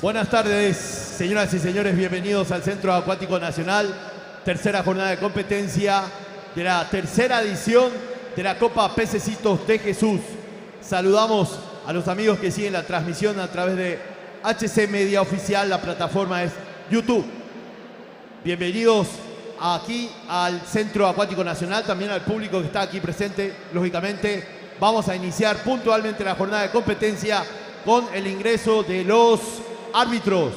Buenas tardes, señoras y señores, bienvenidos al Centro Acuático Nacional, tercera jornada de competencia de la tercera edición de la Copa Pececitos de Jesús. Saludamos a los amigos que siguen la transmisión a través de HC Media Oficial, la plataforma es YouTube. Bienvenidos aquí al Centro Acuático Nacional, también al público que está aquí presente, lógicamente. Vamos a iniciar puntualmente la jornada de competencia con el ingreso de los árbitros.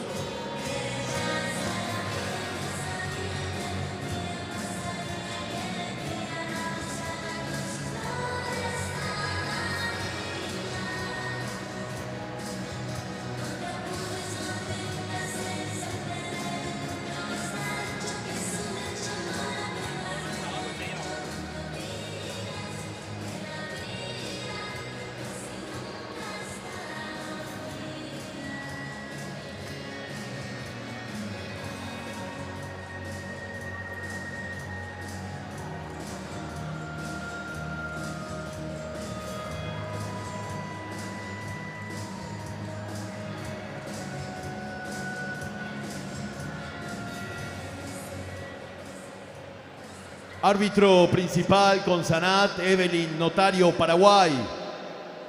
Árbitro principal con Sanat, Evelyn Notario, Paraguay.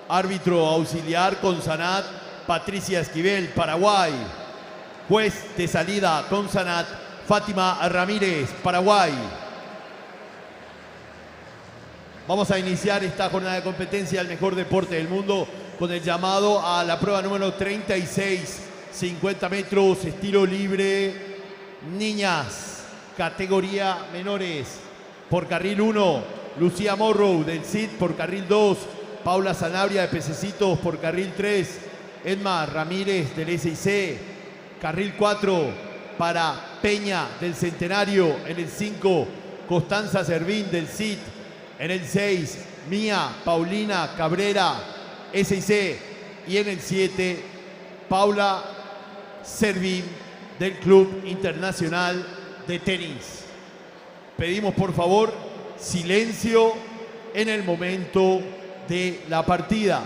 Árbitro auxiliar con Sanat, Patricia Esquivel, Paraguay. Juez de salida con Sanat, Fátima Ramírez, Paraguay. Vamos a iniciar esta jornada de competencia, el mejor deporte del mundo, con el llamado a la prueba número 36, 50 metros, estilo libre, niñas, categoría menores. Por carril 1, Lucía Morrow del CID. Por carril 2, Paula Sanabria de Pececitos. Por carril 3, Edma Ramírez del SIC. Carril 4, para Peña del Centenario. En el 5, Constanza Servín del CID. En el 6, Mía Paulina Cabrera, SIC. Y en el 7, Paula Servín del Club Internacional de Tenis. Pedimos por favor silencio en el momento de la partida.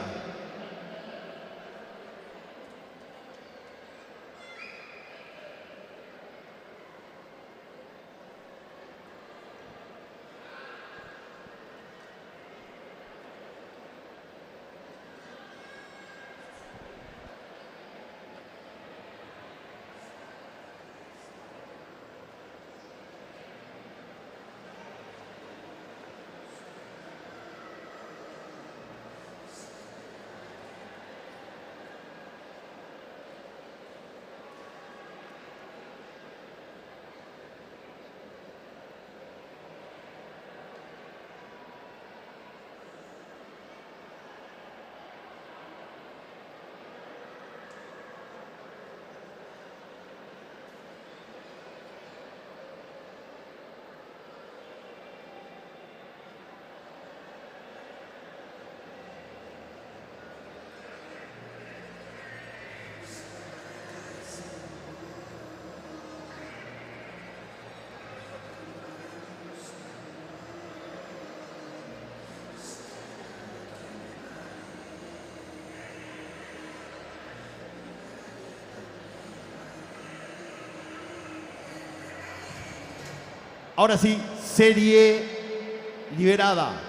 Ahora sí, serie liberada.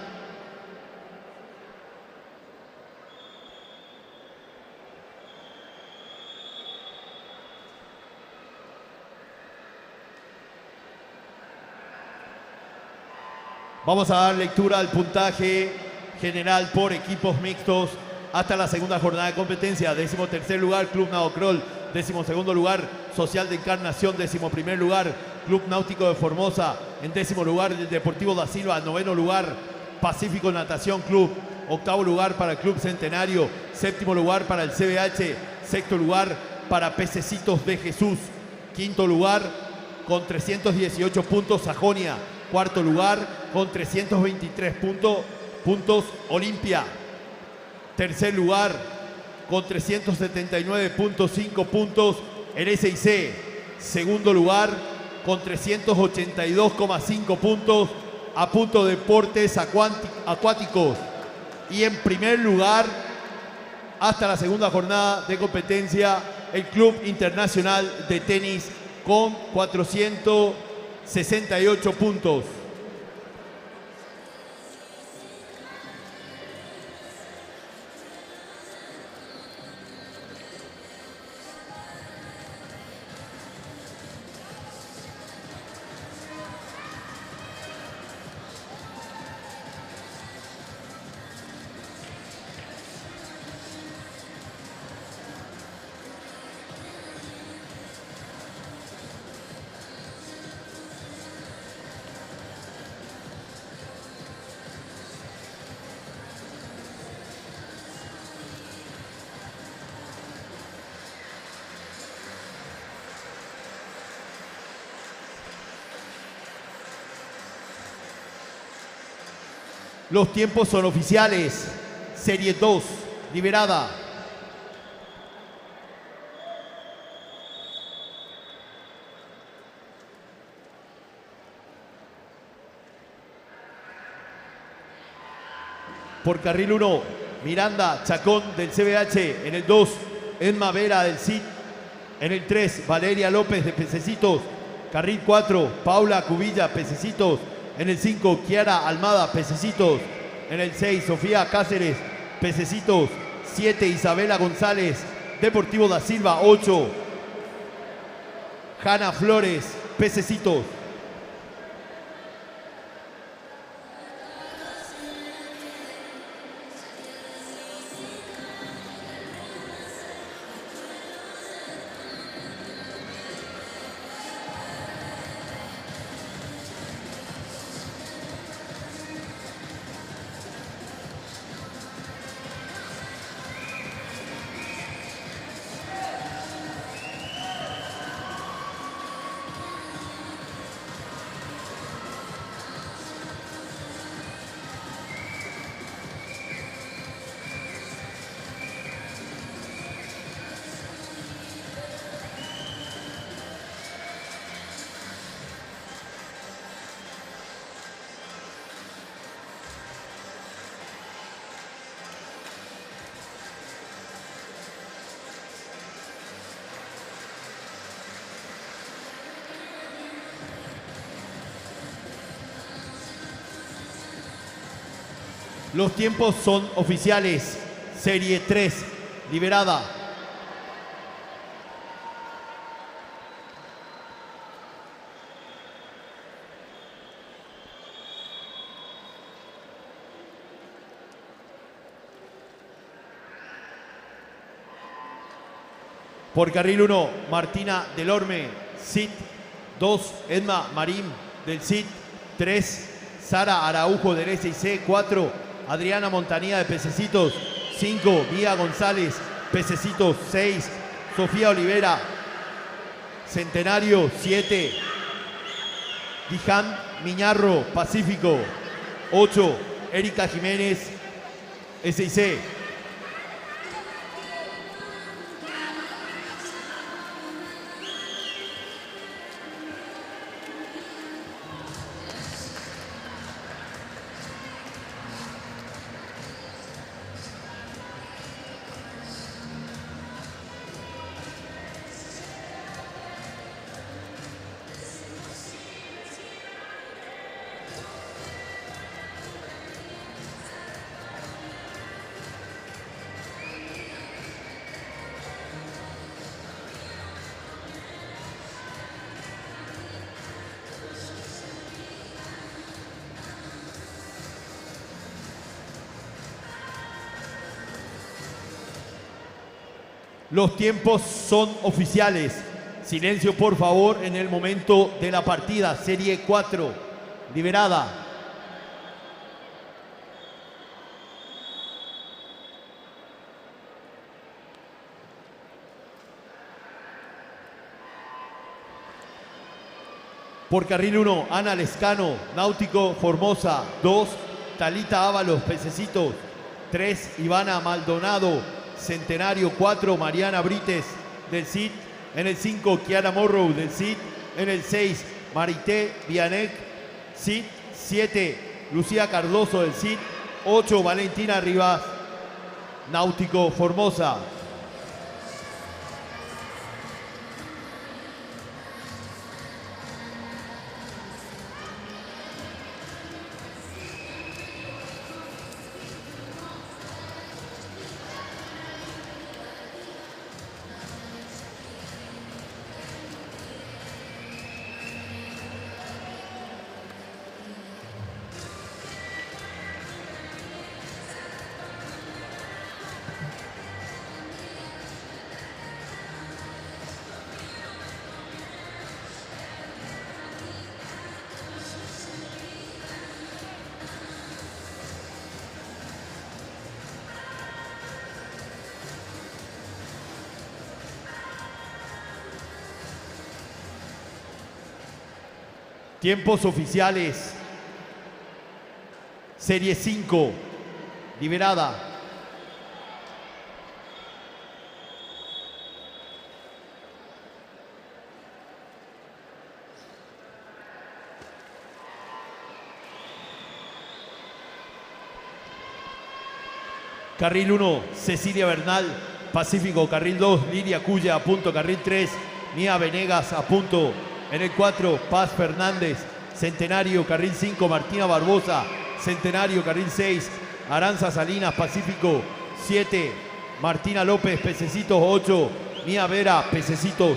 Vamos a dar lectura al puntaje general por equipos mixtos hasta la segunda jornada de competencia. 13º lugar, Club Nadocrol. 12º lugar, Social de Encarnación. 11º lugar, Club Náutico de Formosa. En 10º lugar, el Deportivo da Silva. 9º lugar, Pacífico Natación Club. 8º lugar para el Club Centenario. 7º lugar para el CBH. 6º lugar para Pececitos de Jesús. 5º lugar con 318 puntos, Sajonia. 4º lugar con 323 puntos, Olimpia. 3er lugar con 379.5 puntos, el SIC. 2º lugar con 382,5 puntos, a Punto Deportes Acuáticos. Y en primer lugar, hasta la segunda jornada de competencia, el Club Internacional de Tenis con 468 puntos. Los tiempos son oficiales. Serie 2, liberada. Por carril 1, Miranda Chacón del CBH. En el 2, Emma Vera del CID. En el 3, Valeria López de Pececitos. Carril 4, Paula Cubilla, Pececitos. En el 5, Kiara Almada, Pececitos. En el 6, Sofía Cáceres, Pececitos. 7, Isabela González, Deportivo da Silva. 8, Hanna Flores, Pececitos. Los tiempos son oficiales. Serie 3, liberada. Por carril 1, Martina Delorme, CID. 2, Edma Marín del CID. 3, Sara Araujo del SIC. 4, Adriana Montanía de Pececitos. 5, Vía González, Pececitos. 6, Sofía Olivera, Centenario. 7, Dijan Miñarro, Pacífico. 8, Erika Jiménez, SIC. Los tiempos son oficiales. Silencio, por favor, en el momento de la partida. Serie 4, liberada. Por carril 1, Ana Lescano, Náutico Formosa. 2, Talita Ábalos, Pececitos. 3, Ivana Maldonado, Centenario. 4, Mariana Brites del CID. En el 5, Kiara Morrow del CID. En el 6, Marité Vianec, CID. 7, Lucía Cardoso del CID. 8, Valentina Rivas, Náutico Formosa. Tiempos oficiales. Serie 5, liberada. Carril 1, Cecilia Bernal, Pacífico. Carril 2, Lidia Cuya, a punto. Carril 3, Mía Venegas, a punto. En el 4, Paz Fernández, Centenario. Carril 5, Martina Barbosa, Centenario. Carril 6, Aranza Salinas, Pacífico. 7, Martina López, Pececitos. 8, Mía Vera, Pececitos.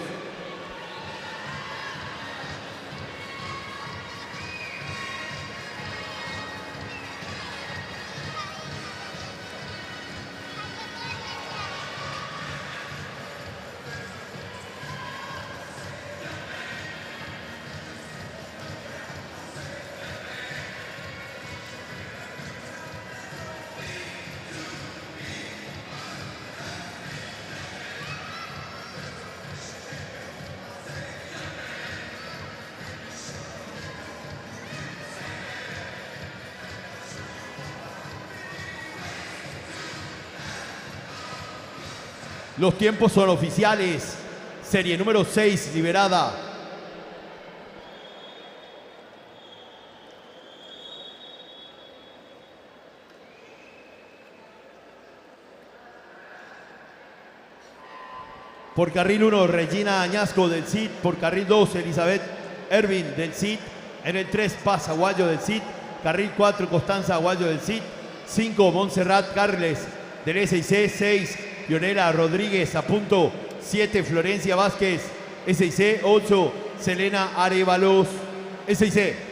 Los tiempos son oficiales. Serie número 6, liberada. Por carril 1, Regina Añasco del CID. Por carril 2, Elizabeth Ervin del CID. En el 3, Paz Aguayo del CID. Carril 4, Constanza Aguayo del CID. 5, Montserrat Carles del SIC. 6, Leonela Rodríguez, a punto. 7, Florencia Vázquez, SIC. 8, Selena Arevalos, SIC.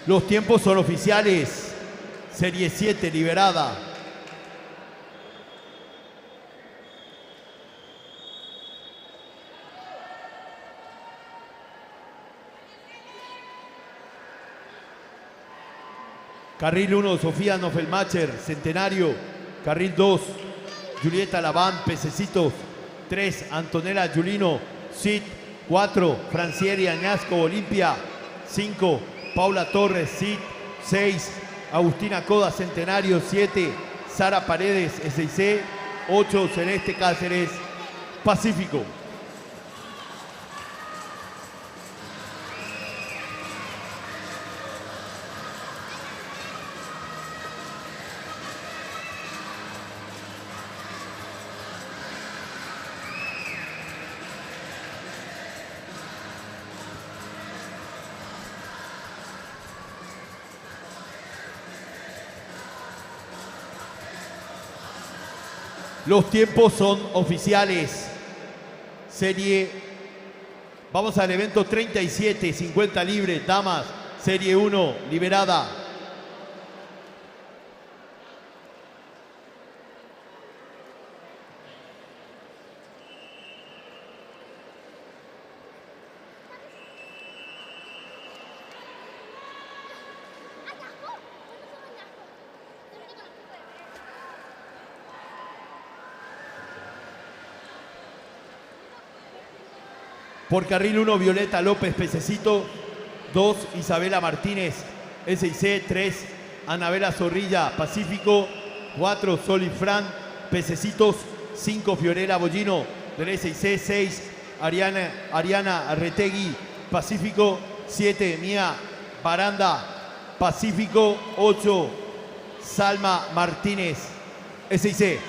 Los tiempos son oficiales. Serie 7, liberada. Carril 1, Sofía Nofelmacher, Centenario. Carril 2, Julieta Laván, Pececitos. 3, Antonella Giulino, CID. 4, Francieri Añasco, Olimpia. 5, Paula Torres, CID. 6, Agustina Coda, Centenario. 7, Sara Paredes, SIC. 8, Celeste Cáceres, Pacífico. Los tiempos son oficiales. Serie, vamos al evento 37, 50 libres, damas, serie 1, liberada. Por carril 1, Violeta López, Pececito. 2, Isabela Martínez, SIC. 3, Anabela Zorrilla, Pacífico. 4, Sol Fran, Pececitos. 5, Fiorella Bollino, del SIC. 6, Ariana Arretegui, Pacífico. 7, Mía Baranda, Pacífico. 8, Salma Martínez, SIC.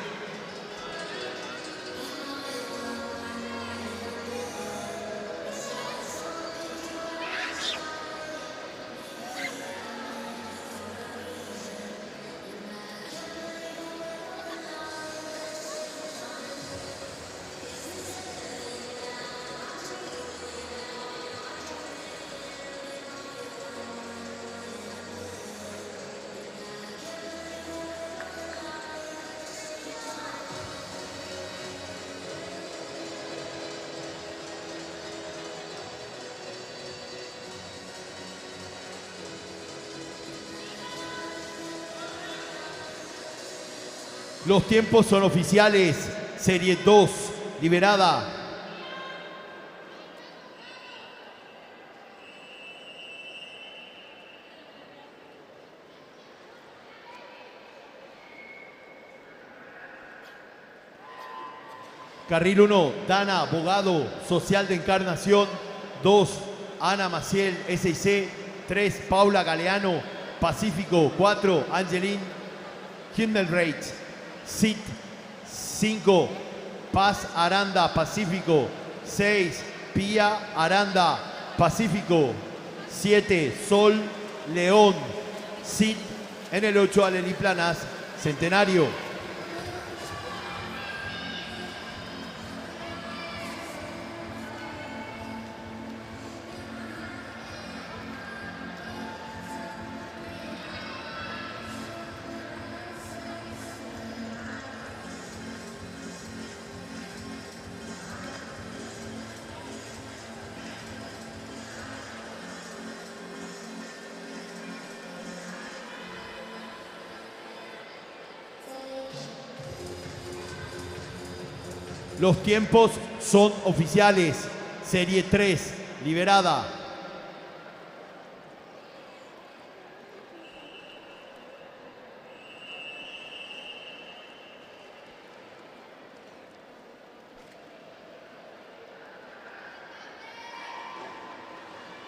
Los tiempos son oficiales. Serie 2, liberada. Carril 1, Dana Bogado, Social de Encarnación. 2, Ana Maciel, SIC. 3, Paula Galeano, Pacífico. 4, Angeline Himmelreich, SIT. 5, Paz Aranda, Pacífico. 6, Pía Aranda, Pacífico. 7, Sol León, SIT. En el 8, Aleli Planas, Centenario. Los tiempos son oficiales. Serie 3, liberada.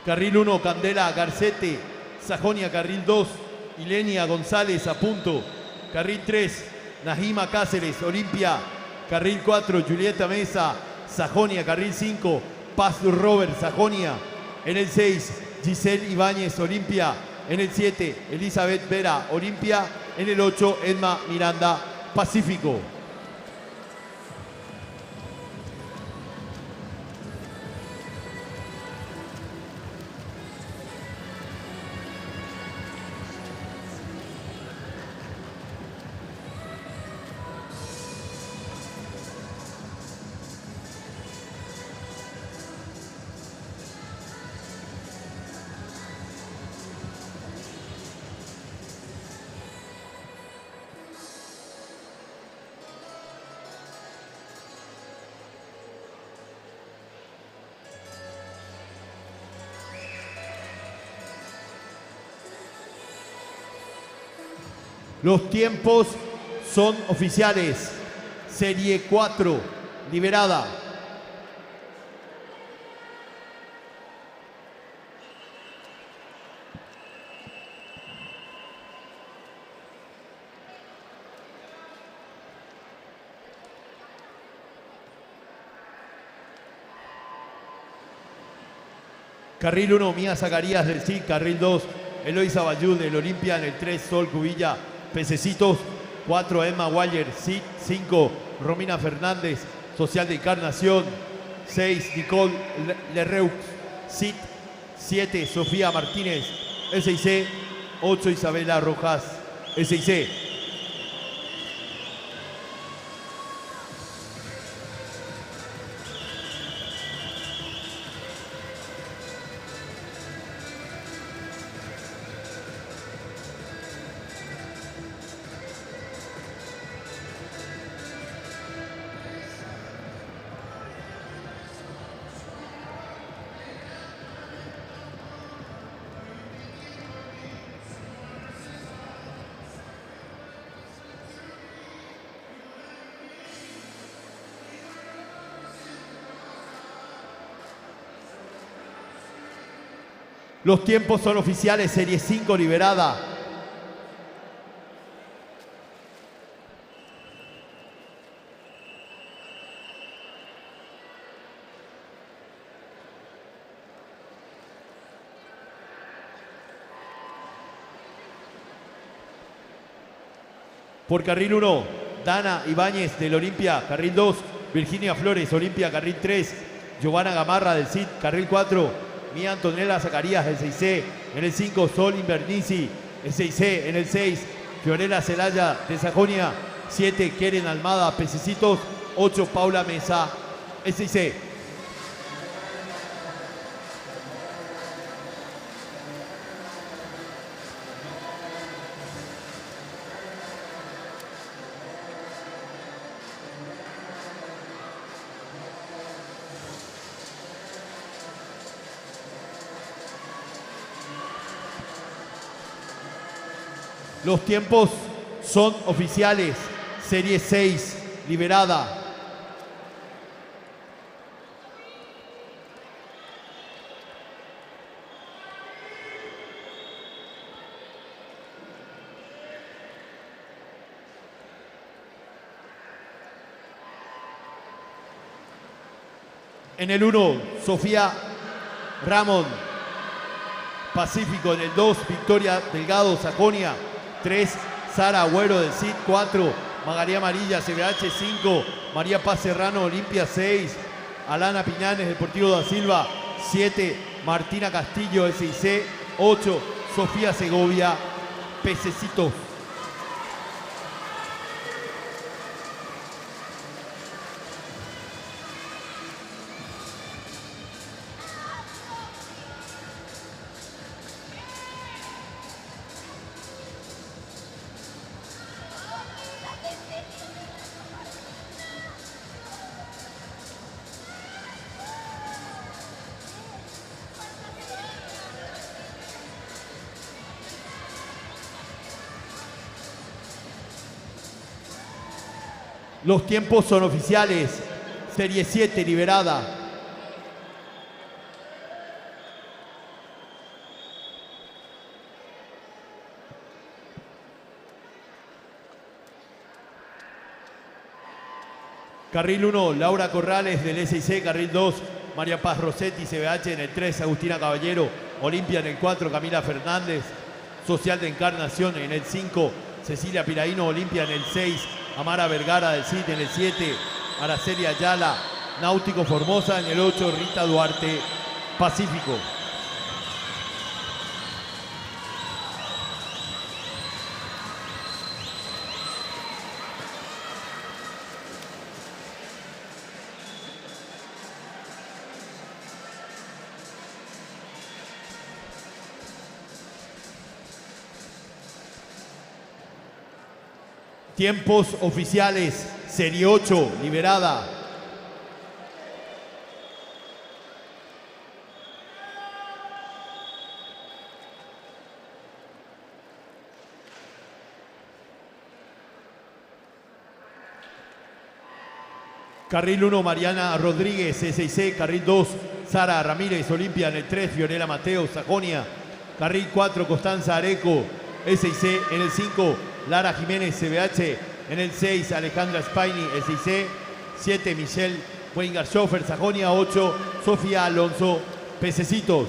Carril 1, Candela Garcete, Sajonia. Carril 2, Ilenia González, a punto. Carril 3, Najima Cáceres, Olimpia. Carril 4, Julieta Mesa, Sajonia. Carril 5, Paz Robert, Sajonia. En el 6, Giselle Ibáñez, Olimpia. En el 7, Elizabeth Vera, Olimpia. En el 8, Edma Miranda, Pacífico. Los tiempos son oficiales. Serie 4, liberada. Carril 1, Mía Zacarías del SIC. Carril 2, Eloisa Bayud del Olimpia. En el 3, Sol Cubilla, Pececitos. 4, Emma Waller, SIC. 5, Romina Fernández, Social de Encarnación. 6, Nicole Lerreux, SIC. 7, Sofía Martínez, SIC. 8, Isabela Rojas, SIC. Los tiempos son oficiales. Serie 5, liberada. Por carril 1, Dana Ibáñez del Olimpia. Carril 2, Virginia Flores, Olimpia. Carril 3, Giovanna Gamarra del CID. Carril 4, Mía Antonella Zacarías, el 6C. En el 5, Sol Invernici, el 6C. En el 6, Fiorella Celaya de Sajonia. 7, Keren Almada, Pececitos. 8, Paula Mesa, el 6C. Los tiempos son oficiales. Serie 6, liberada. En el 1, Sofía Ramón, Pacífico. En el 2, Victoria Delgado, Sajonia. 3, Sara Agüero del CID. 4, María Amarilla, CBH. 5, María Paz Serrano, Olimpia. 6, Alana Piñanes, Deportivo da Silva. 7, Martina Castillo, SIC. 8, Sofía Segovia, Pececitos. Los tiempos son oficiales. Serie 7, liberada. Carril 1, Laura Corrales del SIC. Carril 2, María Paz Rossetti, CBH. En el 3, Agustina Caballero, Olimpia. En el 4, Camila Fernández, Social de Encarnación. En el 5, Cecilia Piraíno, Olimpia. En el 6, Amara Vergara del CIT. En el 7, Araceli Ayala, Náutico Formosa. En el 8, Rita Duarte, Pacífico. Tiempos oficiales. Serie 8, liberada. Carril 1, Mariana Rodríguez, SIC. Carril 2, Sara Ramírez, Olimpia. En el 3, Fiorella Mateo, Sajonia. Carril 4, Constanza Areco, SIC. En el 5, Lara Jiménez, CBH. En el 6, Alejandra Spaini, SIC. 7, Michelle Weingart-Schoffer, Sajonia. 8, Sofía Alonso, Pececitos.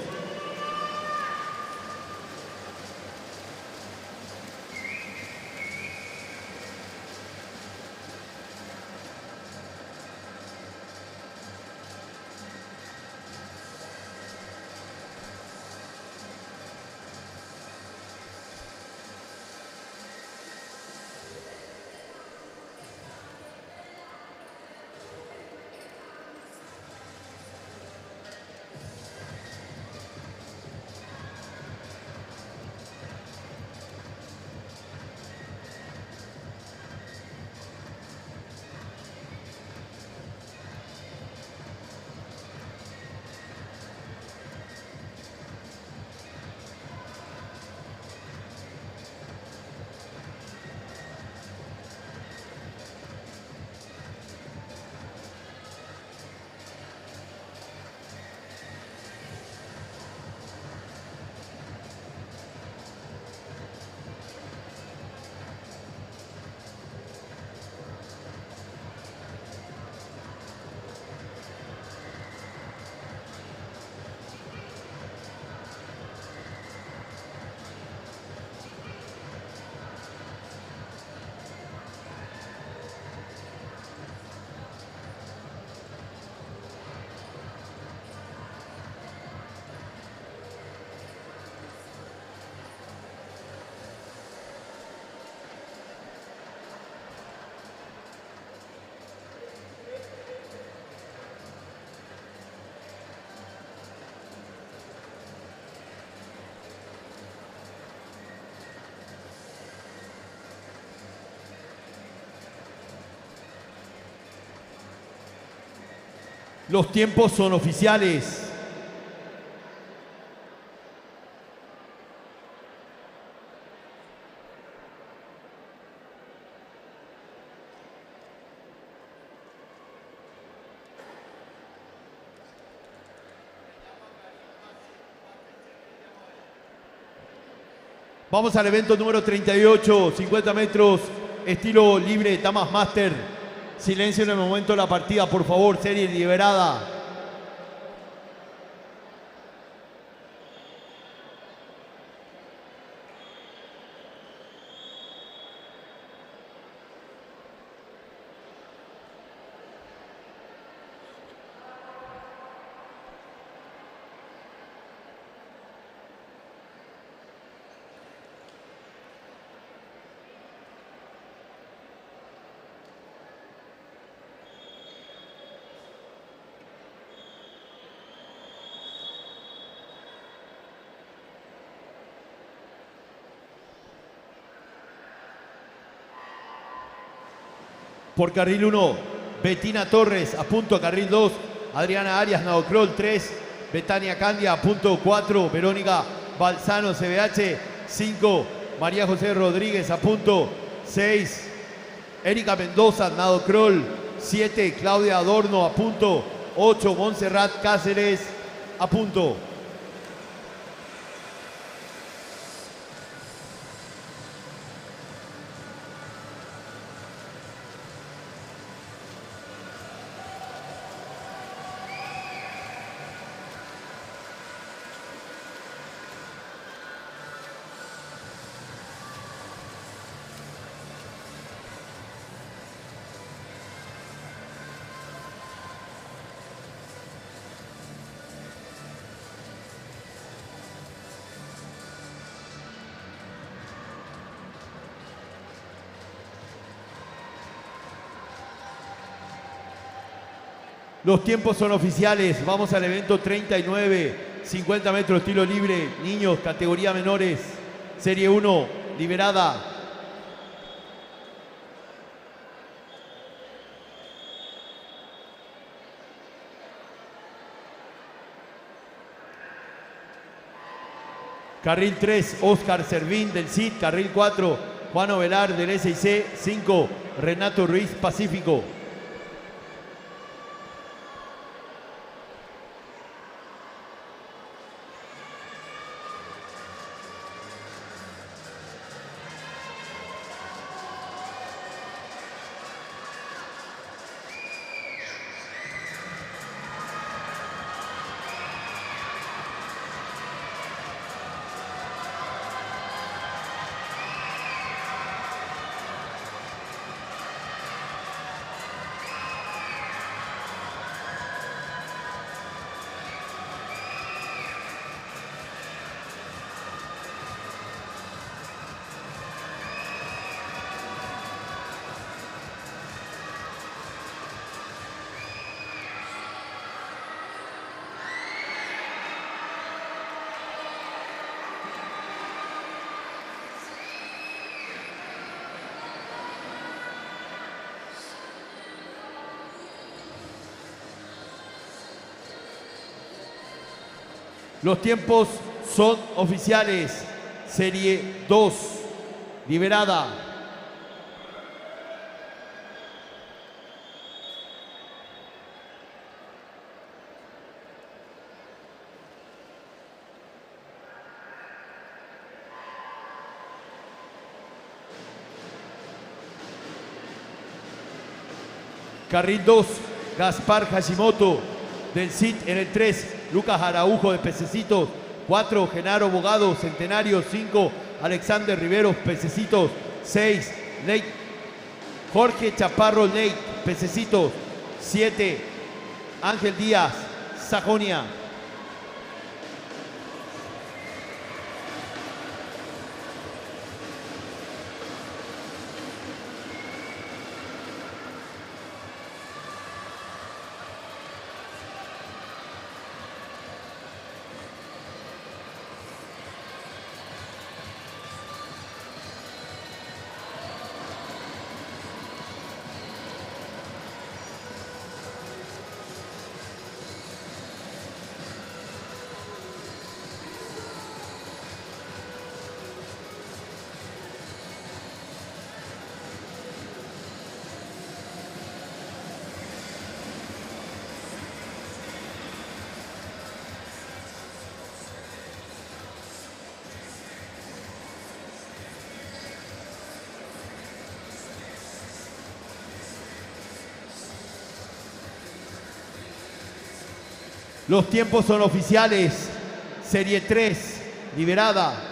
Los tiempos son oficiales. Vamos al evento número 38, 50 metros, estilo libre, Damas Master. Silencio en el momento de la partida, por favor, serie liberada. Por carril 1, Betina Torres, a punto. Carril 2, Adriana Arias, Nadocrol 3, Betania Candia, a punto. 4, Verónica Balzano, CBH 5, María José Rodríguez, a punto. 6, Erika Mendoza, Nadocrol 7, Claudia Adorno, a punto. 8, Montserrat Cáceres, a punto. Los tiempos son oficiales. Vamos al evento 39, 50 metros, estilo libre, niños, categoría menores, serie 1, liberada. Carril 3, Oscar Servín del CID. Carril 4, Juan Ovelar del SIC. 5, Renato Ruiz Pacífico. Los tiempos son oficiales. Serie 2, liberada. Carril 2, Gaspar Hashimoto del CID en el 3, Lucas Araujo de Pececitos. 4, Genaro Bogado, Centenario. 5, Alexander Riveros, Pececitos. 6, Jorge Chaparro Ley, Pececitos. 7, Ángel Díaz, Sajonia. Los tiempos son oficiales. Serie 3, liberada.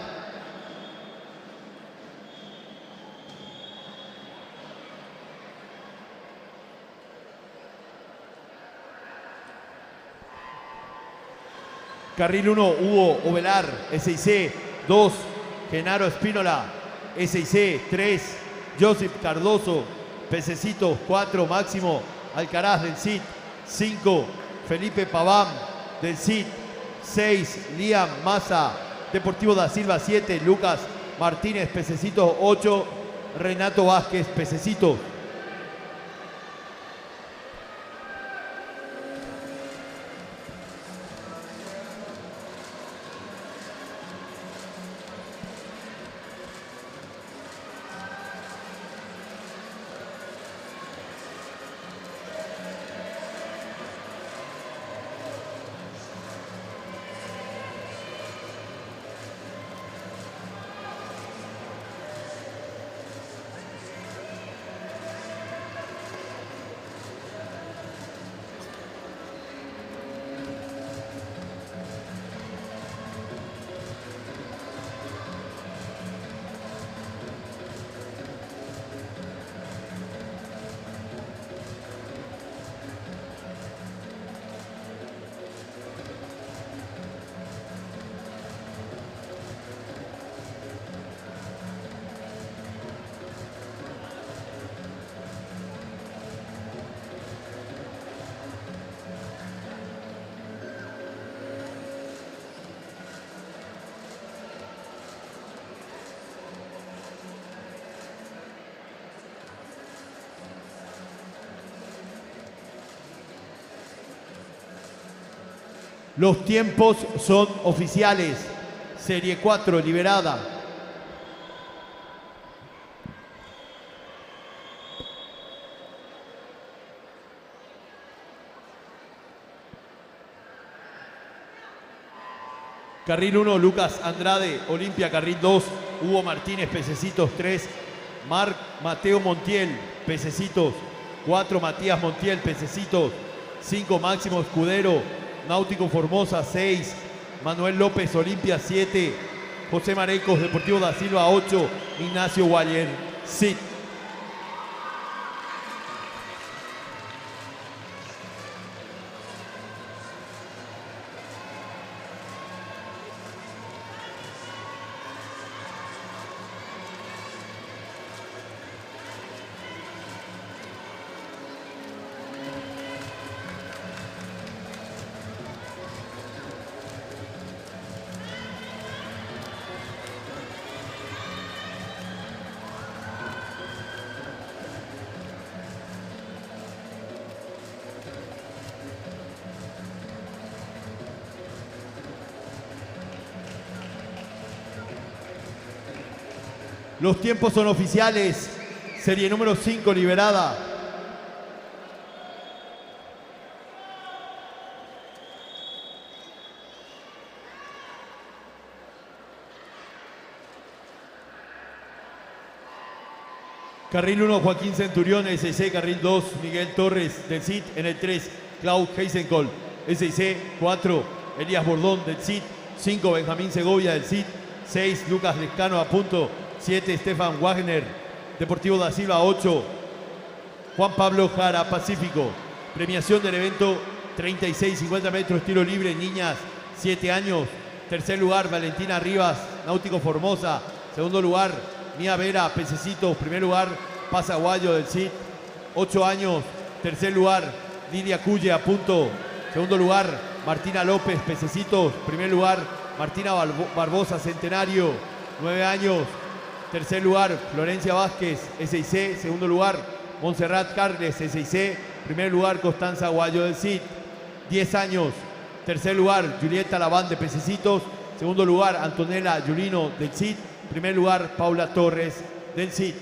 Carril 1, Hugo Ovelar, SIC. 2, Genaro Espínola, SIC. 3, Joseph Cardoso, Pececitos. 4, Máximo Alcaraz del CIT. 5, Felipe Paván del CIT. 6, Liam Massa, Deportivo da Silva. 7, Lucas Martínez, Pececitos. 8, Renato Vázquez, Pececitos. Los tiempos son oficiales. Serie 4, liberada. Carril 1, Lucas Andrade, Olimpia. Carril 2, Hugo Martínez, Pececitos. 3, Mateo Montiel, Pececitos. 4, Matías Montiel, Pececitos. 5, Máximo Escudero, Náutico Formosa. 6, Manuel López, Olimpia. 7, José Marecos, Deportivo da Silva. 8, Ignacio Guayer, CIT. Los tiempos son oficiales. Serie número 5, liberada. Carril 1, Joaquín Centurión, SIC. Carril 2, Miguel Torres, del CIT. En el 3, Klaus Heisenkol, SIC. 4, Elías Bordón, del CIT. 5, Benjamín Segovia, del CIT. 6, Lucas Lescano, a punto. 7, Stefan Wagner, Deportivo da Silva. 8, Juan Pablo Jara, Pacífico. Premiación del evento 36-50 metros, tiro libre, niñas, 7 años. Tercer lugar, Valentina Rivas, Náutico Formosa. Segundo lugar, Mía Vera, Pececitos. Primer lugar, Paz Aguayo, del CIT. 8 años. Tercer lugar, Lidia Cuye, a punto. Segundo lugar, Martina López, Pececitos. Primer lugar, Martina Barbosa, Centenario, 9 años. Tercer lugar, Florencia Vázquez, SIC. Segundo lugar, Montserrat Carles, SIC. Primer lugar, Constanza Aguayo, del CIT. 10 años. Tercer lugar, Julieta Laván, de Pececitos. Segundo lugar, Antonella Yulino, del CIT. Primer lugar, Paula Torres, del CIT.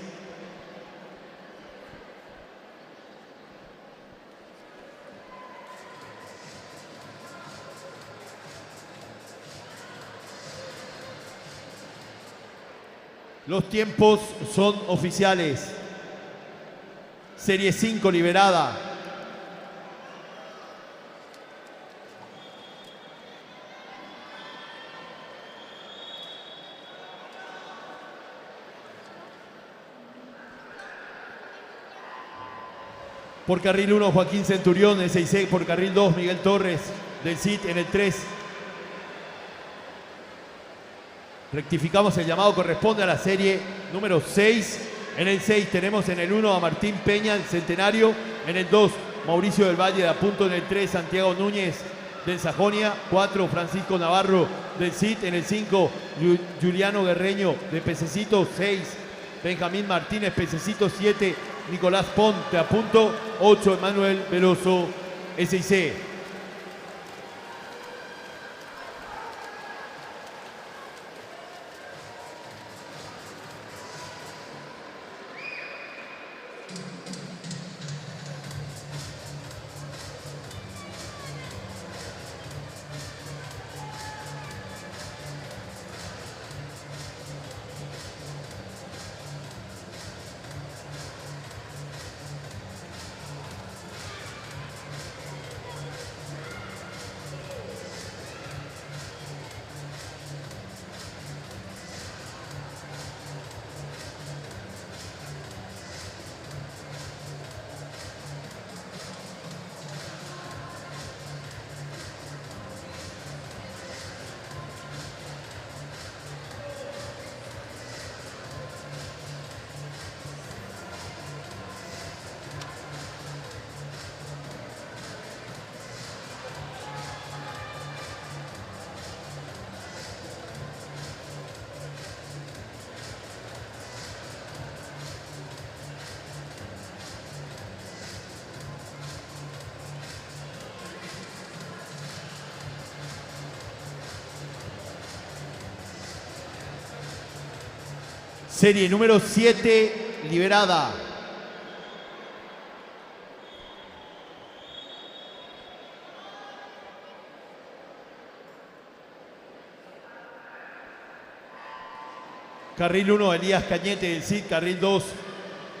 Los tiempos son oficiales. Serie 5, liberada. Por carril 1, Joaquín Centurión, del 6C. Por carril 2, Miguel Torres, del CIT, en el 3. Rectificamos, el llamado corresponde a la serie número 6. En el 6 tenemos en el 1 a Martín Peña, el Centenario. En el 2, Mauricio del Valle de Apunto. En el 3, Santiago Núñez, del Sajonia. 4, Francisco Navarro, del CIT. En el 5, Juliano Guerreño, de Pececitos. 6, Benjamín Martínez, Pececitos. 7, Nicolás Pont, de Apunto. 8, Emanuel Veloso, SIC. Serie número 7, liberada. Carril 1, Elías Cañete, del CID. Carril 2,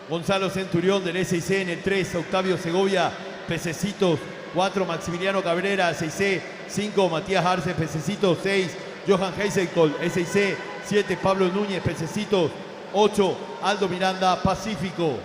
Gonzalo Centurión, del SIC. En el 3, Octavio Segovia, Pececitos. 4, Maximiliano Cabrera, SIC. 5, Matías Arce, Pececitos. 6, Johan Heiselkoll, SIC. 7, Pablo Núñez, Pececitos. 8, Aldo Miranda, Pacífico.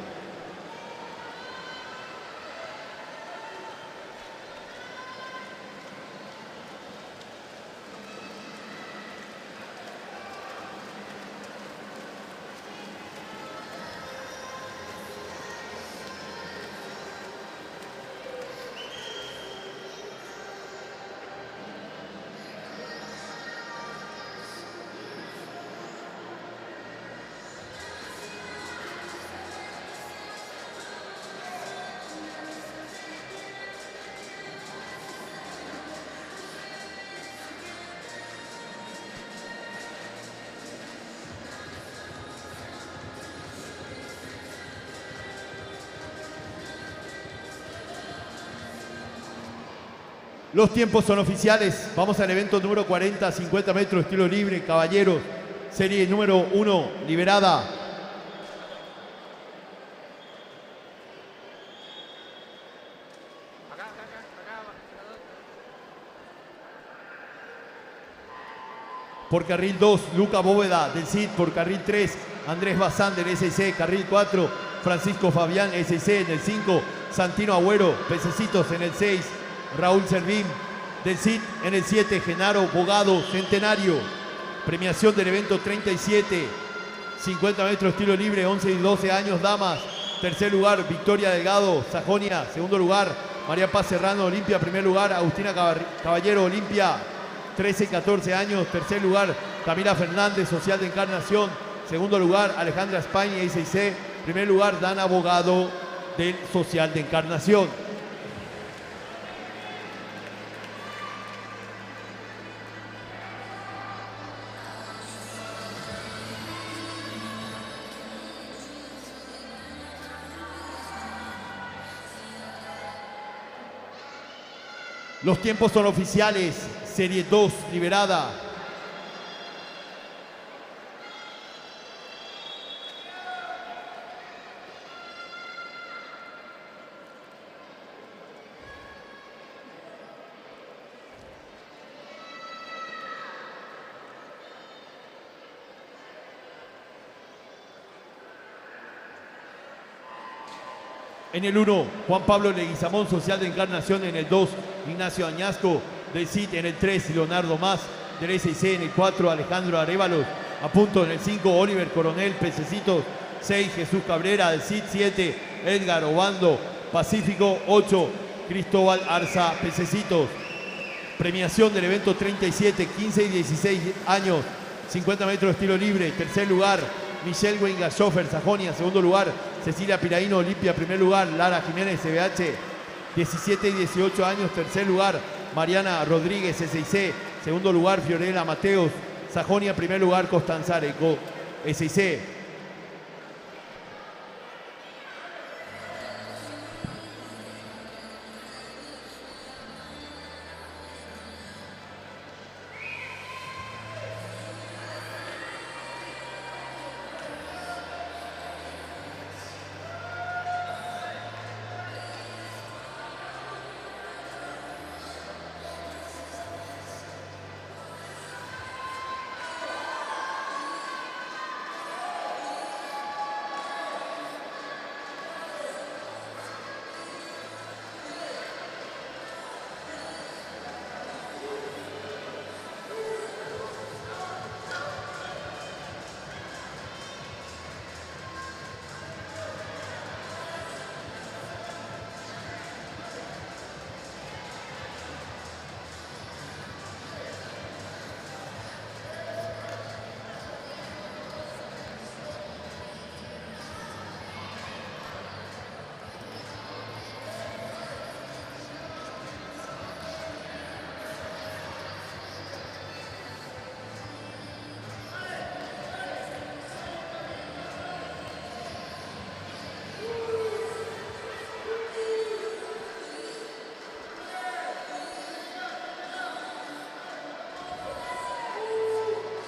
Los tiempos son oficiales. Vamos al evento número 40, 50 metros, estilo libre, caballeros. Serie número 1, liberada. Por carril 2, Luca Bóveda, del CID. Por carril 3, Andrés Bazán, del SIC. Carril 4, Francisco Fabián, SIC. En el 5, Santino Agüero, Pececitos. En el 6, Raúl Servín, del CID. En el 7, Genaro Bogado, Centenario. Premiación del evento 37, 50 metros, estilo libre, 11 y 12 años, damas. Tercer lugar, Victoria Delgado, Sajonia. Segundo lugar, María Paz Serrano, Olimpia. Primer lugar, Agustina Caballero, Olimpia. 13 y 14 años. Tercer lugar, Camila Fernández, Social de Encarnación. Segundo lugar, Alejandra España, SIC. Primer lugar, Dana Bogado, del Social de Encarnación. Los tiempos son oficiales. Serie 2, liberada. En el 1, Juan Pablo Leguizamón, Social de Encarnación. En el 2, Ignacio Añasco, del CIT. En el 3, Leonardo Más, del SIC. En el 4, Alejandro Arévalos, a punto. En el 5, Oliver Coronel, Pececitos. 6, Jesús Cabrera, del CIT. 7, Edgar Obando, Pacífico. 8, Cristóbal Arza, Pececitos. Premiación del evento 37, 15 y 16 años, 50 metros de estilo libre. Tercer lugar, Michelle Wengashofer, Sajonia. Segundo lugar, Cecilia Piraíno, Olimpia. Primer lugar, Lara Jiménez, CBH, 17 y 18 años. Tercer lugar, Mariana Rodríguez, SIC. Segundo lugar, Fiorella Mateos, Sajonia. Primer lugar, Constanza Areco, SIC.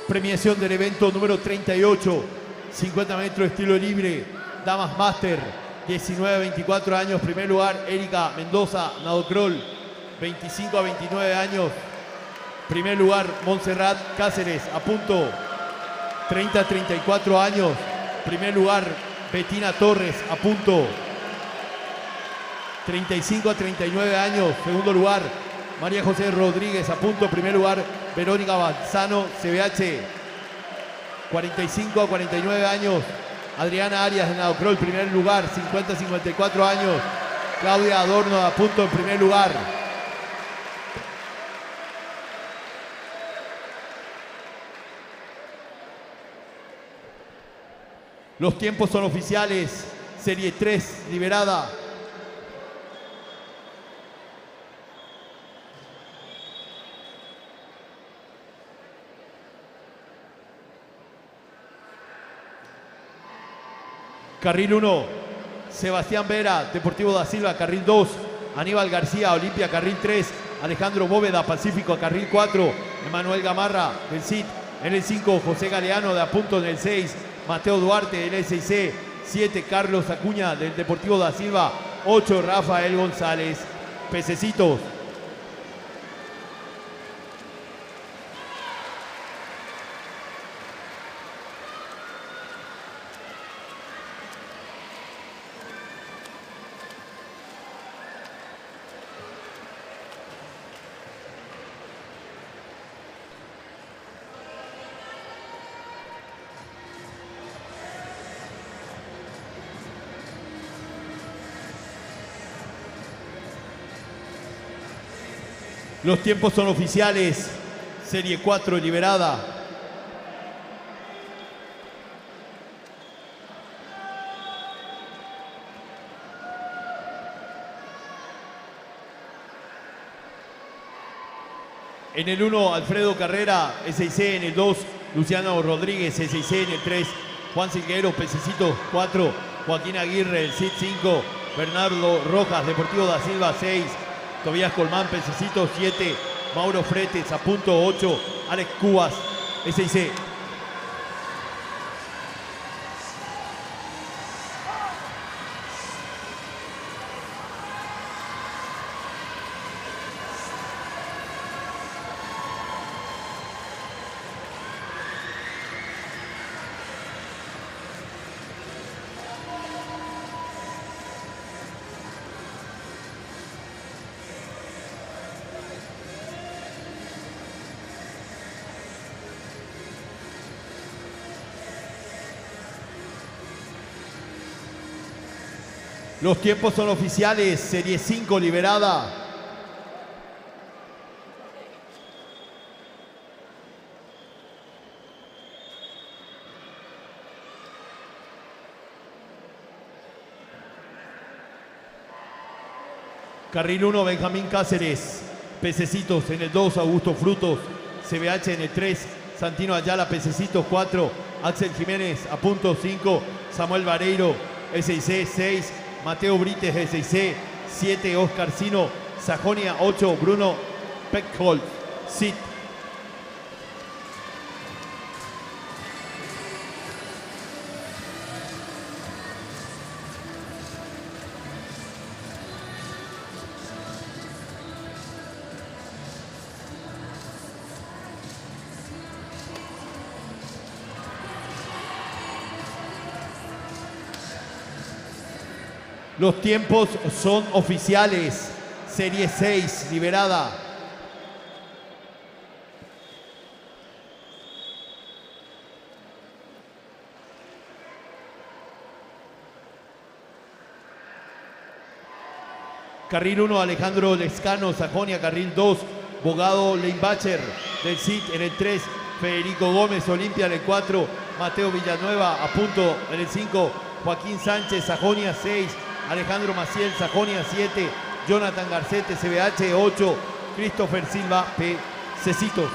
Premiación del evento número 38, 50 metros estilo libre, Damas Master, 19 a 24 años. Primer lugar, Erika Mendoza, Nadocrol, 25 a 29 años. Primer lugar, Montserrat Cáceres, a punto, 30 a 34 años. Primer lugar, Betina Torres, a punto, 35 a 39 años. Segundo lugar, María José Rodríguez, a punto. Primer lugar, Verónica Balzano, CBH, 45 a 49 años. Adriana Arias de Nadocrol, primer lugar, 50 a 54 años. Claudia Adorno, a punto, en primer lugar. Los tiempos son oficiales. Serie 3, liberada. Carril 1, Sebastián Vera, Deportivo da Silva. Carril 2, Aníbal García, Olimpia. Carril 3, Alejandro Bóveda, Pacífico. Carril 4, Emanuel Gamarra, del CIT. En el 5, José Galeano, de Apunto. En el 6, Mateo Duarte, del SIC. 7, Carlos Acuña, del Deportivo da Silva. 8, Rafael González, Pececitos. Los tiempos son oficiales. Serie 4, liberada. En el 1, Alfredo Carrera, SIC. En el 2, Luciano Rodríguez, SIC. En el 3, Juan Silguero, Pececitos. 4, Joaquín Aguirre, el CIT. 5, Bernardo Rojas, Deportivo da Silva. 6, Tobías Colmán, Pececitos. 7, Mauro Fretes, a punto. 8, Alex Cubas, SIC. Los tiempos son oficiales. Serie 5 liberada. Carril 1, Benjamín Cáceres, pececitos. En el 2, Augusto Frutos, CBH. En el 3, Santino Ayala, pececitos. 4, Axel Jiménez, a punto. 5, Samuel Vareiro, SIC. 6, Mateo Brites, SIC. 7, Oscar Cino, Sajonia. 8, Bruno Peckholt, SIT. Los tiempos son oficiales. Serie 6 liberada. Carril 1, Alejandro Lescano, Sajonia. Carril 2, Bogado Leinbacher, del CIT. En el 3, Federico Gómez, Olimpia. En el 4, Mateo Villanueva, a punto. En el 5, Joaquín Sánchez, Sajonia. 6, Alejandro Maciel, Sajonia. 7, Jonathan Garcete, CBH. 8, Christopher Silva, Pececitos.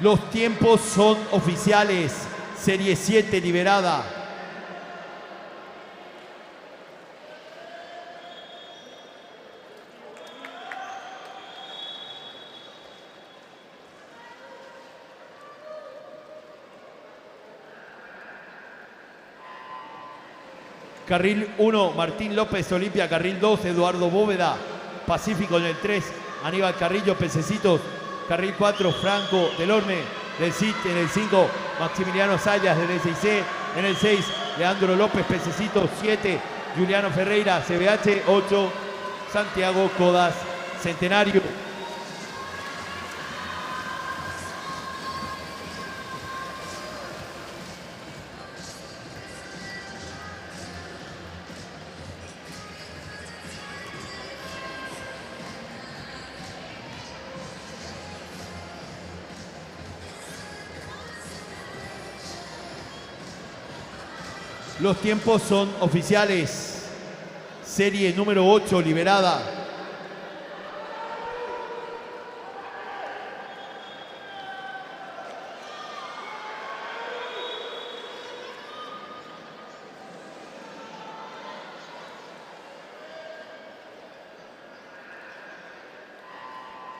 Los tiempos son oficiales. Serie 7 liberada. Carril 1, Martín López, Olimpia. Carril 2, Eduardo Bóveda, Pacífico. En el 3, Aníbal Carrillo, Pececitos. Carril 4, Franco Delorme, del CIT. En el 5, Maximiliano Sayas, del SIC. En el 6, Leandro López, Pececitos. 7, Juliano Ferreira, CBH. 8, Santiago Codas, Centenario. Los tiempos son oficiales. Serie número 8 liberada.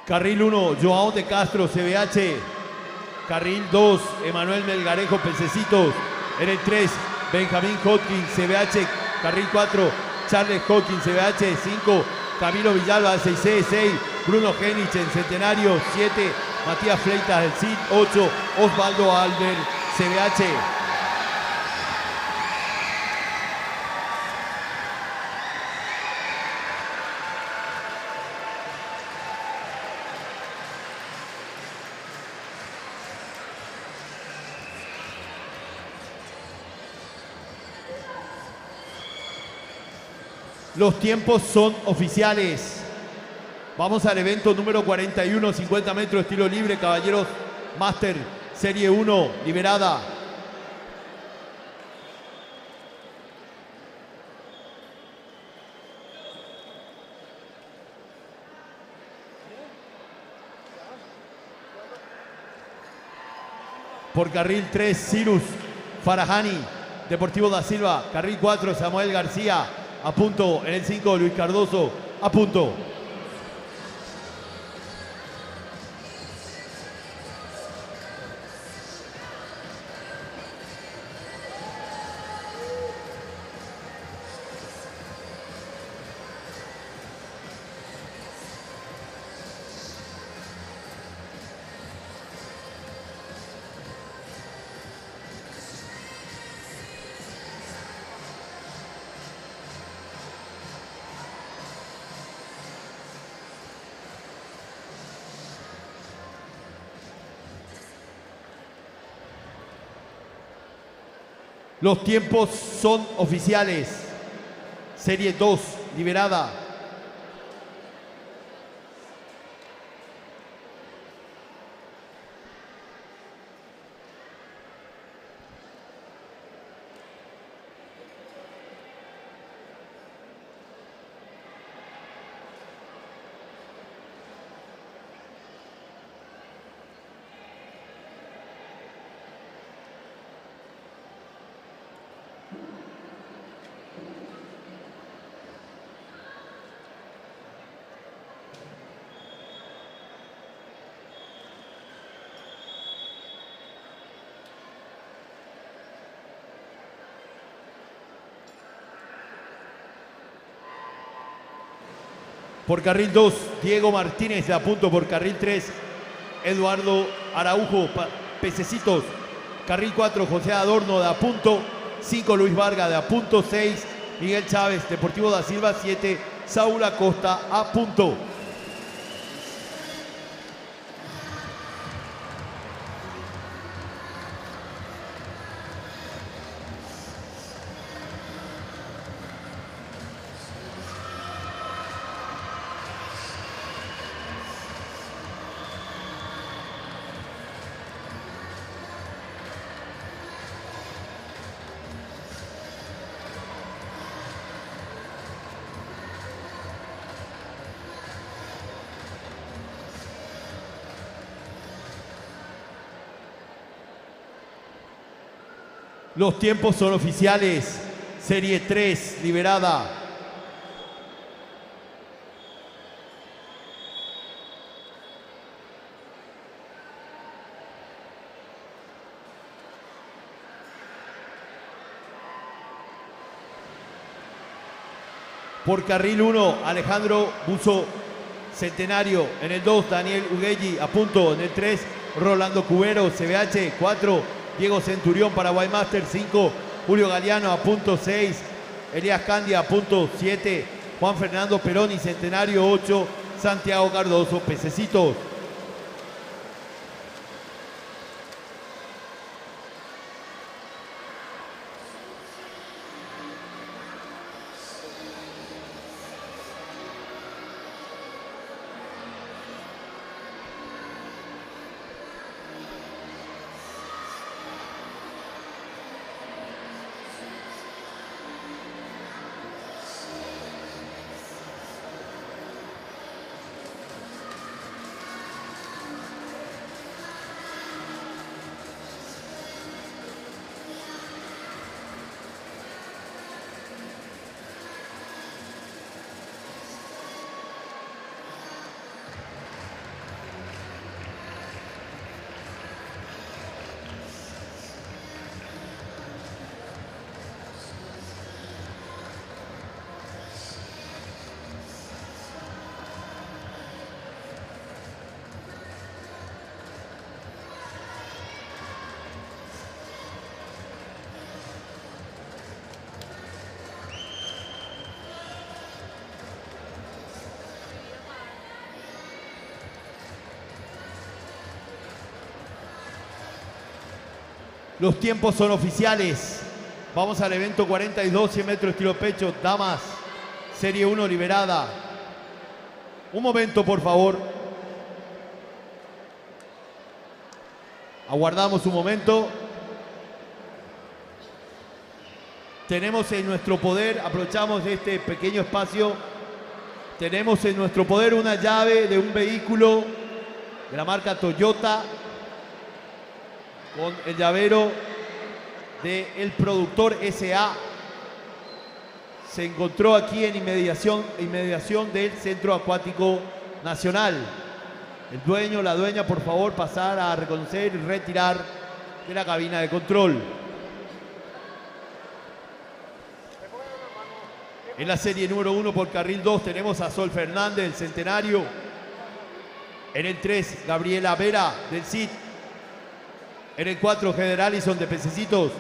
Carril 1, Joao de Castro, CBH. Carril 2, Emanuel Melgarejo, Pececitos. En el 3, Benjamín Hopkins, CBH. Carril 4, Charles Hopkins, CBH. 5, Camilo Villalba, 6C. 6, Bruno Genich, en Centenario. 7, Matías Fleitas, del CID. 8, Osvaldo Albert, CBH. Los tiempos son oficiales. Vamos al evento número 41, 50 metros, estilo libre, caballeros, Master, Serie 1, liberada. Por carril 3, Cyrus Farahani, Deportivo da Silva. Carril 4, Samuel García, a punto. En el 5, Luis Cardoso, a punto. Los tiempos son oficiales. Serie 2, liberada. Por carril 2, Diego Martínez de a punto. Por carril 3, Eduardo Araujo, Pececitos. Carril 4, José Adorno de a punto. 5, Luis Vargas de a punto. 6, Miguel Chávez, Deportivo da Silva. 7, Saúl Acosta a punto. Los tiempos son oficiales. Serie 3, liberada. Por carril 1, Alejandro Buzo, Centenario. En el 2, Daniel Uguelli, a punto. En el 3, Rolando Cubero, CBH. 4, Diego Centurión, Paraguay Master. 5, Julio Galeano, a punto. 6, Elías Candia, a punto. 7, Juan Fernando Peroni, Centenario. 8, Santiago Cardoso, Pececitos. Los tiempos son oficiales. Vamos al evento 42, 100 metros estilo pecho, damas, serie 1 liberada. Un momento, por favor. Aguardamos un momento. Tenemos en nuestro poder, aprovechamos este pequeño espacio, tenemos en nuestro poder una llave de un vehículo de la marca Toyota, con el llavero del productor SA. Se encontró aquí en inmediación del Centro Acuático Nacional. El dueño, la dueña, por favor, pasar a reconocer y retirar de la cabina de control. En la serie número 1 por carril 2 tenemos a Sol Fernández del Centenario. En el 3, Gabriela Vera del CID. En el 4, Generalison de Pececitos.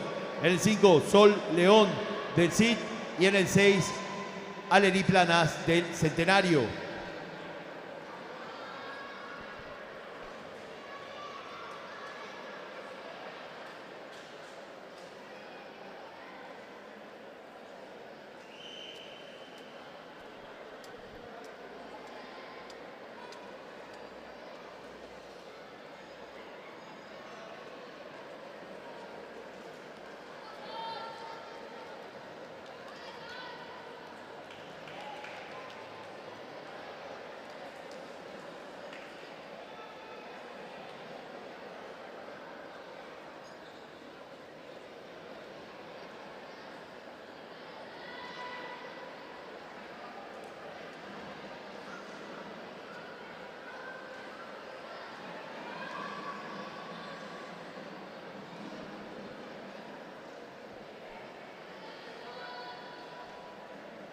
En el 5, Sol León del CID. Y en el 6, Alení Planas del Centenario.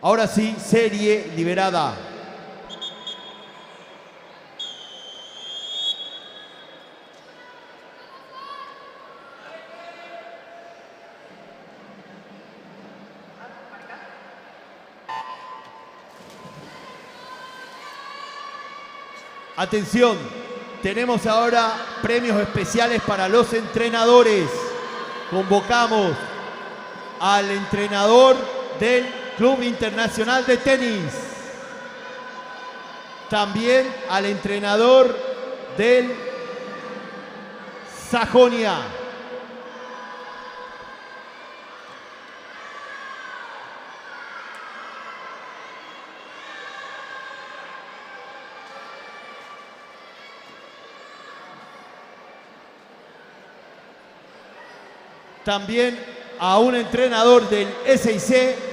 Ahora sí, serie liberada. Atención, tenemos ahora premios especiales para los entrenadores. Convocamos al entrenador del Club Internacional de Tenis. También al entrenador del Sajonia. También a un entrenador del SIC.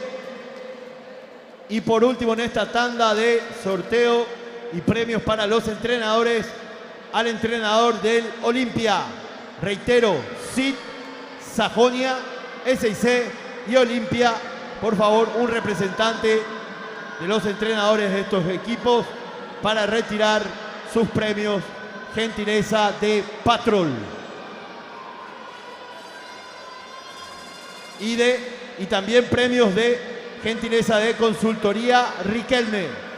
Y por último en esta tanda de sorteo y premios para los entrenadores, al entrenador del Olimpia. Reitero, SIT, Sajonia, SIC y Olimpia. Por favor, un representante de los entrenadores de estos equipos para retirar sus premios. Gentileza de Patrol. Y también premios de gentileza de Consultoría Riquelme.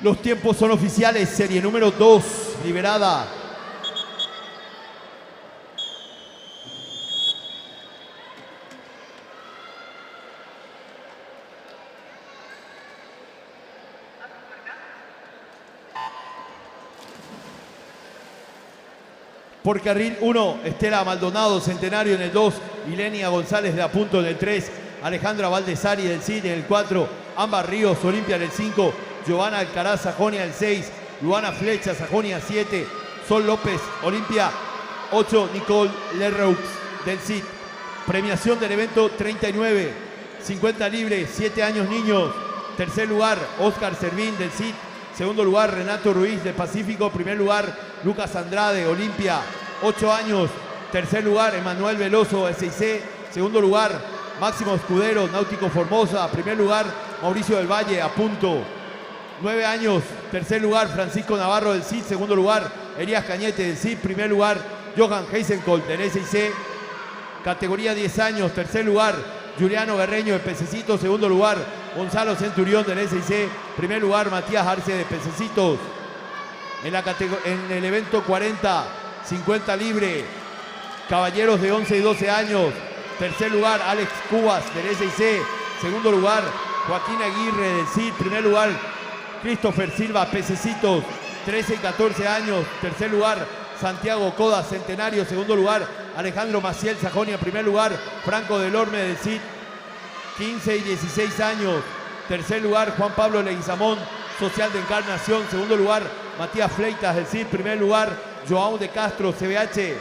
Los tiempos son oficiales. Serie número 2, liberada. Por carril 1, Estela Maldonado, Centenario en el 2, Ilenia González de Apunto en el 3, Alejandra Valdesari del CID en el 4, Ámbar Ríos, Olimpia en el 5, Giovanna Alcaraz, Sajonia el 6, Luana Flecha, Sajonia 7, Sol López, Olimpia 8, Nicole Lerroux del CID. Premiación del evento 39, 50 libres, 7 años niños. Tercer lugar, Oscar Servín del CID. Segundo lugar, Renato Ruiz del Pacífico. Primer lugar, Lucas Andrade, Olimpia, 8 años. Tercer lugar, Emanuel Veloso, SIC. Segundo lugar, Máximo Escudero, Náutico Formosa. Primer lugar, Mauricio del Valle, Apunto, 9 años. Tercer lugar, Francisco Navarro del CID. Segundo lugar, Elías Cañete del CID. Primer lugar, Johan Heisenkolt del SIC. Categoría 10 años. Tercer lugar, Juliano Guerreño de Pececitos. Segundo lugar, Gonzalo Centurión del SIC. Primer lugar, Matías Arce de Pececitos. En el evento 40, 50 libre, caballeros de 11 y 12 años. Tercer lugar, Alex Cubas del SIC. Segundo lugar, Joaquín Aguirre del CID. Primer lugar, Christopher Silva, Pececitos, 13 y 14 años. Tercer lugar, Santiago Coda, Centenario. Segundo lugar, Alejandro Maciel, Sajonia. Primer lugar, Franco Delorme del CID, 15 y 16 años. Tercer lugar, Juan Pablo Leguizamón, Social de Encarnación. Segundo lugar, Matías Fleitas del CID. Primer lugar, Joao de Castro, CBH,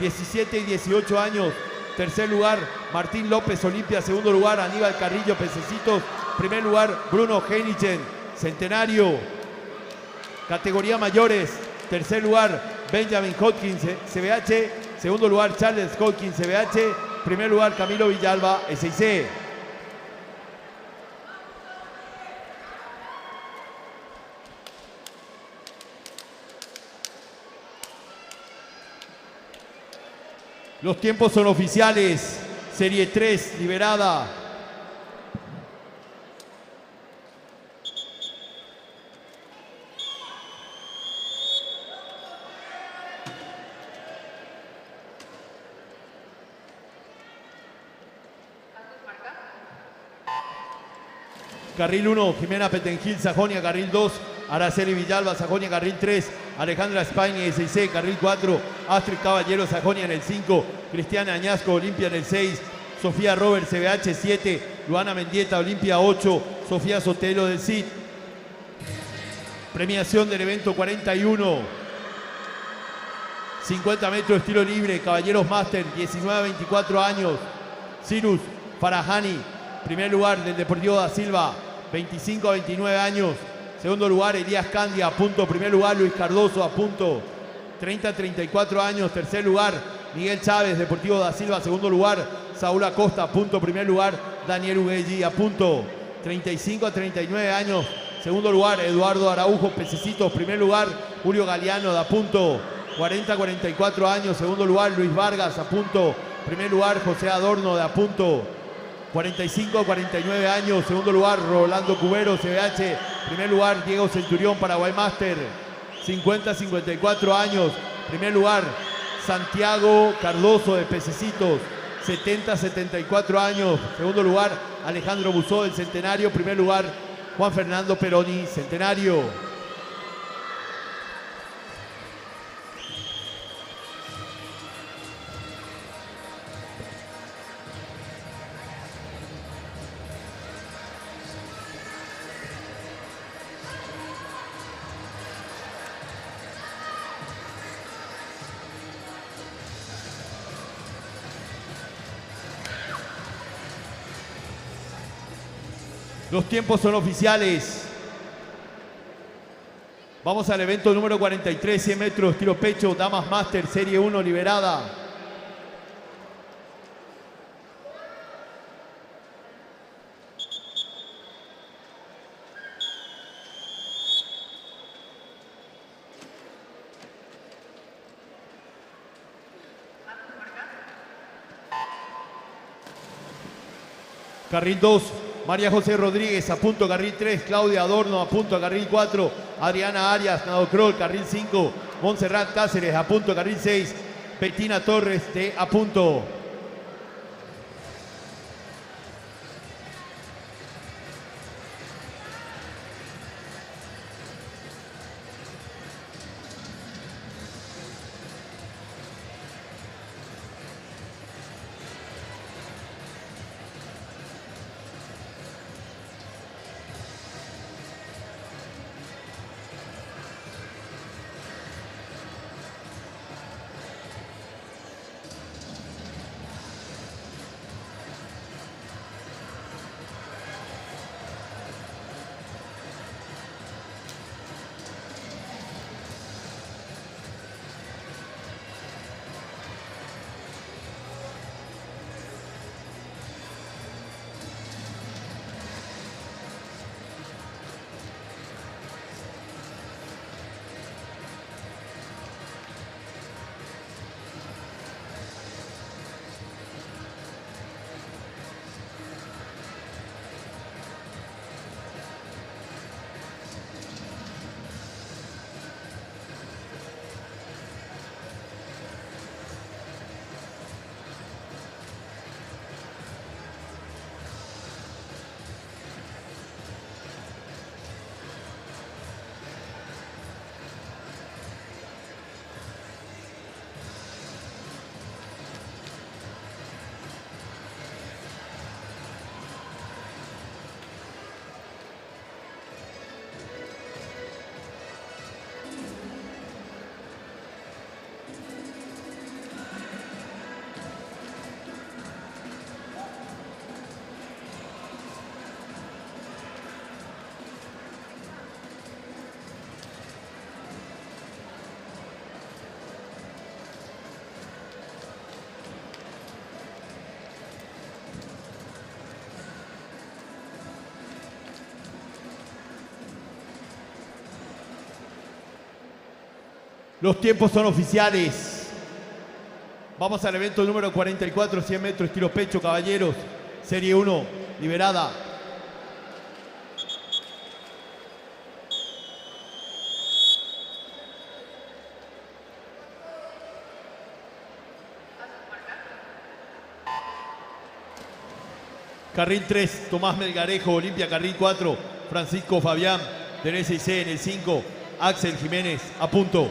17 y 18 años. Tercer lugar, Martín López, Olimpia. Segundo lugar, Aníbal Carrillo, Pececitos. Primer lugar, Bruno Heinichen, Centenario. Categoría mayores. Tercer lugar, Benjamin Hodgkins, CBH. Segundo lugar, Charles Hodgkins, CBH. Primer lugar, Camilo Villalba, SIC. Los tiempos son oficiales. Serie 3, liberada. Carril 1, Jimena Petengil, Sajonia. Carril 2, Araceli Villalba, Sajonia. Carril 3, Alejandra España, SIC. Carril 4, Astrid Caballero, Sajonia en el 5. Cristiana Añasco, Olimpia en el 6. Sofía Robert, CBH 7. Luana Mendieta, Olimpia 8. Sofía Sotelo del CID. Premiación del evento 41. 50 metros estilo libre, Caballeros Máster, 19 a 24 años. Cyrus Farahani, primer lugar del Deportivo da Silva, 25 a 29 años. Segundo lugar, Elías Candia, a punto. Primer lugar, Luis Cardoso, a punto. 30 a 34 años. Tercer lugar, Miguel Chávez, Deportivo da Silva. Segundo lugar, Saúl Acosta, a punto. Primer lugar, Daniel Uguelli, a punto. 35 a 39 años. Segundo lugar, Eduardo Araujo, Pececitos. Primer lugar, Julio Galeano, a punto. 40 a 44 años. Segundo lugar, Luis Vargas, a punto. Primer lugar, José Adorno, de a punto. 45 a 49 años. Segundo lugar, Rolando Cubero, CBH. Primer lugar, Diego Centurión, Paraguay Master. 50 a 54 años. Primer lugar, Santiago Cardoso, de Pececitos. 70 a 74 años. Segundo lugar, Alejandro Buzó, del Centenario. Primer lugar, Juan Fernando Peroni, Centenario. Los tiempos son oficiales. Vamos al evento número 43, 100 metros, tiro pecho, Damas Master, Serie 1, liberada. Carril 2. María José Rodríguez, a punto. Carril 3, Claudia Adorno, a punto. Carril 4, Adriana Arias, Nadocrol. Carril 5, Montserrat Cáceres, a punto. Carril 6, Bettina Torres, de a punto. Los tiempos son oficiales. Vamos al evento número 44, 100 metros, tiro pecho, caballeros. Serie 1, liberada. Carril 3, Tomás Melgarejo, Olimpia. Carril 4, Francisco Fabián, del SIC. En el 5, Axel Jiménez, a punto.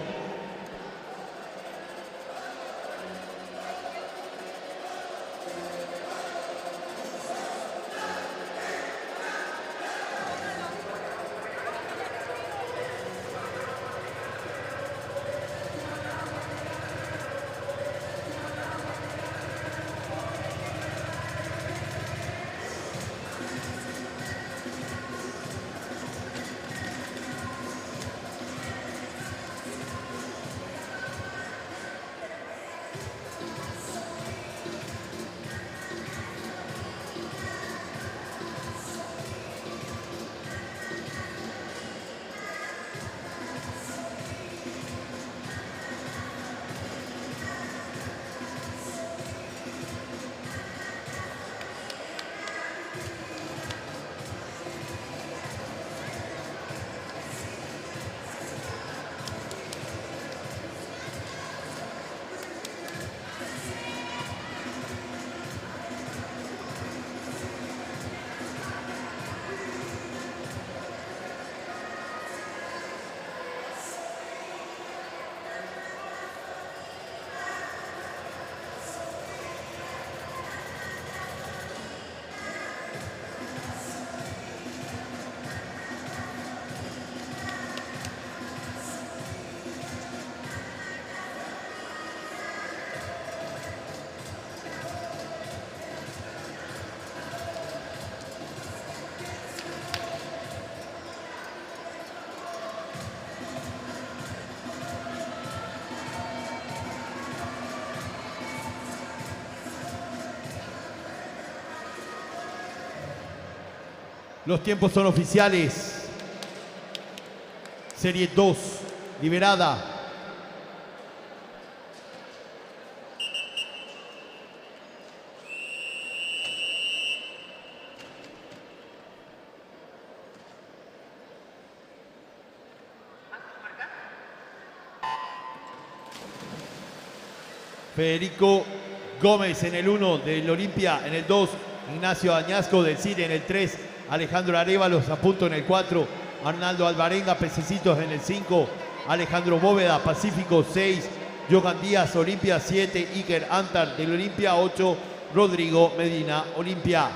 Los tiempos son oficiales. Serie 2, liberada. Federico Gómez en el 1 del Olimpia. En el 2, Ignacio Añasco del CIDE. En el 3, Alejandro Arévalos, a punto. En el 4, Arnaldo Alvarenga, Pececitos. En el 5, Alejandro Bóveda, Pacífico. 6, Johan Díaz, Olimpia. 7, Iker Antar del Olimpia. 8, Rodrigo Medina, Olimpia.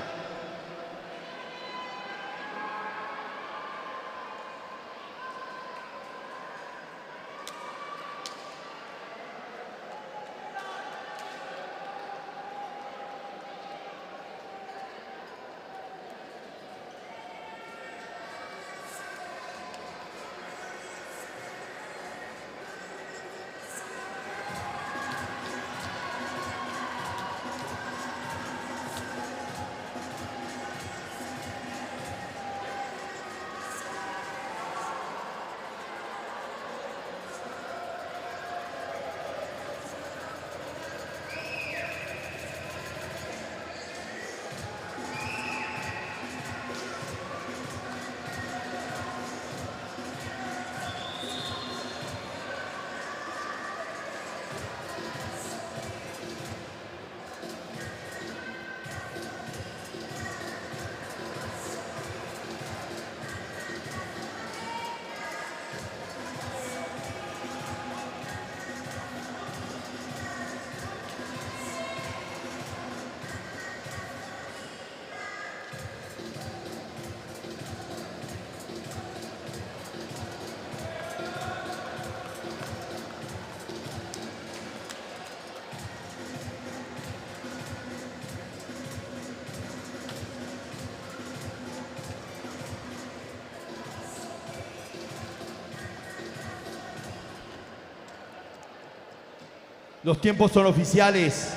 Los tiempos son oficiales.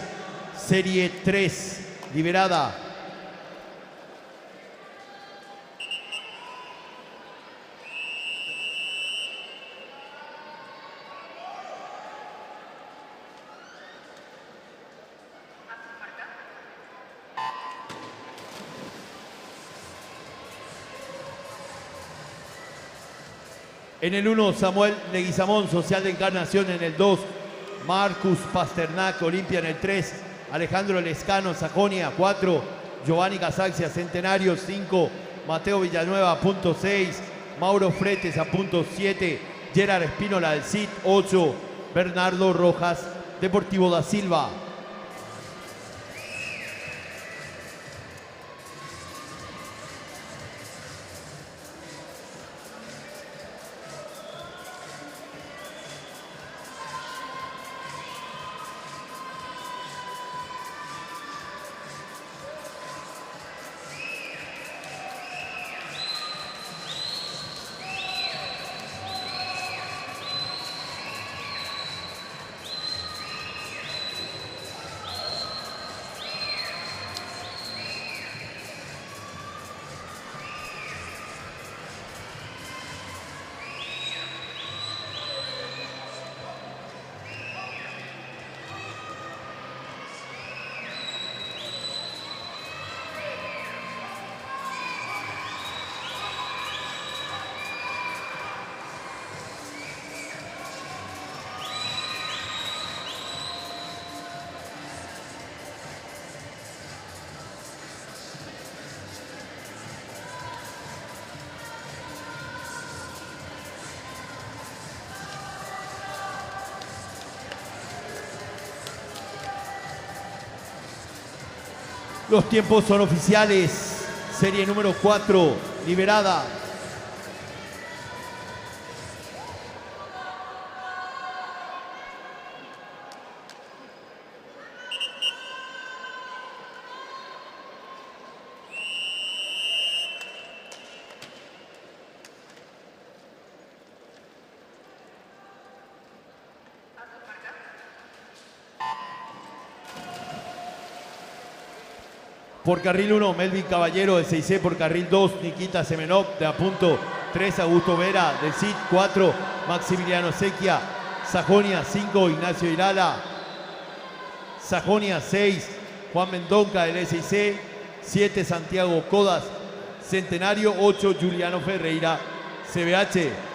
Serie 3, liberada. En el 1, Samuel Leguizamón, Social de Encarnación. En el 2, Marcus Pasternak, Olimpia. En el 3, Alejandro Lescano, Sajonia. 4, Giovanni Casaxia, Centenario 5, Mateo Villanueva a punto 6, Mauro Fretes a punto 7, Gerard Espínola del CIT 8, Bernardo Rojas, Deportivo da Silva. Los tiempos son oficiales. Serie número 4, liberada. Por carril 1, Melvin Caballero del 6C. Por carril 2, Nikita Semenov de a punto 3, Augusto Vera del CIT 4, Maximiliano Sequia. Sajonia 5, Ignacio Irala. Sajonia 6, Juan Mendonca del S6C. 7, Santiago Codas. Centenario 8, Juliano Ferreira, CBH.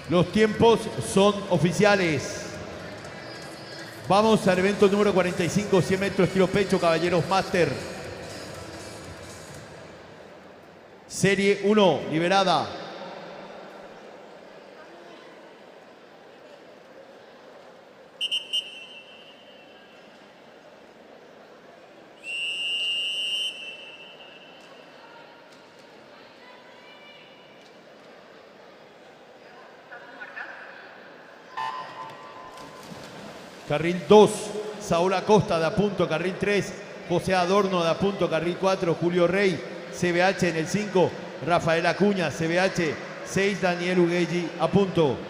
Los tiempos son oficiales. Vamos al evento número 45, 100 metros estilo pecho, Caballeros Máster. Serie 1, liberada. Carril 2, Saúl Acosta de a punto. Carril 3, José Adorno de a punto. Carril 4, Julio Rey, CBH en el 5. Rafael Acuña, CBH 6, Daniel Uguelli a punto.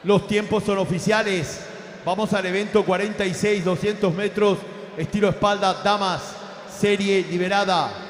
Los tiempos son oficiales. Vamos al evento 46, 200 metros, estilo espalda, damas, serie liberada.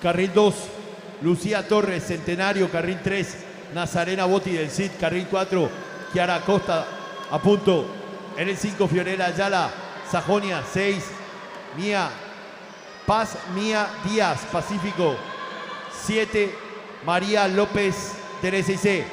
Carril 2, Lucía Torres, Centenario. Carril 3, Nazarena Botti del CID. Carril 4, Kiara Costa, a punto. En el 5, Fiorella Ayala, Sajonia. 6, Mía Paz, Mía Díaz, Pacífico. 7, María López del SIC.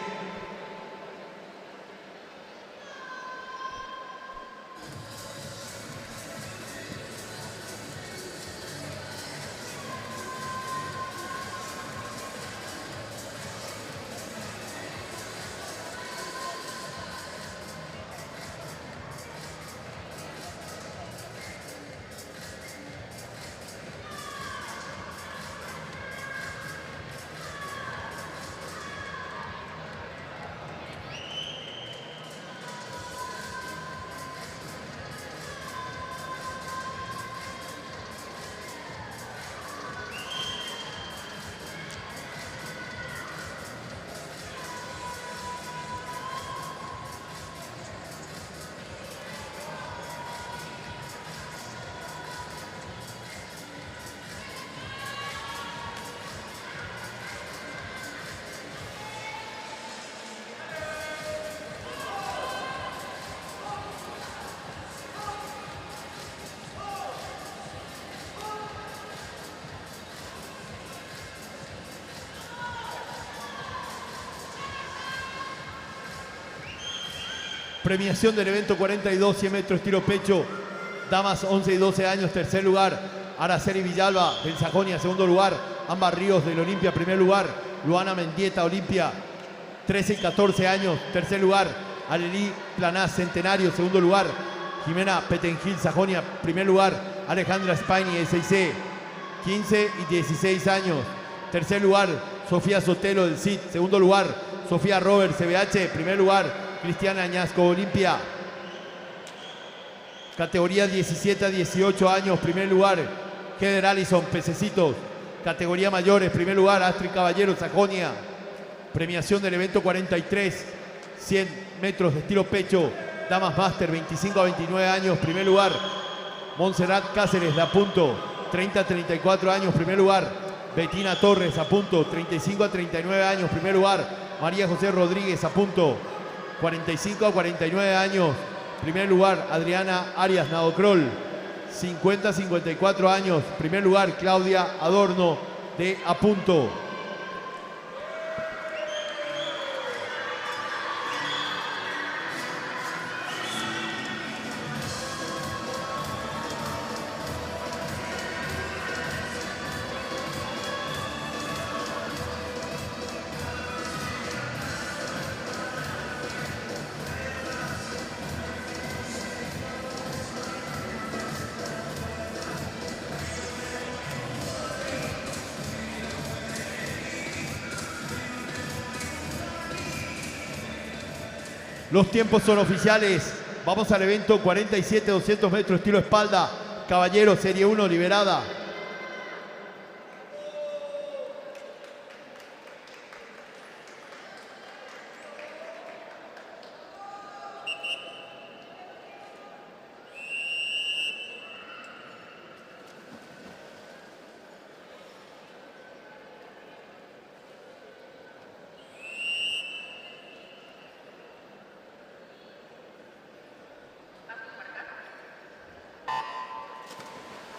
Premiación del evento 42, 100 metros tiro pecho, damas 11 y 12 años, tercer lugar, Araceli Villalba del Sajonia, segundo lugar, Ámbar Ríos del Olimpia, primer lugar, Luana Mendieta, Olimpia, 13 y 14 años, tercer lugar, Alelí Planás, Centenario, segundo lugar, Jimena Petengil, Sajonia, primer lugar, Alejandra Spaini, SIC, 15 y 16 años, tercer lugar, Sofía Sotelo del CID, segundo lugar, Sofía Robert, CBH, primer lugar, Cristiana Añasco, Olimpia. Categoría 17 a 18 años, primer lugar, Heather Allison, Pececitos. Categoría mayores, primer lugar, Astrid Caballero, Sajonia. Premiación del evento 43, 100 metros de estilo pecho, damas máster, 25 a 29 años, primer lugar, Montserrat Cáceres, de a punto, 30 a 34 años, primer lugar, Betina Torres, a punto, 35 a 39 años, primer lugar, María José Rodríguez, a punto, 45 a 49 años, primer lugar, Adriana Arias Nadocrol, 50 a 54 años, primer lugar, Claudia Adorno, de a punto. Los tiempos son oficiales. Vamos al evento 47, 200 metros, estilo espalda. Caballero, serie 1, liberada.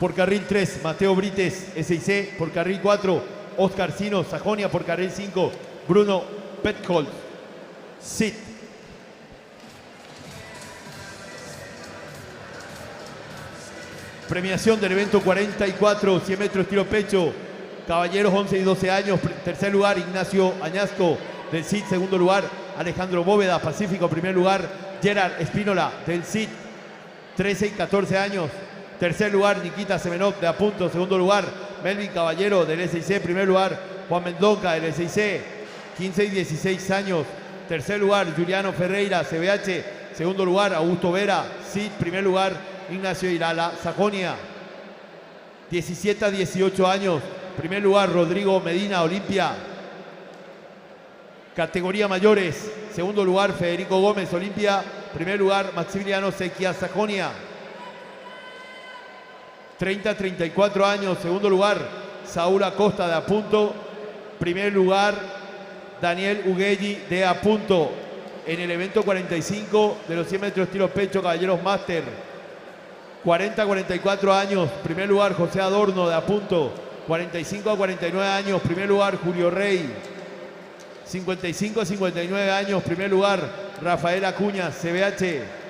Por carril 3, Mateo Brites, SIC. Por carril 4, Oscar Sino. Sajonia por carril 5, Bruno Petkold. Sit. Premiación del evento 44, 100 metros tiro pecho. Caballeros 11 y 12 años. Tercer lugar, Ignacio Añasco del CID. Segundo lugar, Alejandro Bóveda, Pacífico. Primer lugar, Gerard Espínola del CID. 13 y 14 años. Tercer lugar, Nikita Semenov de Apunto. Segundo lugar, Melvin Caballero del SIC. Primer lugar, Juan Mendonca del SIC. 15 y 16 años. Tercer lugar, Juliano Ferreira, CBH. Segundo lugar, Augusto Vera, CID. Primer lugar, Ignacio Irala, Sajonia. 17 a 18 años. Primer lugar, Rodrigo Medina, Olimpia. Categoría mayores. Segundo lugar, Federico Gómez, Olimpia. Primer lugar, Maximiliano Sequia, Sajonia. 30 a 34 años. Segundo lugar, Saúl Acosta de Apunto. Primer lugar, Daniel Uguelli de Apunto. En el evento 45 de los 100 metros tiro pecho, Caballeros Máster. 40 a 44 años. Primer lugar, José Adorno de Apunto. 45 a 49 años. Primer lugar, Julio Rey. 55 a 59 años. Primer lugar, Rafael Acuña, CBH.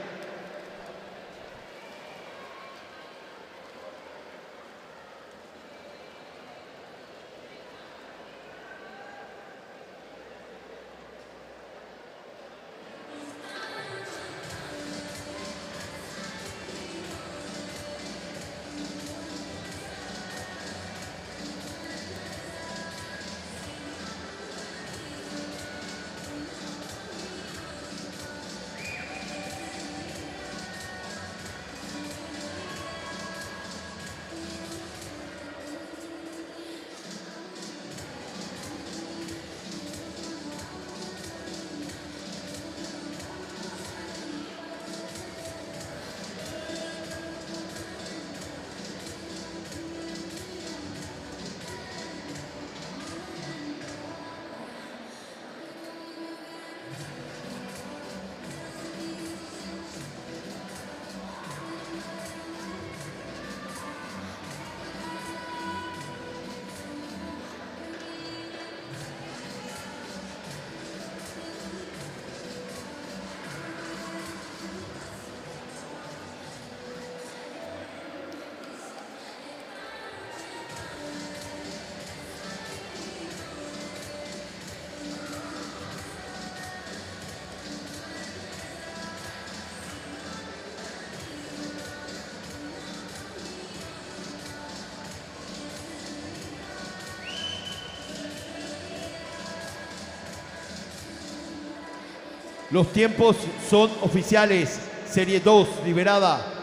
Los tiempos son oficiales. Serie 2, liberada.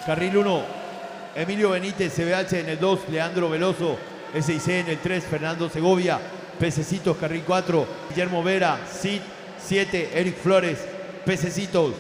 Carril 1, Emilio Benítez, CBH. En el 2, Leandro Veloso, SIC. En el 3, Fernando Segovia, Pececitos. Carril 4, Guillermo Vera, CID. 7, Eric Flores, Pececitos.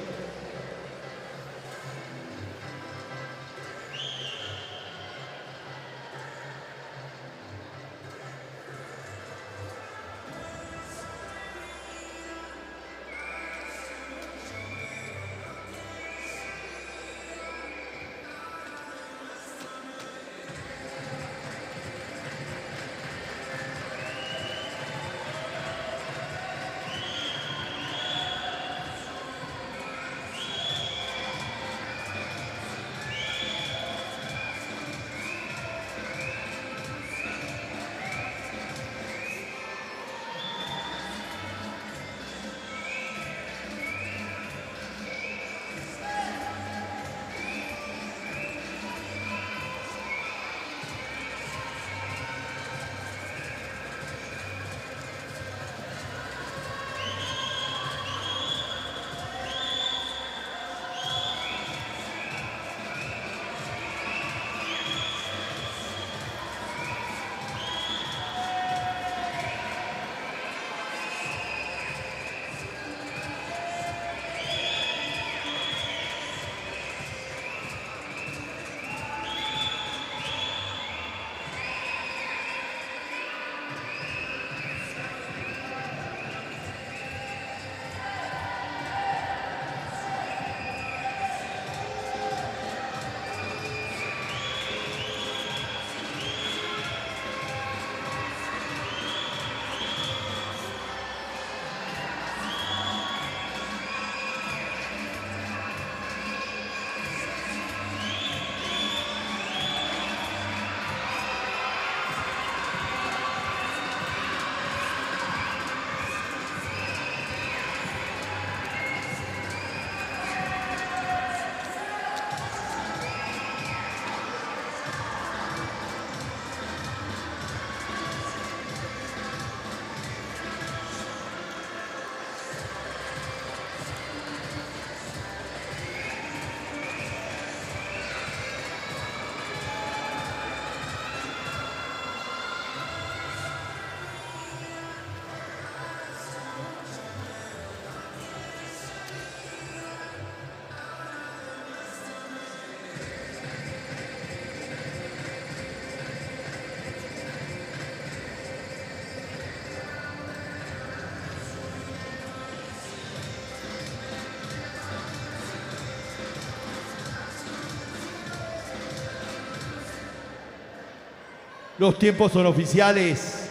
Los tiempos son oficiales.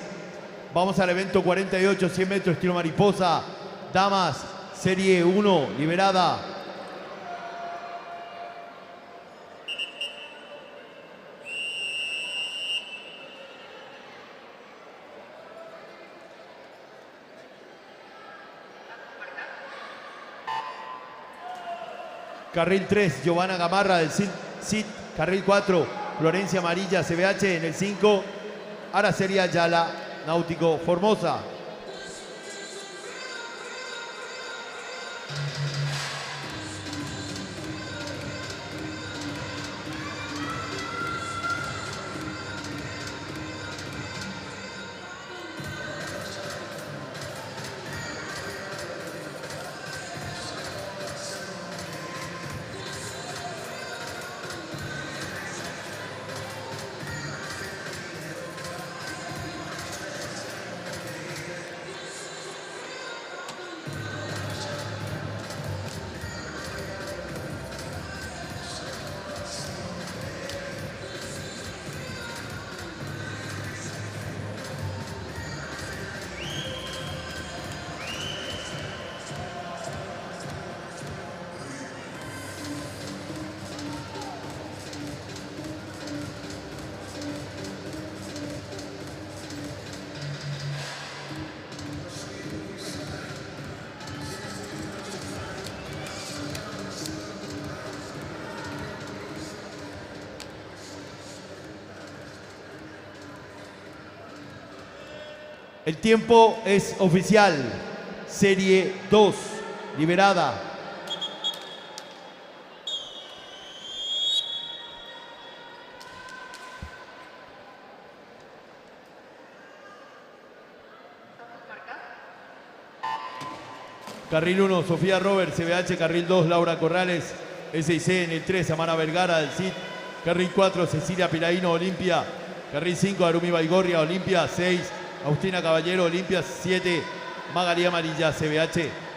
Vamos al evento 48, 100 metros, estilo mariposa. Damas, serie 1, liberada. Carril 3, Giovanna Gamarra del CIT. Carril 4, Florencia Amarilla, CBH. En el 5, Araceli Ayala, Náutico Formosa. El tiempo es oficial. Serie 2, liberada. Carril 1, Sofía Robert, CBH. Carril 2, Laura Corrales, SIC. En el 3, Amara Vergara, del CIT. Carril 4, Cecilia Piraíno, Olimpia. Carril 5, Arumi Baigorria, Olimpia. 6, Agustina Caballero, Olimpia. 7, Magalí Amarilla, CBH.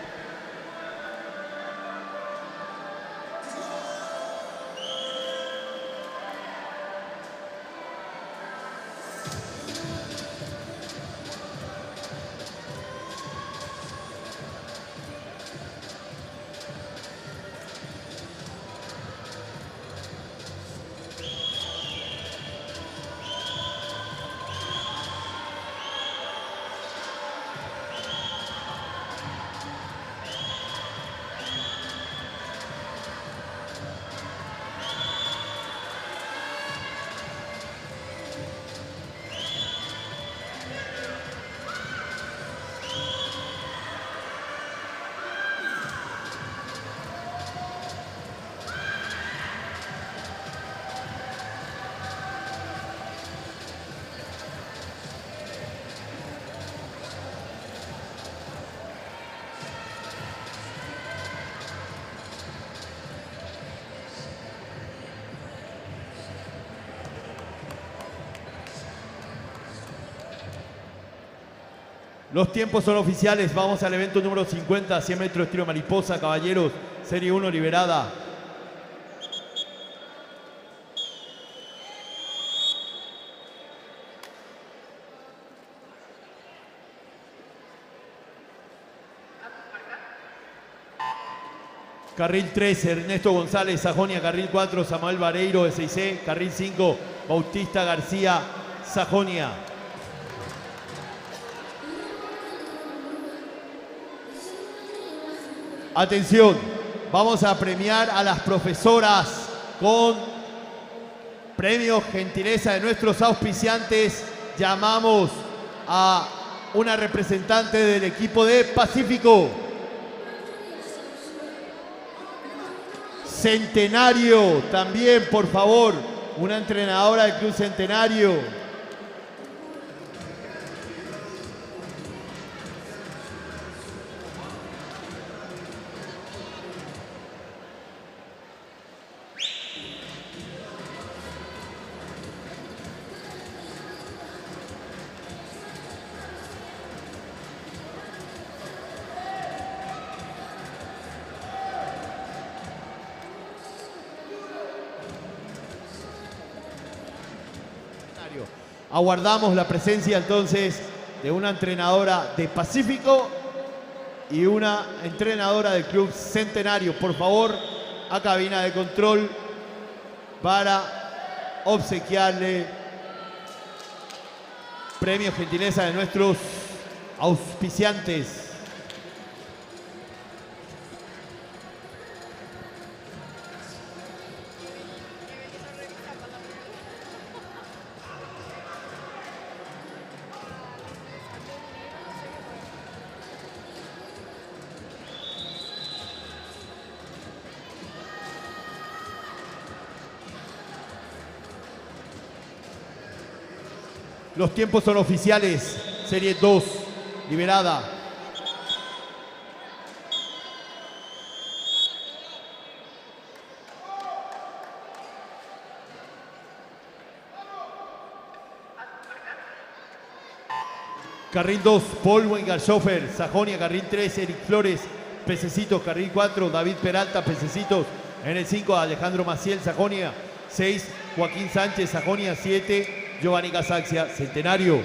Los tiempos son oficiales. Vamos al evento número 50, 100 metros, estilo mariposa, caballeros, serie 1, liberada. Carril 3, Ernesto González, Sajonia. Carril 4, Samuel Vareiro, SIC. Carril 5, Bautista García, Sajonia. Atención, vamos a premiar a las profesoras con premios gentileza de nuestros auspiciantes. Llamamos a una representante del equipo de Pacífico. Centenario, también, por favor, una entrenadora del Club Centenario. Aguardamos la presencia entonces de una entrenadora de Pacífico y una entrenadora del Club Centenario. Por favor, a cabina de control para obsequiarle premio gentileza de nuestros auspiciantes. Los tiempos son oficiales. Serie 2, liberada. Carril 2, Paul Wengerhofer, Sajonia. Carril 3, Eric Flores, Pececitos. Carril 4, David Peralta, Pececitos. En el 5, Alejandro Maciel, Sajonia. 6, Joaquín Sánchez, Sajonia. 7, Giovanni Casaxia, Centenario.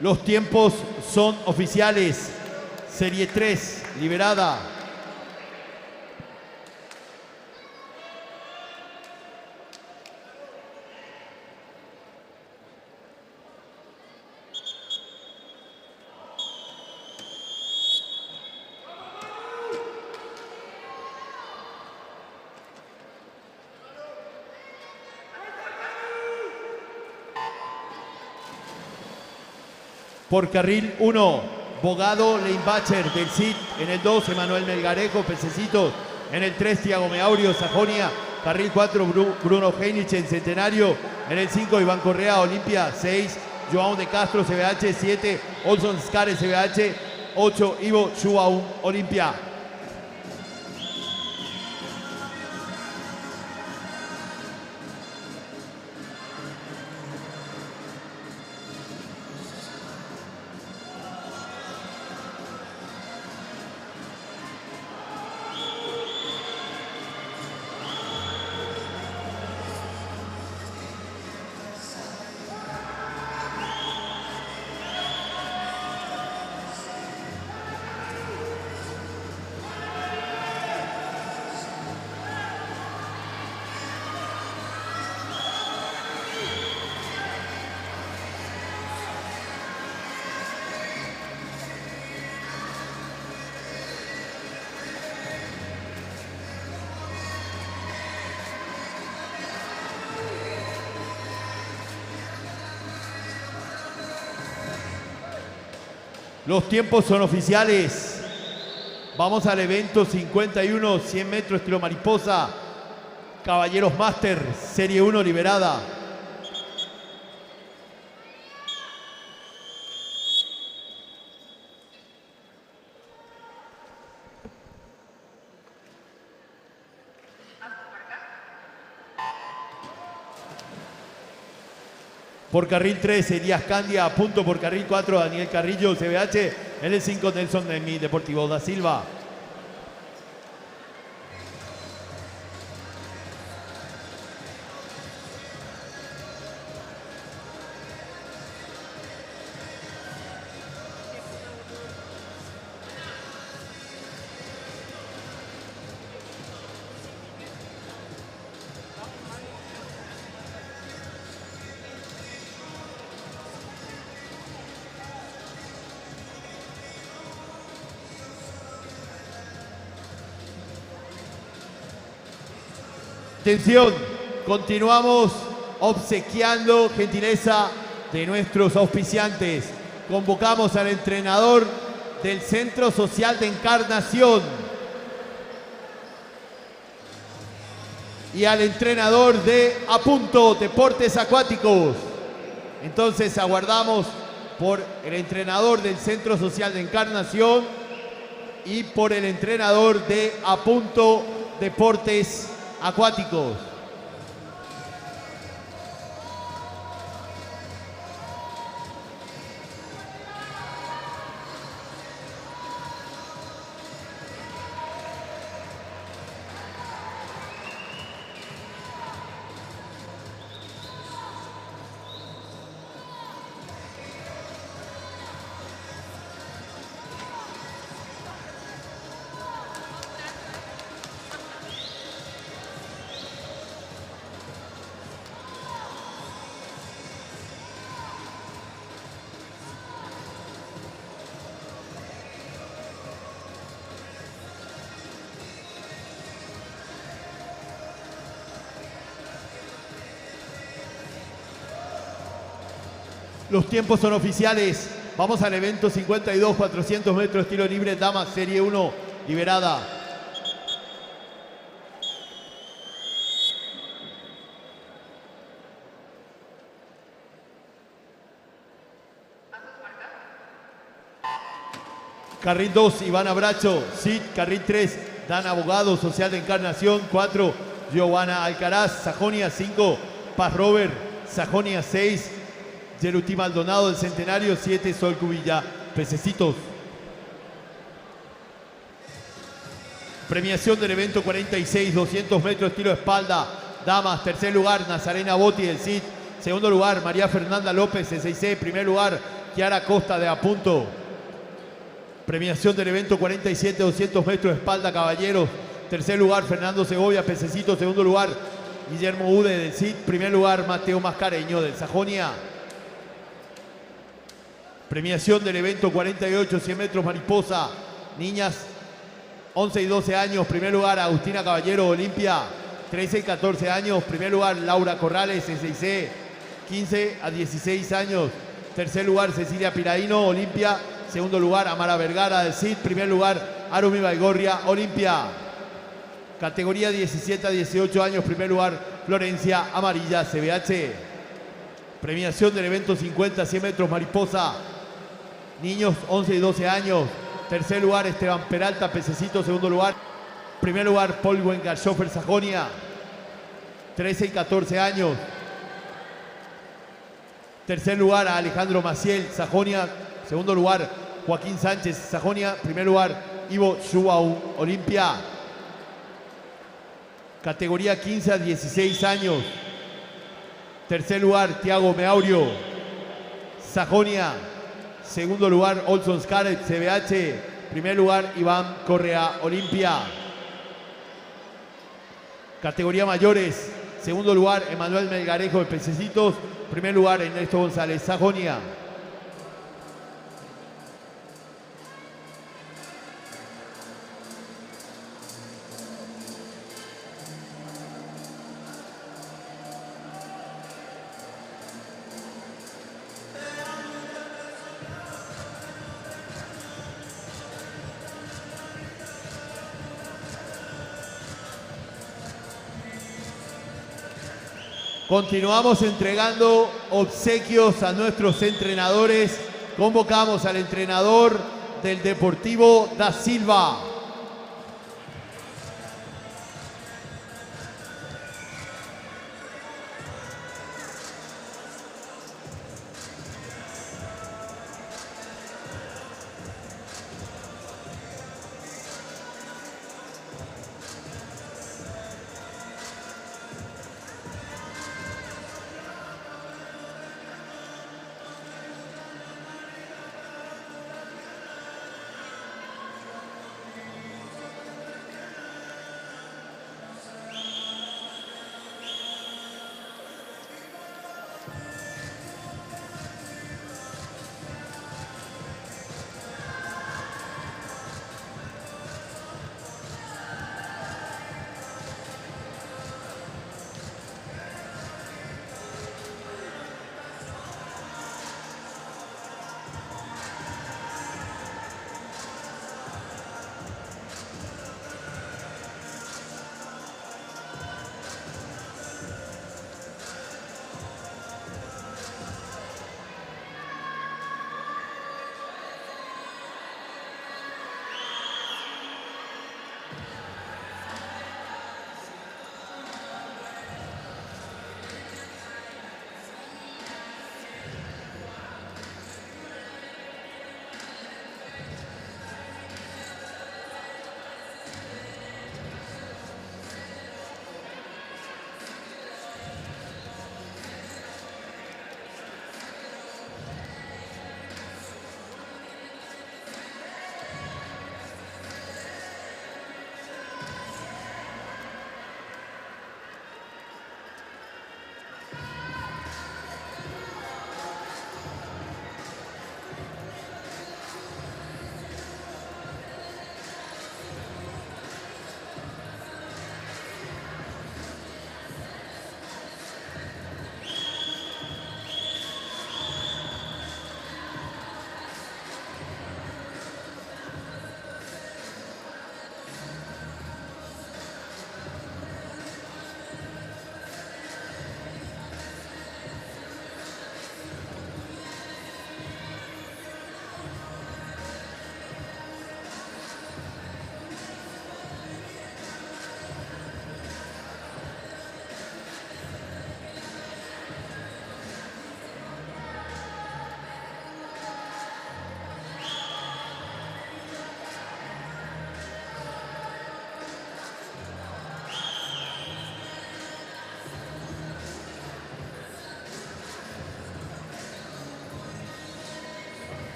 Los tiempos son oficiales. Serie 3, liberada. Por carril 1, Bogado Leinbacher del CID. En el 2, Emanuel Melgarejo, Pececitos. En el 3, Tiago Meaurio, Sajonia. Carril 4, Bruno Heinrich en Centenario. En el 5, Iván Correa, Olimpia. 6, Joao de Castro, CBH. 7, Olson Scare, CBH. 8, Ivo Schubaum, Olimpia. Los tiempos son oficiales. Vamos al evento 51, 100 metros estilo mariposa. Caballeros Master, Serie 1, liberada. Por carril 3, Elías Candia. Punto por carril 4, Daniel Carrillo, CBH. En el 5, Nelson Nemi, Deportivo da Silva. Atención, continuamos obsequiando gentileza de nuestros auspiciantes. Convocamos al entrenador del Centro Social de Encarnación y al entrenador de Apunto Deportes Acuáticos. Entonces aguardamos por el entrenador del Centro Social de Encarnación y por el entrenador de Apunto Deportes Acuáticos. Los tiempos son oficiales. Vamos al evento 52, 400 metros, estilo libre, damas, serie 1, liberada. Carril 2, Iván Abracho. Cid, carril 3, Dan Abogado, Social de Encarnación. 4, Giovanna Alcaraz, Sajonia. 5, Paz Robert, Sajonia. 6, Yeruti Maldonado del Centenario. 7, Sol Cubilla, Pececitos. Premiación del evento 46, 200 metros, estilo espalda, damas. Tercer lugar, Nazarena Botti del CID. Segundo lugar, María Fernanda López, C6C. Primer lugar, Kiara Costa de Apunto. Premiación del evento 47, 200 metros, espalda, caballeros. Tercer lugar, Fernando Segovia, Pececitos. Segundo lugar, Guillermo Ude del CID. Primer lugar, Mateo Mascareño del Sajonia. Premiación del evento 48, 100 metros, mariposa, niñas 11 y 12 años. Primer lugar, Agustina Caballero, Olimpia. 13 y 14 años. Primer lugar, Laura Corrales, C6C. 15 a 16 años. Tercer lugar, Cecilia Piraíno, Olimpia. Segundo lugar, Amara Vergara del CID. Primer lugar, Arumi Baigorria, Olimpia. Categoría 17 a 18 años. Primer lugar, Florencia Amarilla, CBH. Premiación del evento 50, 100 metros, mariposa, niños 11 y 12 años. Tercer lugar, Esteban Peralta, Pececito. Segundo lugar, primer lugar, Paul Wengarschoffer, Sajonia. 13 y 14 años. Tercer lugar, Alejandro Maciel, Sajonia. Segundo lugar, Joaquín Sánchez, Sajonia. Primer lugar, Ivo Schubau, Olimpia. Categoría 15 a 16 años. Tercer lugar, Tiago Meaurio, Sajonia. Segundo lugar, Olson Scarlett, CBH. Primer lugar, Iván Correa, Olimpia. Categoría mayores. Segundo lugar, Emanuel Melgarejo de Pececitos. Primer lugar, Ernesto González, Sajonia. Continuamos entregando obsequios a nuestros entrenadores. Convocamos al entrenador del Deportivo da Silva.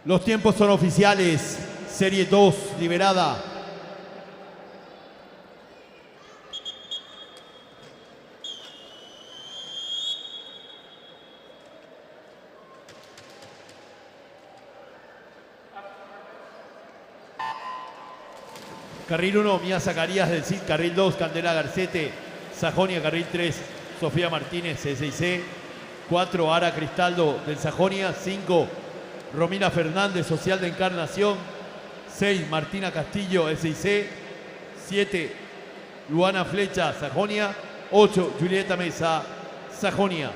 Los tiempos son oficiales. Serie 2 liberada. Carril 1, Mía Zacarías del CID. Carril 2, Candela Garcete, Sajonia. Carril 3, Sofía Martínez, C6C. 4, Ara Cristaldo del Sajonia. 5, Romina Fernández, Social de Encarnación. 6, Martina Castillo, S6C. 7, Luana Flecha, Sajonia. 8, Julieta Mesa, Sajonia.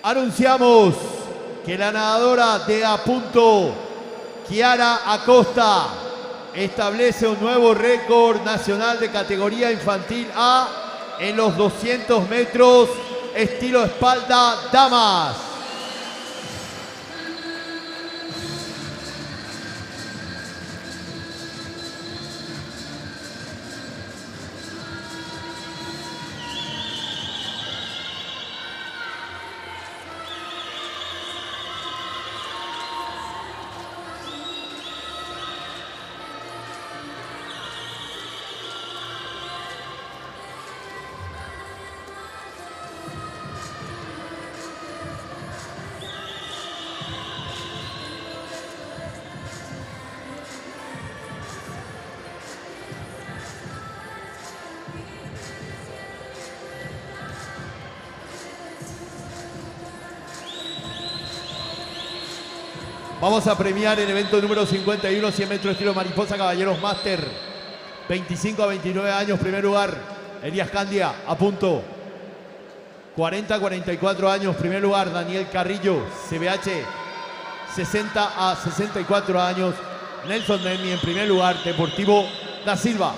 Anunciamos que la nadadora de A punto, Kiara Acosta, establece un nuevo récord nacional de categoría infantil A en los 200 metros estilo espalda damas. Vamos a premiar el evento número 51, 100 metros estilo mariposa, caballeros máster. 25 a 29 años, primer lugar, Elías Candia, a punto. 40 a 44 años, primer lugar, Daniel Carrillo, CBH. 60 a 64 años, Nelson Nemi en primer lugar, Deportivo da Silva.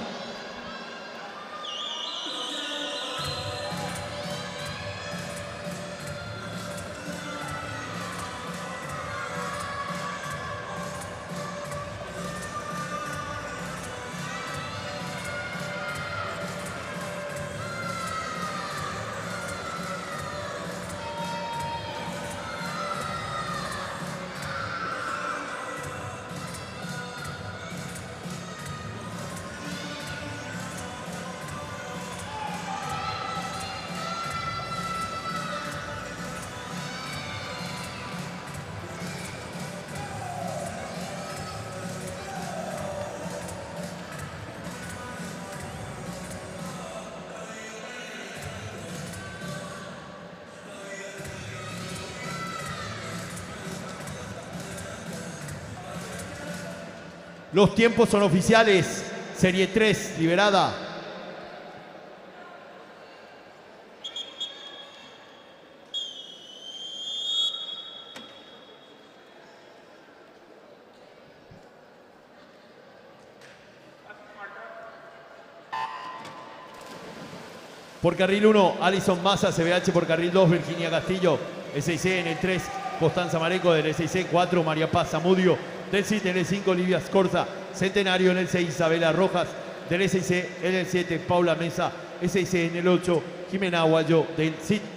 Los tiempos son oficiales. Serie 3, liberada. Por carril 1, Alison Massa, CBH. Por carril 2, Virginia Castillo, SIC en el 3. Constanza Mareco del SIC 4, María Paz Zamudio del CIT en el 5, Olivia Scorza, Centenario en el 6, Isabela Rojas del SIC en el 7, Paula Mesa, SIC en el 8, Jimena Aguayo del CIT.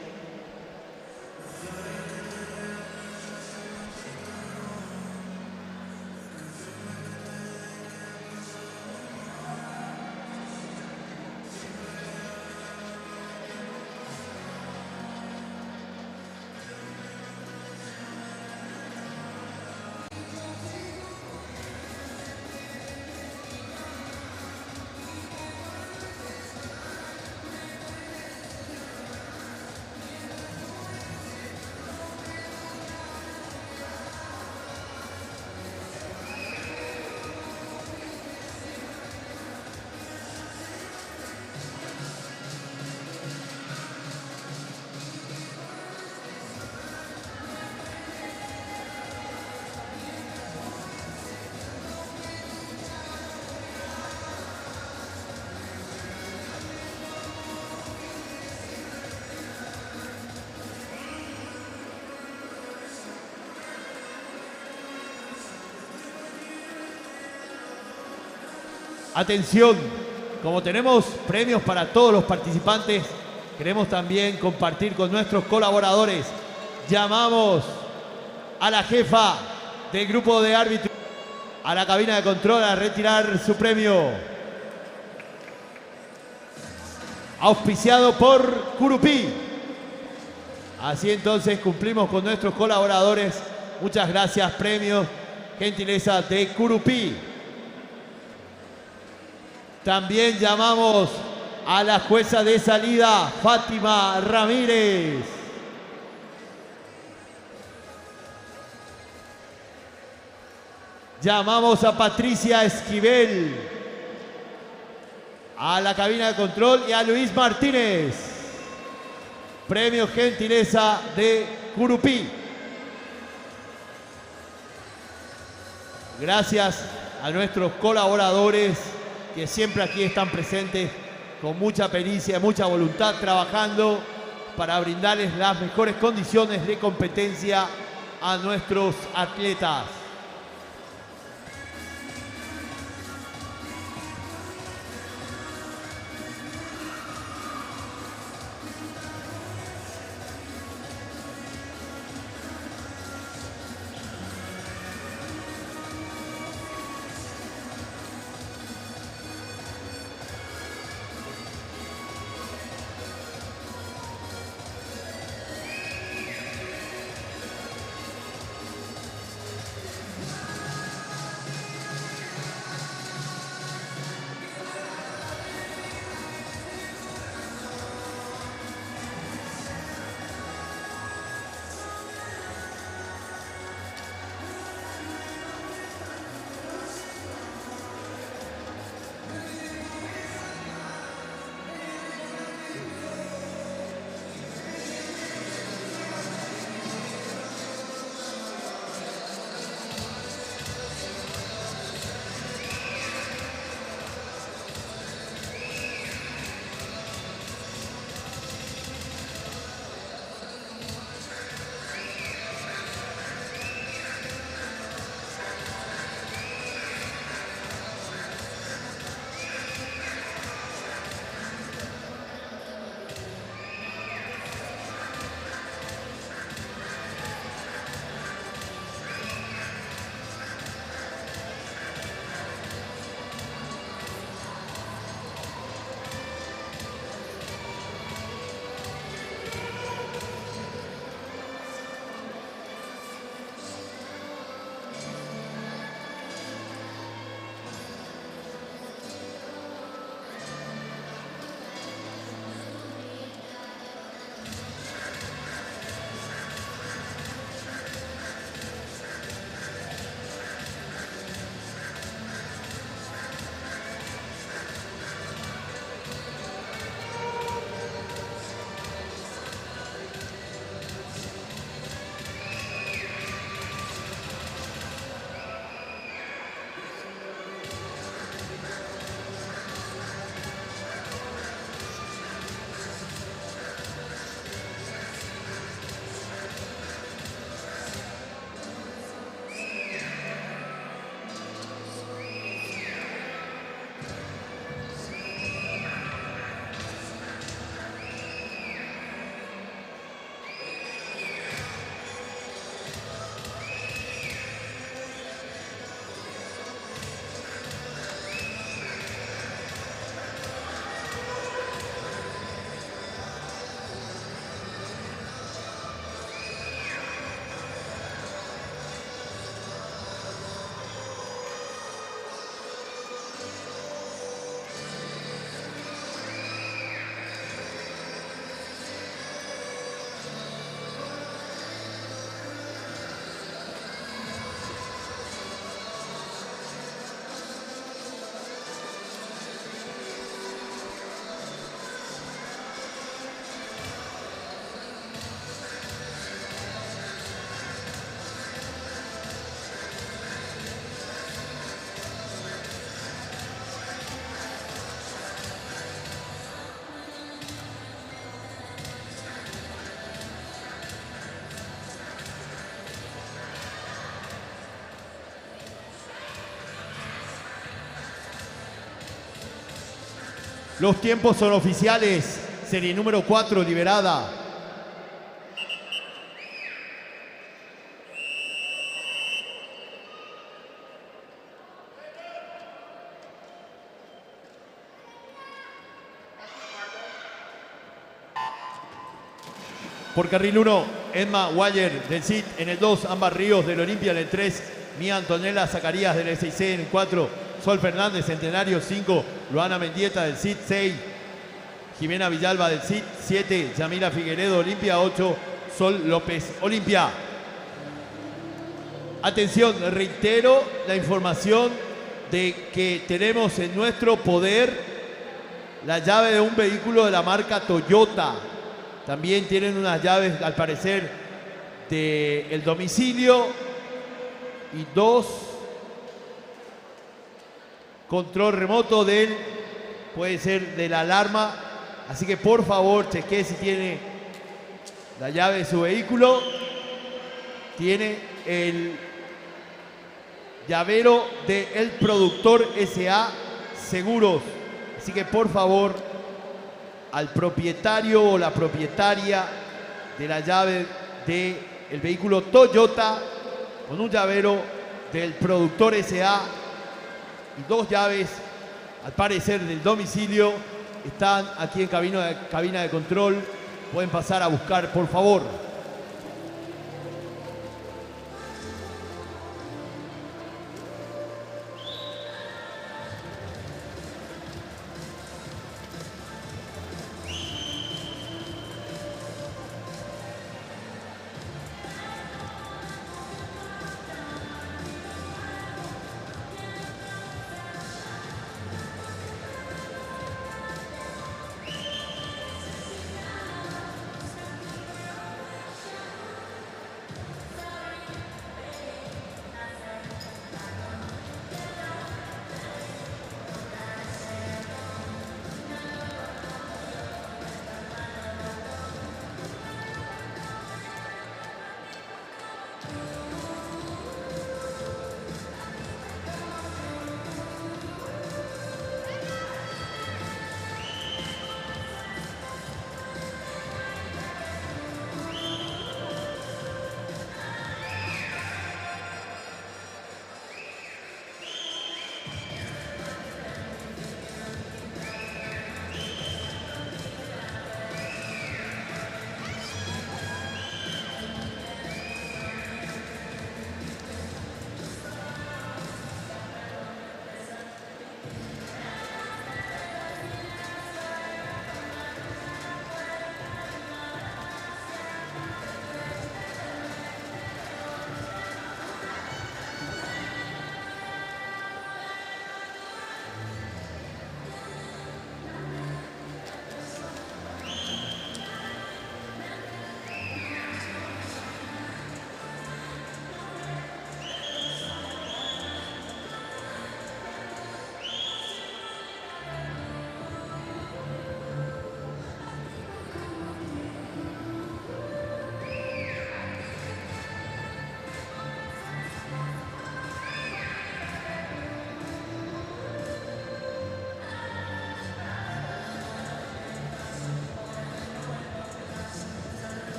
Atención, como tenemos premios para todos los participantes, queremos también compartir con nuestros colaboradores. Llamamos a la jefa del grupo de árbitros a la cabina de control a retirar su premio. Auspiciado por Curupí. Así entonces cumplimos con nuestros colaboradores. Muchas gracias, premios, gentileza de Curupí. También llamamos a la jueza de salida, Fátima Ramírez. Llamamos a Patricia Esquivel, a la cabina de control, y a Luis Martínez. Premio gentileza de Curupí. Gracias a nuestros colaboradores que siempre aquí están presentes con mucha pericia, mucha voluntad, trabajando para brindarles las mejores condiciones de competencia a nuestros atletas. Los tiempos son oficiales. Serie número 4 liberada. Por carril 1, Emma Waller del CIT. En el 2, Ámbar Ríos del Olimpia. En el 3, Mía Antonella Zacarías del SIC. En el 4, Sol Fernández Centenario. 5, Luana Mendieta del CIT. 6, Jimena Villalba del CIT. 7, Yamila Figueredo Olimpia. 8, Sol López Olimpia. Atención, reitero la información de que tenemos en nuestro poder la llave de un vehículo de la marca Toyota. También tienen unas llaves, al parecer, del domicilio y 2 control remoto del, puede ser de la alarma. Así que por favor chequee si tiene la llave de su vehículo. Tiene el llavero del Productor S.A. Seguros. Así que por favor, al propietario o la propietaria de la llave del vehículo Toyota con un llavero del Productor S.A. y 2 llaves, al parecer, del domicilio, están aquí en cabina de control. Pueden pasar a buscar, por favor.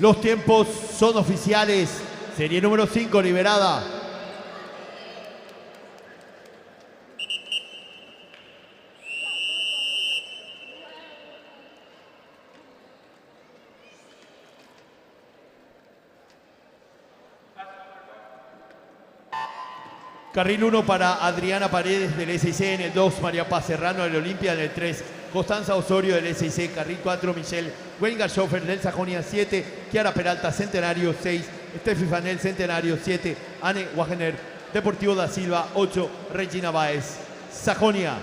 Los tiempos son oficiales. Serie número 5 liberada. Carril 1 para Adriana Paredes del SIC, en el 2 María Paz Serrano del Olimpia, en el 3 Constanza Osorio del SIC, carril 4 Michelle Wengar Schoffer del Sajonia, 7 Kiara Peralta Centenario, 6 Steffi Fanel Centenario, 7 Anne Wagener Deportivo da Silva, 8 Regina Báez Sajonia.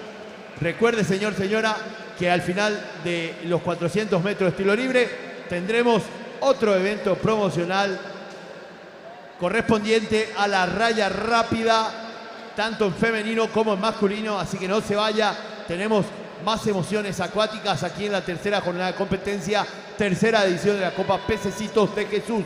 Recuerde, señor, señora, que al final de los 400 metros de estilo libre tendremos otro evento promocional correspondiente a la raya rápida, tanto en femenino como en masculino, así que no se vaya. Tenemos más emociones acuáticas aquí en la tercera jornada de competencia, tercera edición de la Copa Pececitos de Jesús.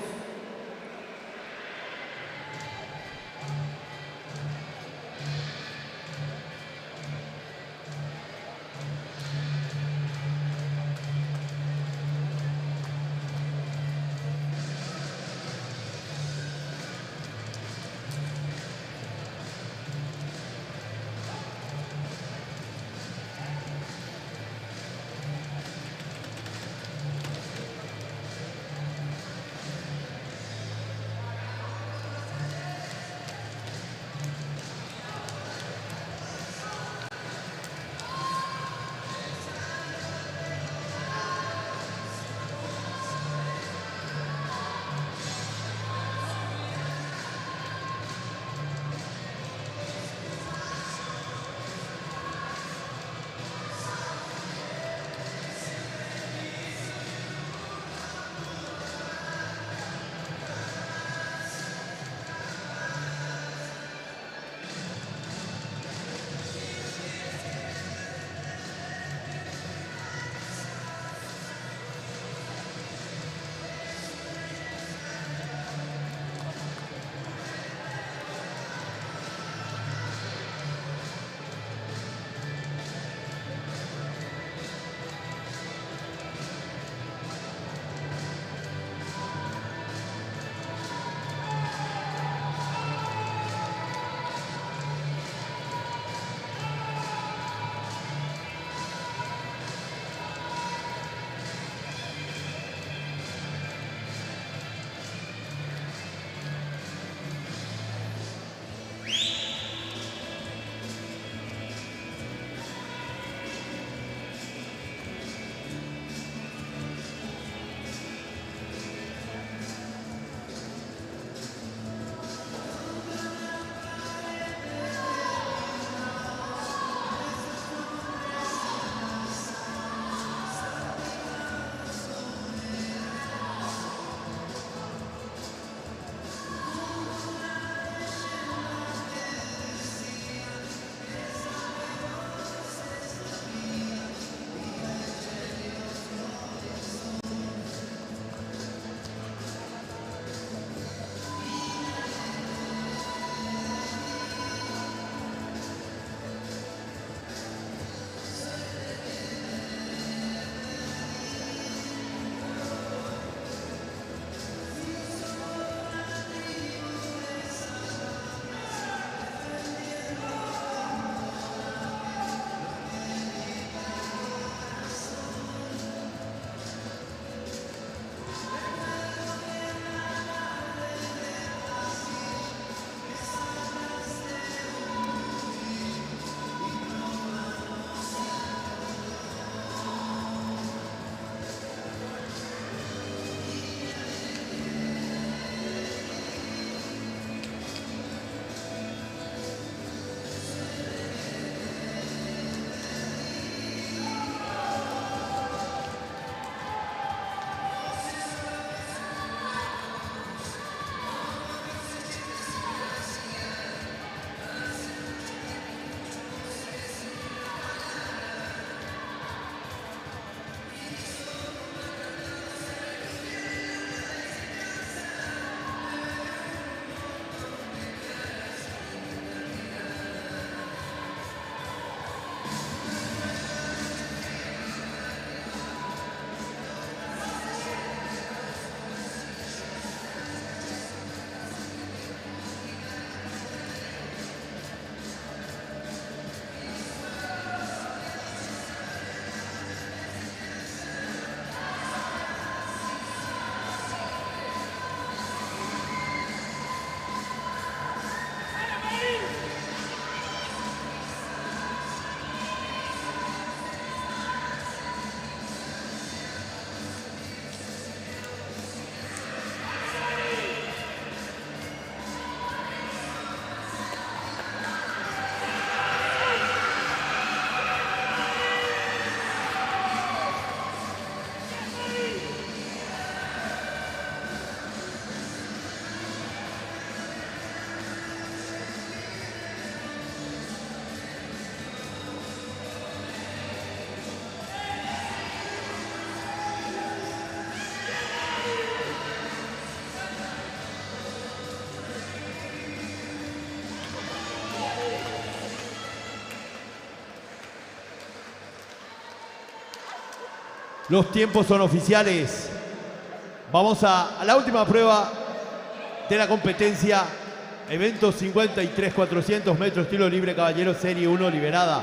Los tiempos son oficiales. Vamos a la última prueba de la competencia. Evento 53, 400 metros, estilo libre, caballero, serie 1, liberada.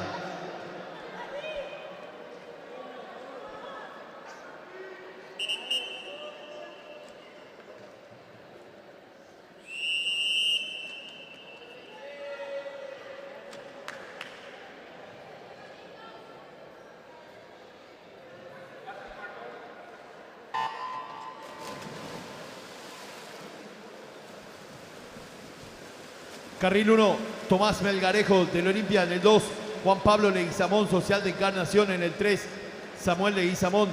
Carril 1, Tomás Melgarejo del Olimpia. En el 2, Juan Pablo Leguizamón, Social de Encarnación. En el 3, Samuel Leguizamón,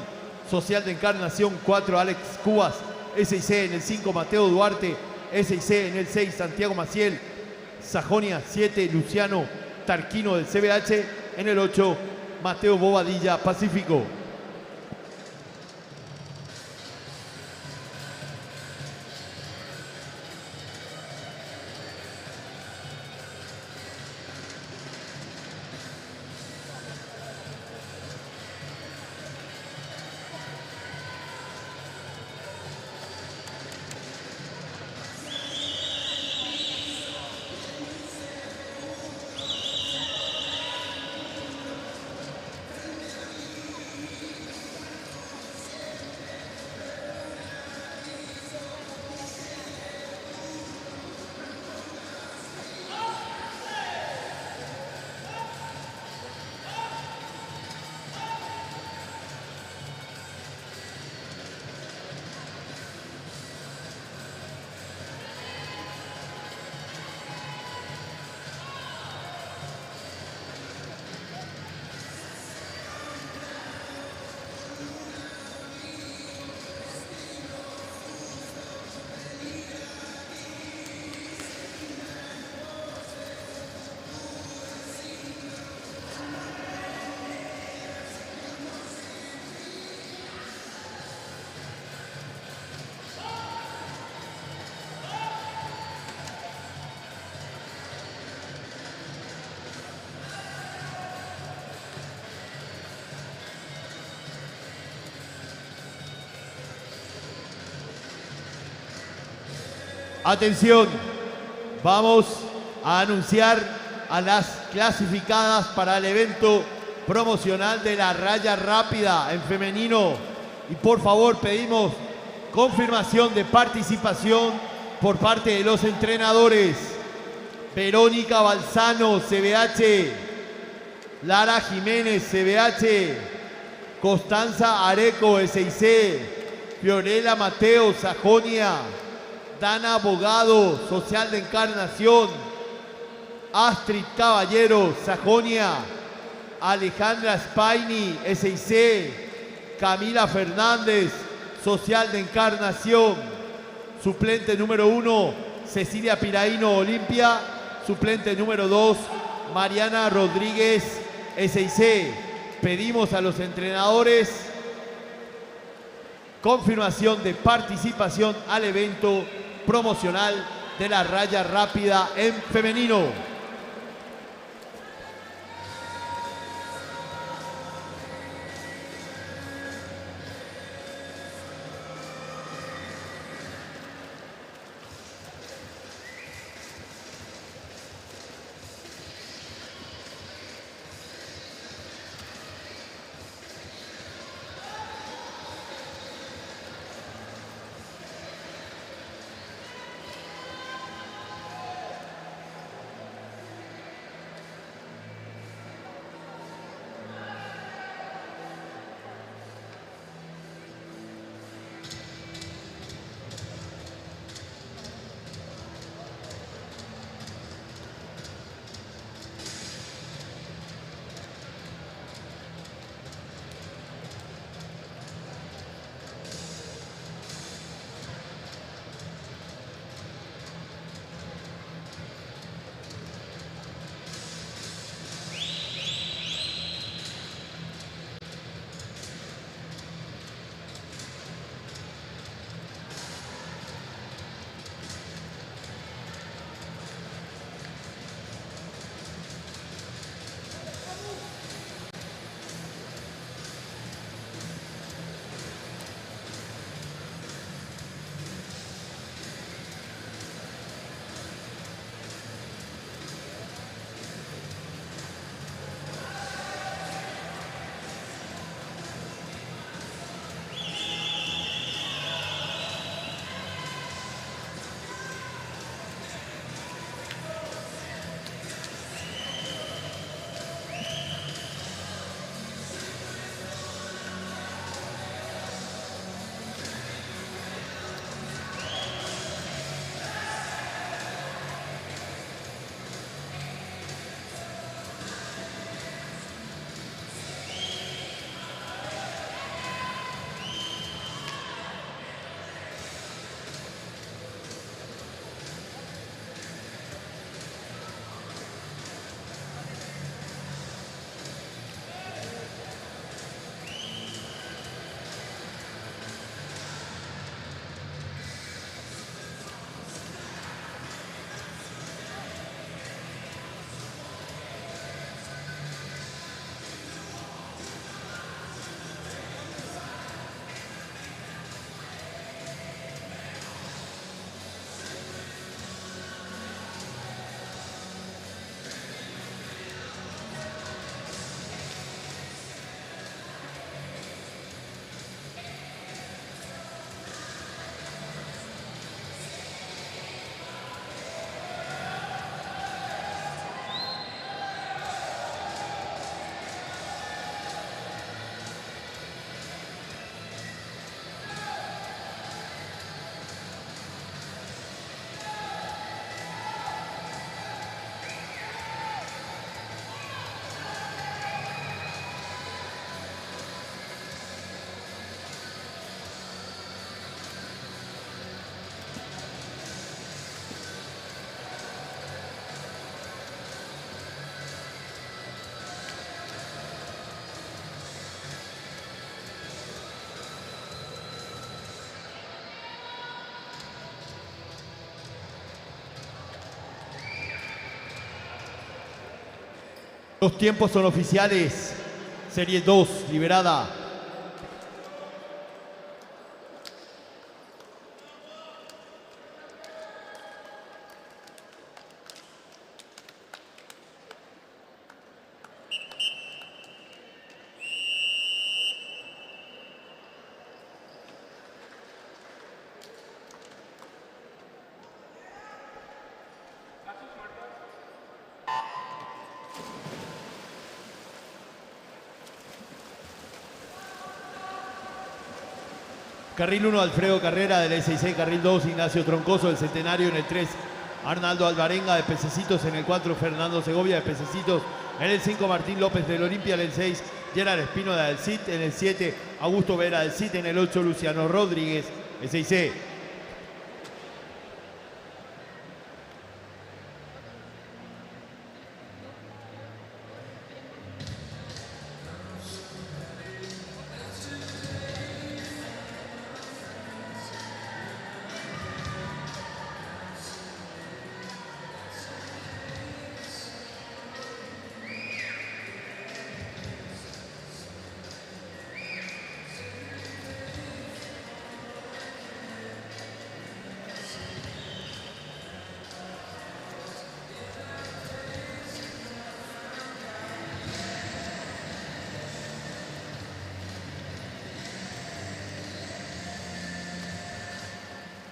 Social de Encarnación. 4, Alex Cubas, SIC. En el 5, Mateo Duarte, SIC. En el 6, Santiago Maciel, Sajonia. 7, Luciano Tarquino del CBH. En el 8, Mateo Bobadilla, Pacífico. Atención, vamos a anunciar a las clasificadas para el evento promocional de la raya rápida en femenino. Y por favor pedimos confirmación de participación por parte de los entrenadores. Verónica Balzano, CBH. Lara Jiménez, CBH. Constanza Areco, SIC. Fiorella Mateo, Sajonia. Dana Abogado, Social de Encarnación. Astrid Caballero, Sajonia. Alejandra Spaini, SIC. Camila Fernández, Social de Encarnación. Suplente número 1, Cecilia Piraíno, Olimpia. Suplente número 2, Mariana Rodríguez, SIC. Pedimos a los entrenadores confirmación de participación al evento promocional de la raya rápida en femenino. Los tiempos son oficiales. Serie 2, liberada. Carril 1, Alfredo Carrera del E66. Carril 2, Ignacio Troncoso del Centenario. En el 3, Arnaldo Alvarenga de Pececitos. En el 4, Fernando Segovia de Pececitos. En el 5, Martín López del Olimpia. En el 6, Gerard Espínola del CIT. En el 7, Augusto Vera del CIT. En el 8, Luciano Rodríguez, E6C.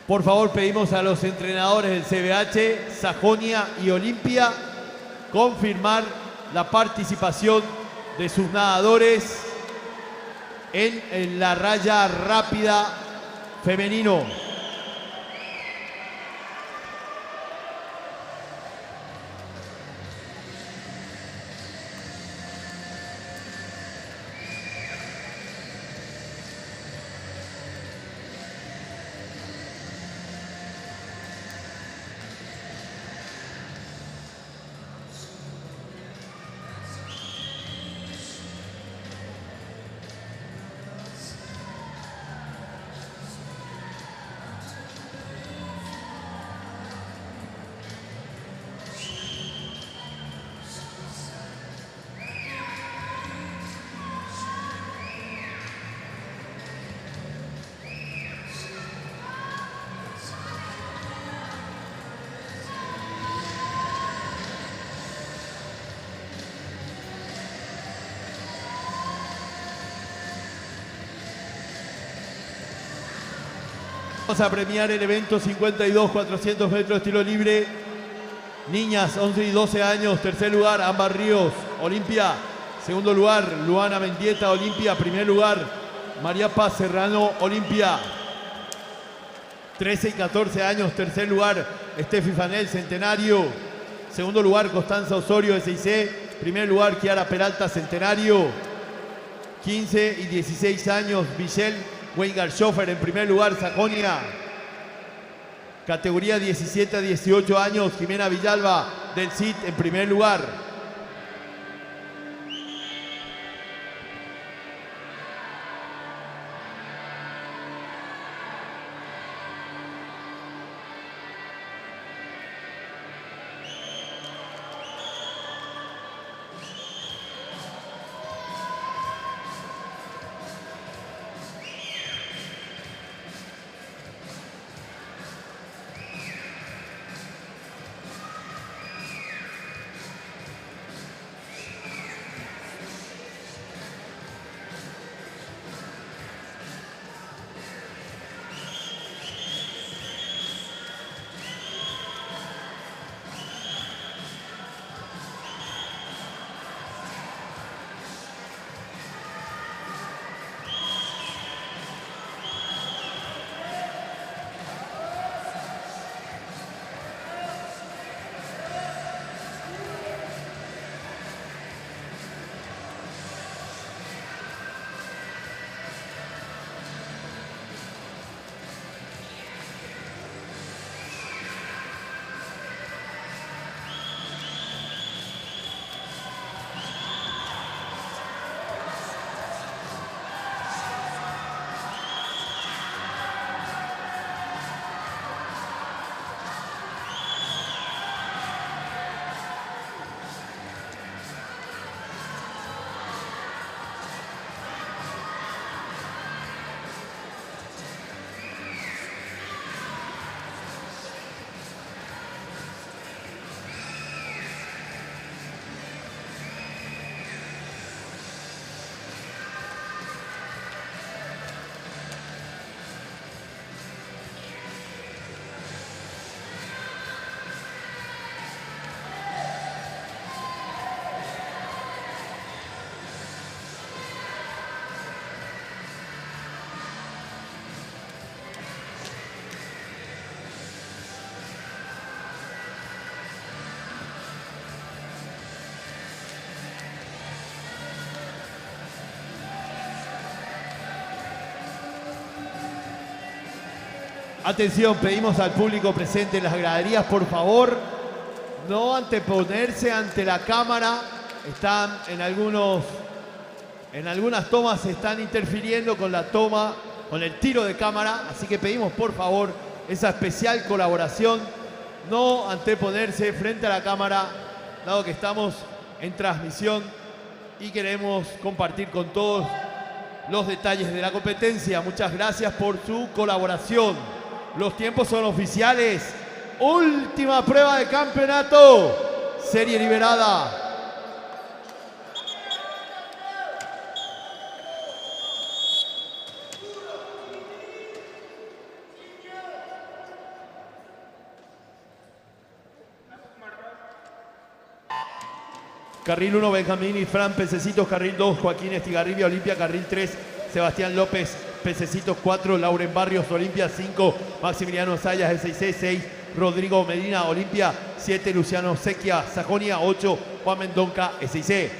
Por favor, pedimos a los entrenadores del CBH, Sajonia y Olimpia confirmar la participación de sus nadadores en la raya rápida femenino. Vamos a premiar el evento 52, 400 metros estilo libre. Niñas, 11 y 12 años. Tercer lugar, Ámbar Ríos, Olimpia. Segundo lugar, Luana Mendieta, Olimpia. Primer lugar, María Paz Serrano, Olimpia. 13 y 14 años. Tercer lugar, Steffi Fanel, Centenario. Segundo lugar, Constanza Osorio, E6C. Primer lugar, Kiara Peralta, Centenario. 15 y 16 años, Michelle Weingar Schoffer en primer lugar, Sajonia. Categoría 17 a 18 años, Jimena Villalba del CIT en primer lugar. Atención, pedimos al público presente en las graderías, por favor, no anteponerse ante la cámara. Están en algunas tomas se están interfiriendo con la toma, con el tiro de cámara, así que pedimos por favor esa especial colaboración, no anteponerse frente a la cámara, dado que estamos en transmisión y queremos compartir con todos los detalles de la competencia. Muchas gracias por su colaboración. Los tiempos son oficiales. Última prueba de campeonato. Serie liberada. Carril 1, Benjamín y Fran Pececitos. Carril 2, Joaquín Estigarribia, Olimpia. Carril 3, Sebastián López, Pececitos. 4, Lauren Barrios, Olimpia. 5, Maximiliano Sayas, SIC. 6, Rodrigo Medina, Olimpia. 7, Luciano Sequia, Sajonia. 8, Juan Mendonca, SIC.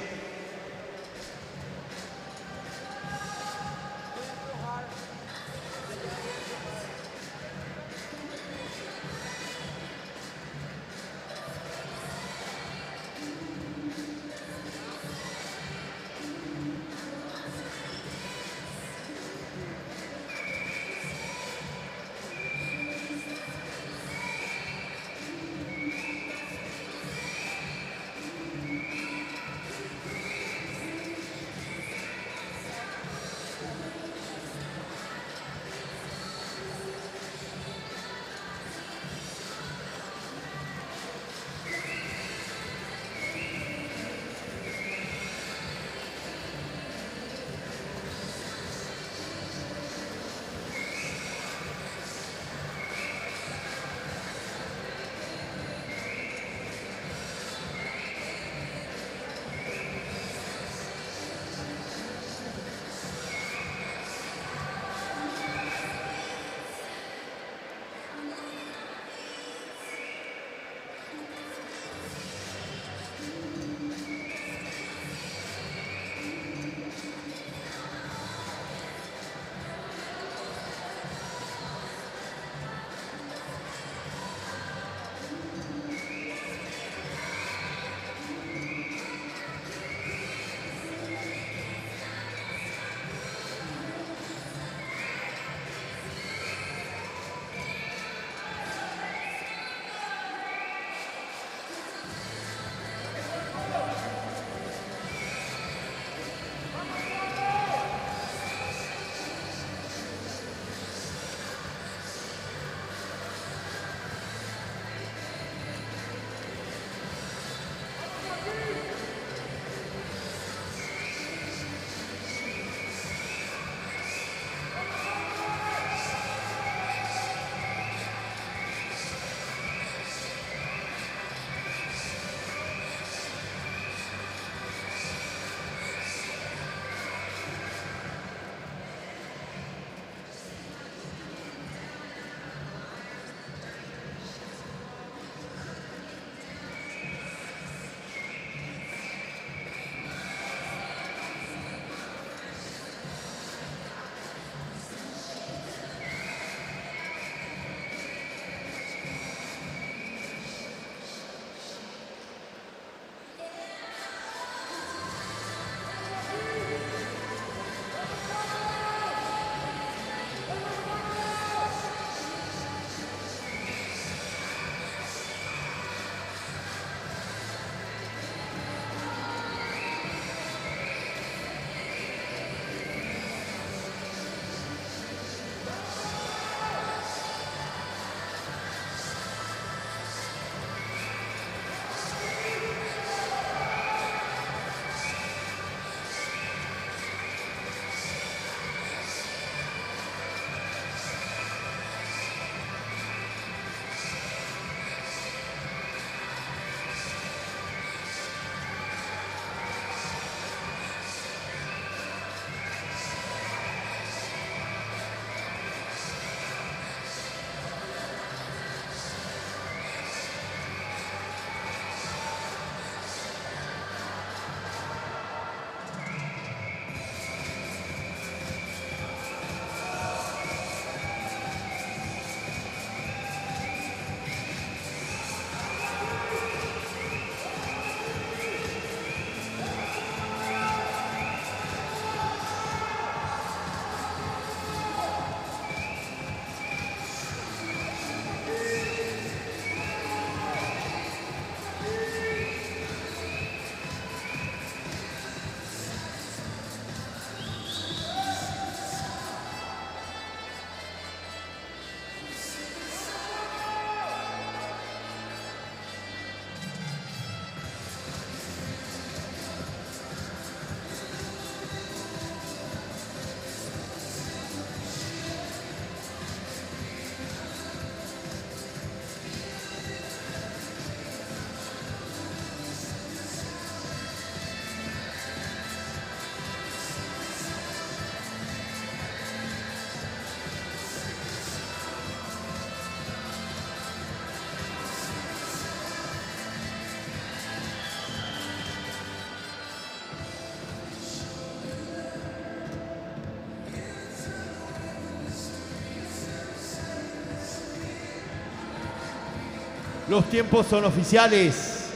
Los tiempos son oficiales.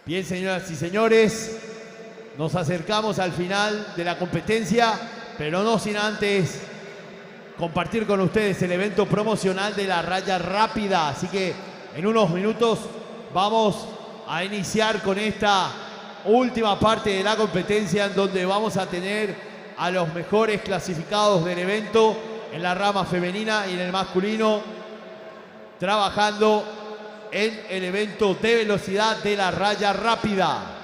Bien, señoras y señores, nos acercamos al final de la competencia, pero no sin antes compartir con ustedes el evento promocional de la raya rápida. Así que en unos minutos vamos a iniciar con esta última parte de la competencia, en donde vamos a tener a los mejores clasificados del evento en la rama femenina y en el masculino, trabajando en el evento de velocidad de la raya rápida.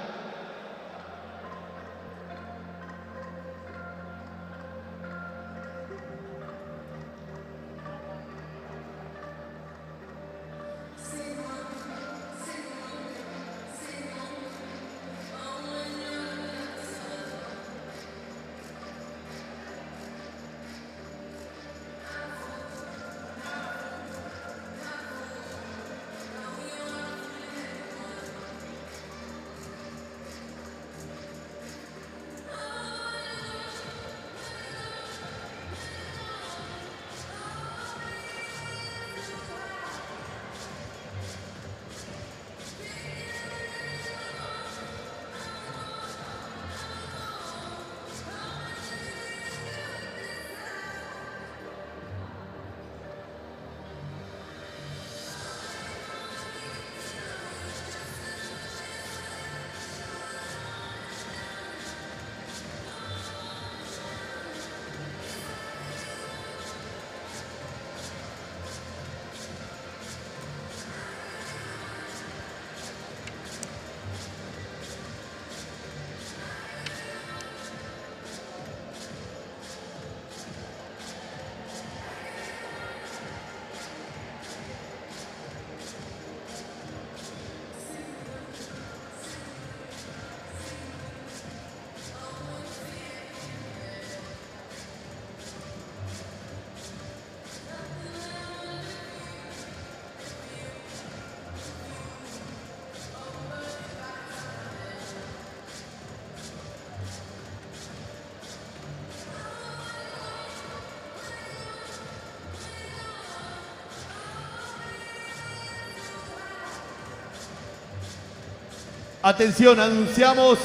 Atención, anunciamos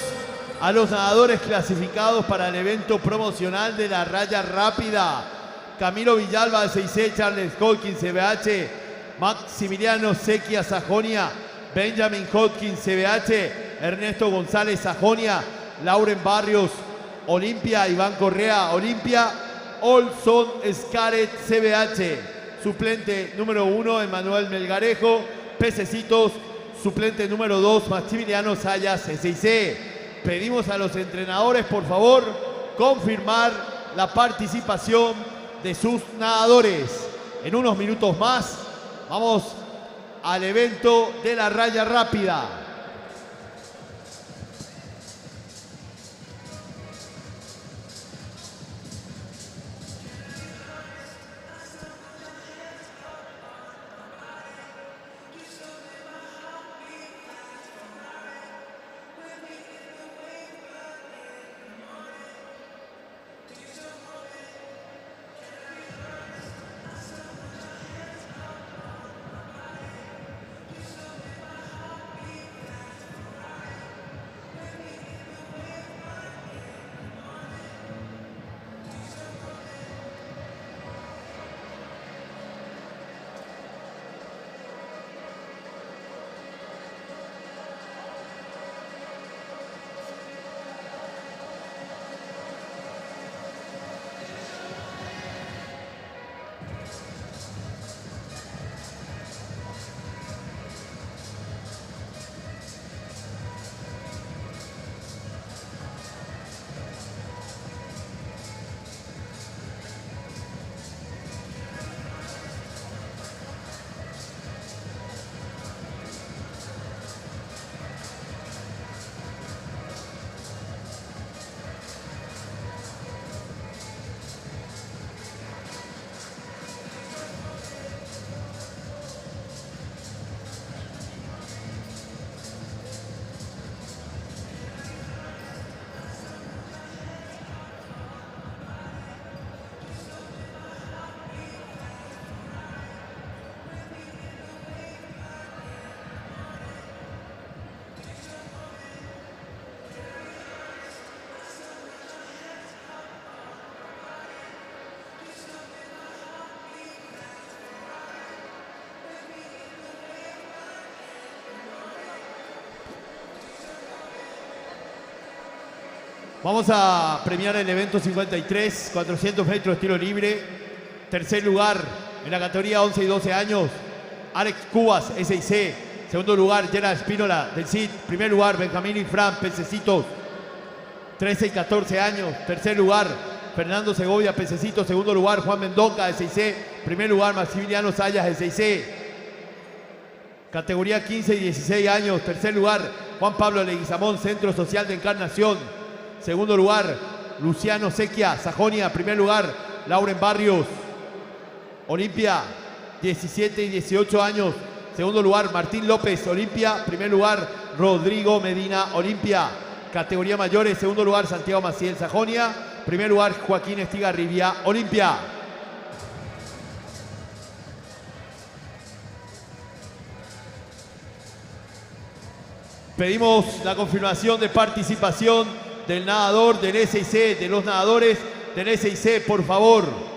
a los nadadores clasificados para el evento promocional de la raya rápida. Camilo Villalba, 6C, Charles Hodgkin, CBH, Maximiliano Sequia, Sajonia, Benjamin Hodgkin, CBH, Ernesto González, Sajonia, Lauren Barrios, Olimpia, Iván Correa, Olimpia, Olson Scaret, CBH, suplente número 1, Emanuel Melgarejo, Pececitos, suplente número 2, Maximiliano Sayas, C6C. Pedimos a los entrenadores, por favor, confirmar la participación de sus nadadores. En unos minutos más, vamos al evento de la raya rápida. Vamos a premiar el evento 53, 400 metros estilo libre. Tercer lugar en la categoría 11 y 12 años, Alex Cubas, SIC. Segundo lugar, Gerard Espínola, del CID. Primer lugar, Benjamín y Fran, Pececitos, 13 y 14 años. Tercer lugar, Fernando Segovia, Pececitos. Segundo lugar, Juan Mendonca, SIC. Primer lugar, Maximiliano Sayas, SIC. Categoría 15 y 16 años. Tercer lugar, Juan Pablo Leguizamón, Centro Social de Encarnación. Segundo lugar, Luciano Sequia, Sajonia. Primer lugar, Lauren Barrios, Olimpia, 17 y 18 años. Segundo lugar, Martín López, Olimpia. Primer lugar, Rodrigo Medina, Olimpia. Categoría mayores, segundo lugar, Santiago Maciel, Sajonia. Primer lugar, Joaquín Estigarribia, Olimpia. Pedimos la confirmación de participación del nadador del SIC, de los nadadores del SIC, por favor.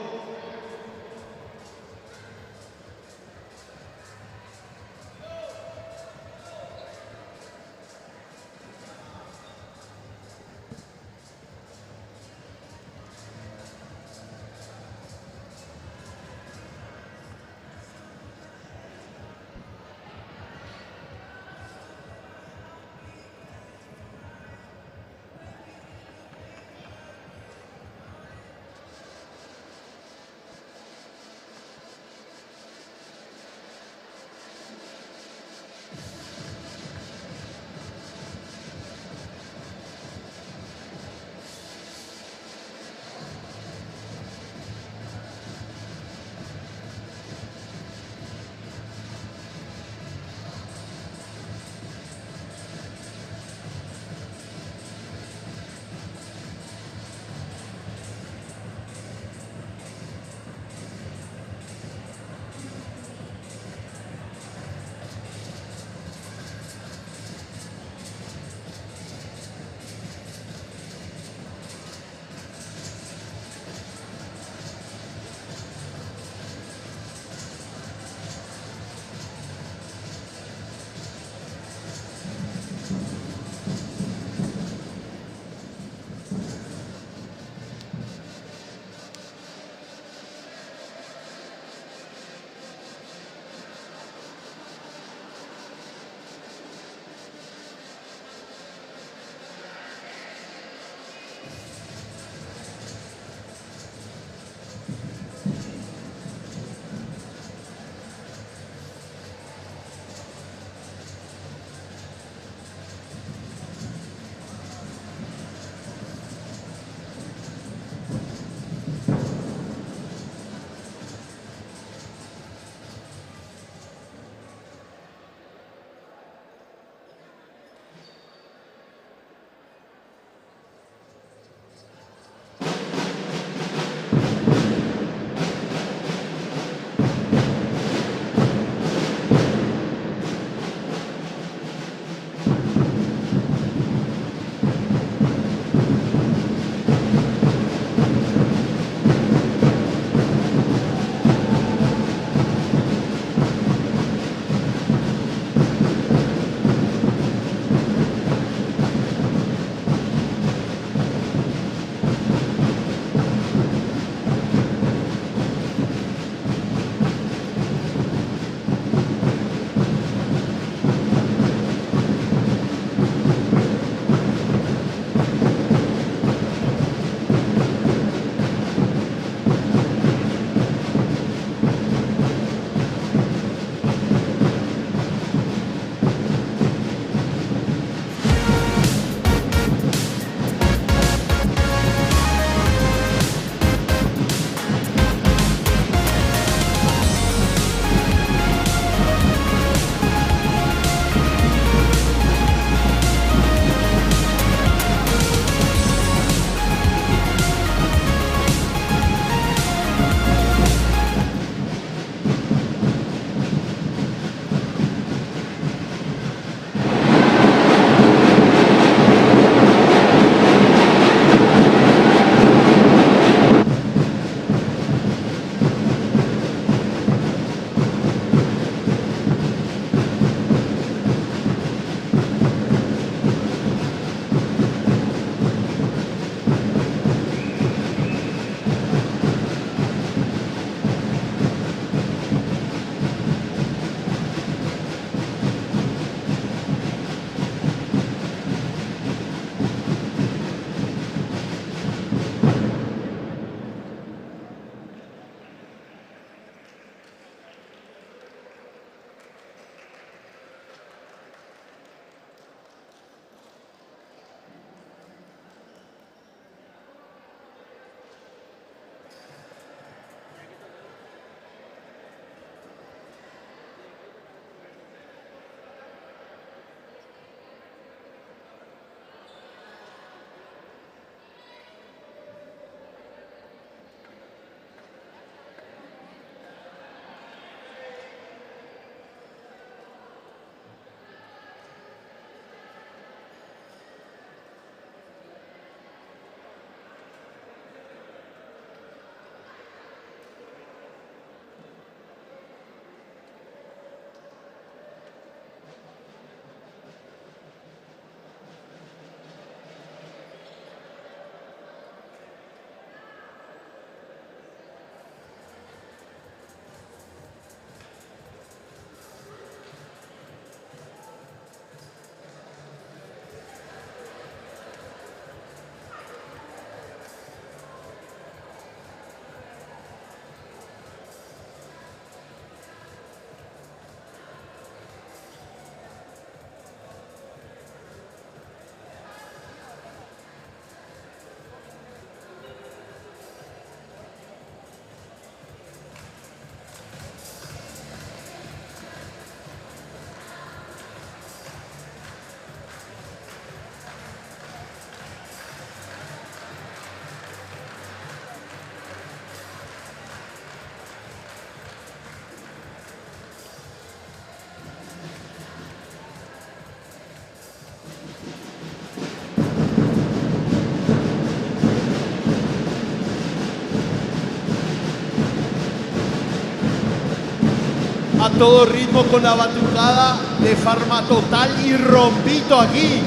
a todo ritmo con la batucada de Farmatotal y Rombito aquí.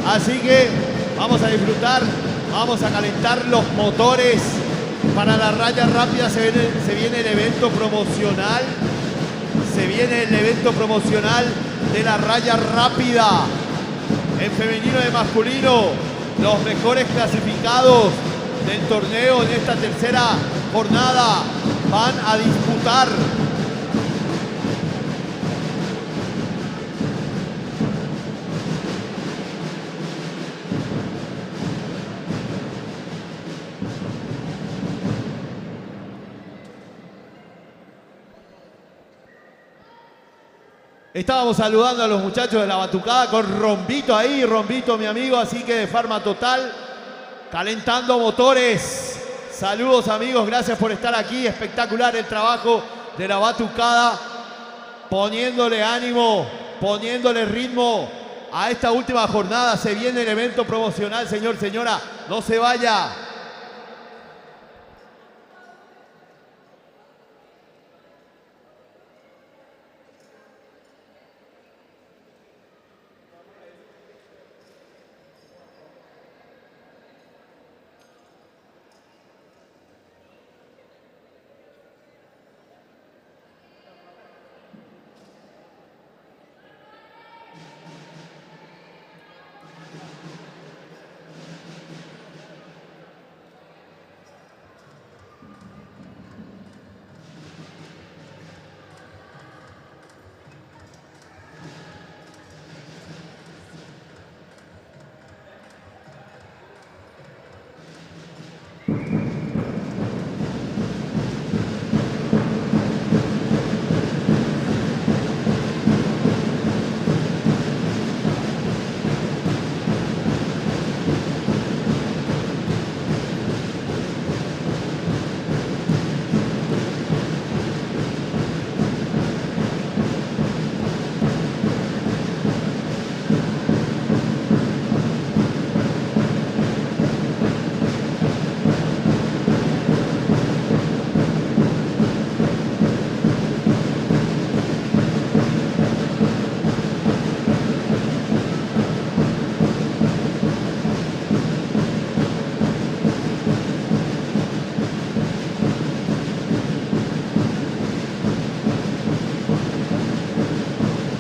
Así que vamos a disfrutar, vamos a calentar los motores. Para la raya rápida se viene el evento promocional. Se viene el evento promocional de la raya rápida. En femenino y masculino, los mejores clasificados del torneo en esta tercera jornada van a disputar Estábamos saludando a los muchachos de la batucada con Rombito ahí, Rombito mi amigo, así que de Farmatotal, calentando motores. Saludos amigos, gracias por estar aquí, espectacular el trabajo de la batucada, poniéndole ánimo, poniéndole ritmo a esta última jornada. Se viene el evento promocional, señor, señora, no se vaya.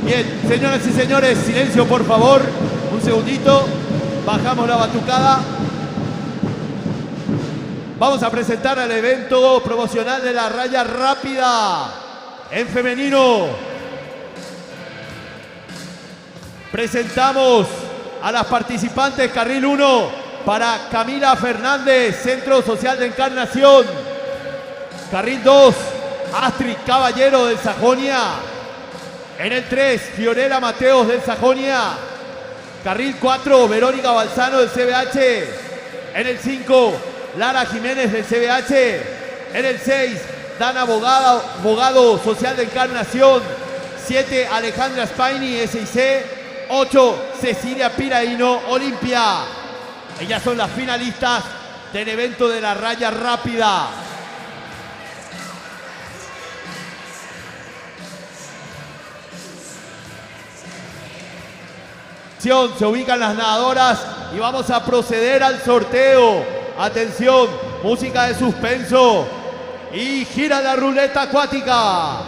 Bien, señoras y señores, silencio por favor, un segundito, bajamos la batucada. Vamos a presentar el evento promocional de la raya rápida en femenino. Presentamos a las participantes carril 1 para Camila Fernández, Centro Social de Encarnación. Carril 2, Astrid Caballero del Sajonia. En el 3, Fiorella Mateos del Sajonia. Carril 4, Verónica Balzano del CBH. En el 5, Lara Jiménez del CBH. En el 6, Dana Bogado Social de Encarnación. 7, Alejandra Spaini, SIC. 8, Cecilia Piraíno, Olimpia. Ellas son las finalistas del evento de la raya rápida. Se ubican las nadadoras y vamos a proceder al sorteo. Atención, música de suspenso y gira la ruleta acuática.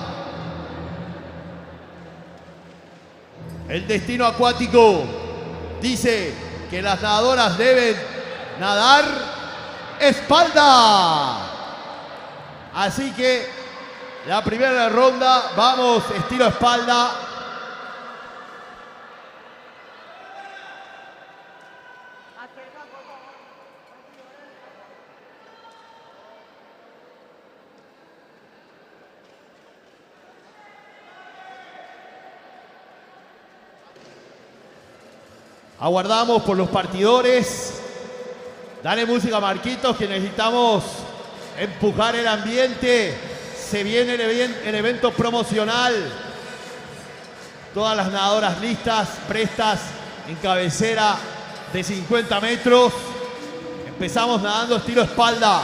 El destino acuático dice que las nadadoras deben nadar espalda. Así que la primera ronda, vamos estilo espalda. Aguardamos por los partidores. Dale música, Marquitos, que necesitamos empujar el ambiente. Se viene el evento promocional. Todas las nadadoras listas, prestas en cabecera de 50 metros. Empezamos nadando estilo espalda.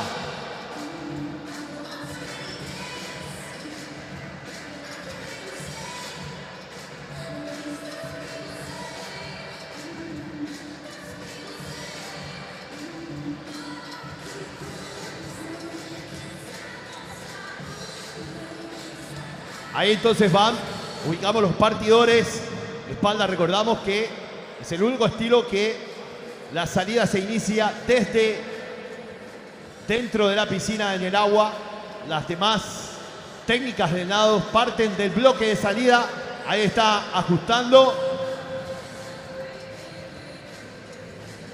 Ahí entonces van, ubicamos los partidores. Espalda, recordamos que es el único estilo que la salida se inicia desde dentro de la piscina en el agua. Las demás técnicas de nado parten del bloque de salida. Ahí está ajustando.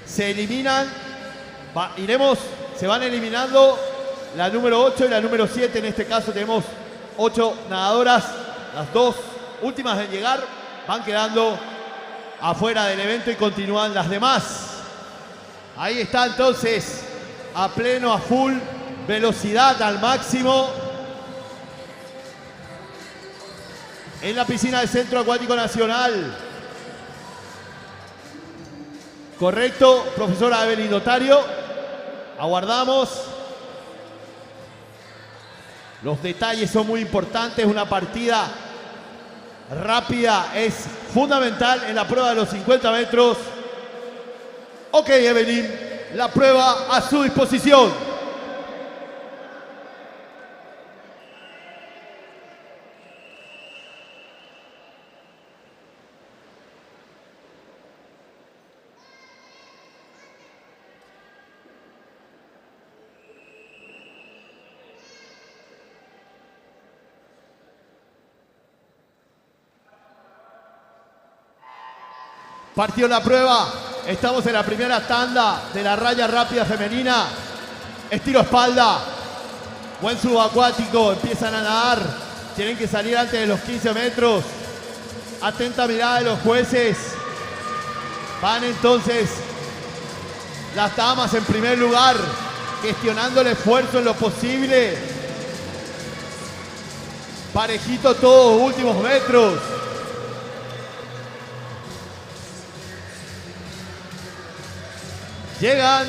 Se eliminan. Se van eliminando la número 8 y la número 7. En este caso tenemos 8 nadadoras. Las dos últimas de llegar van quedando afuera del evento y continúan las demás. Ahí está entonces a pleno, a full, velocidad al máximo. En la piscina del Centro Acuático Nacional. Correcto, profesora Evelyn Notario. Aguardamos. Los detalles son muy importantes. Una partida rápida es fundamental en la prueba de los 50 metros. Ok, Evelyn, la prueba a su disposición. Partió la prueba. Estamos en la primera tanda de la raya rápida femenina. Estiro espalda. Buen subacuático. Empiezan a nadar. Tienen que salir antes de los 15 metros. Atenta mirada de los jueces. Van entonces las damas en primer lugar, gestionando el esfuerzo en lo posible. Parejito todos, últimos metros. Llegan.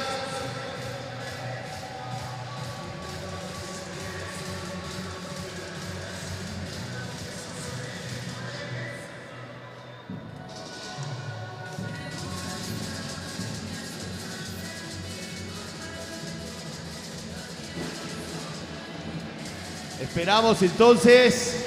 Esperamos entonces.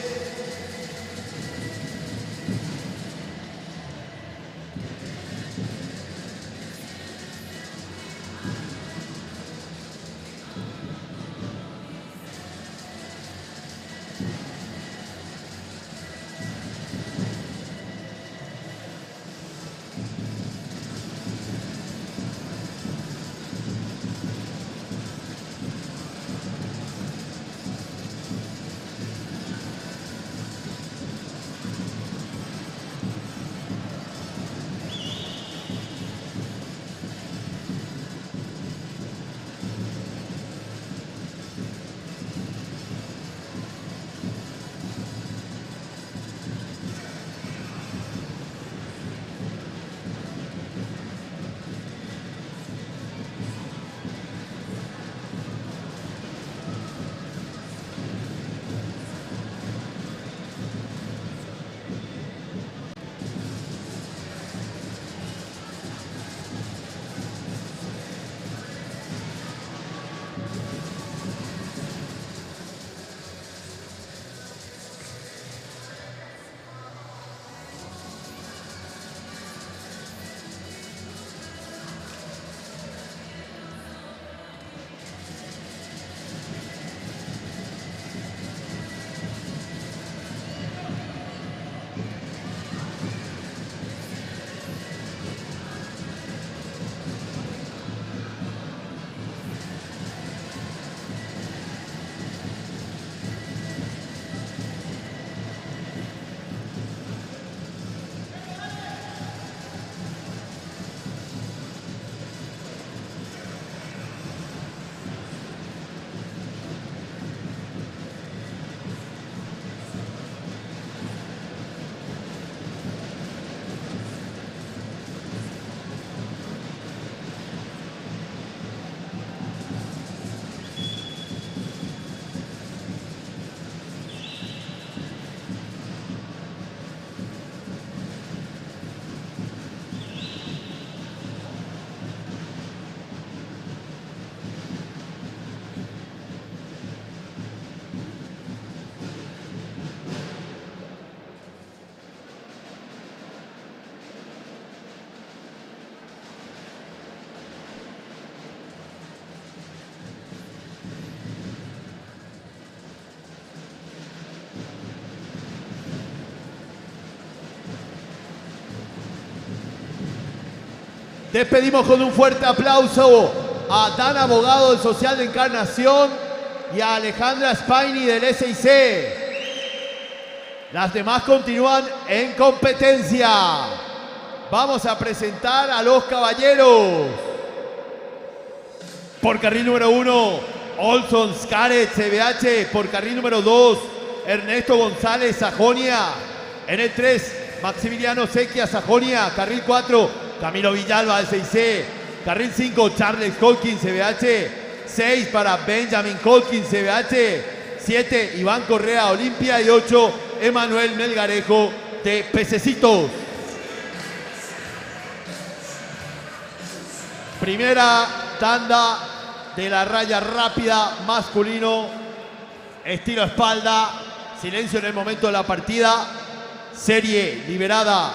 Despedimos con un fuerte aplauso a Dan Abogado del Social de Encarnación y a Alejandra Spaini del SIC. Las demás continúan en competencia. Vamos a presentar a los caballeros. Por carril número 1, Olson Scaret CBH. Por carril número 2, Ernesto González Sajonia. En el 3, Maximiliano Sequia Sajonia. Carril 4, Camilo Villalba del SIC. Carril 5, Charles Colkin CBH. 6 para Benjamin Colkin CBH. 7, Iván Correa Olimpia. Y 8, Emanuel Melgarejo de Pececitos. Primera tanda de la raya rápida masculino, estilo espalda, silencio en el momento de la partida, serie liberada.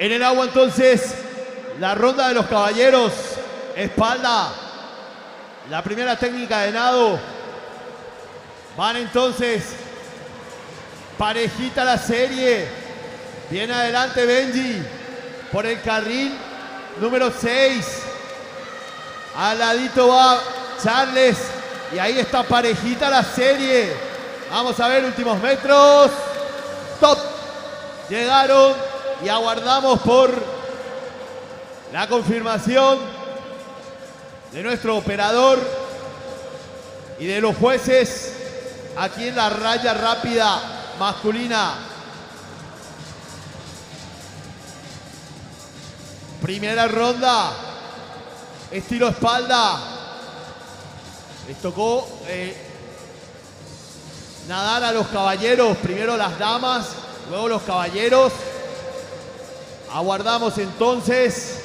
En el agua entonces, la ronda de los caballeros, espalda, la primera técnica de nado. Van entonces, parejita la serie. Viene adelante Benji por el carril número 6. Al ladito va Charles y ahí está parejita la serie. Vamos a ver, últimos metros. Top. Llegaron. Y aguardamos por la confirmación de nuestro operador y de los jueces aquí en la raya rápida masculina. Primera ronda, estilo espalda. Les tocó nadar a los caballeros, primero las damas, luego los caballeros. Aguardamos entonces,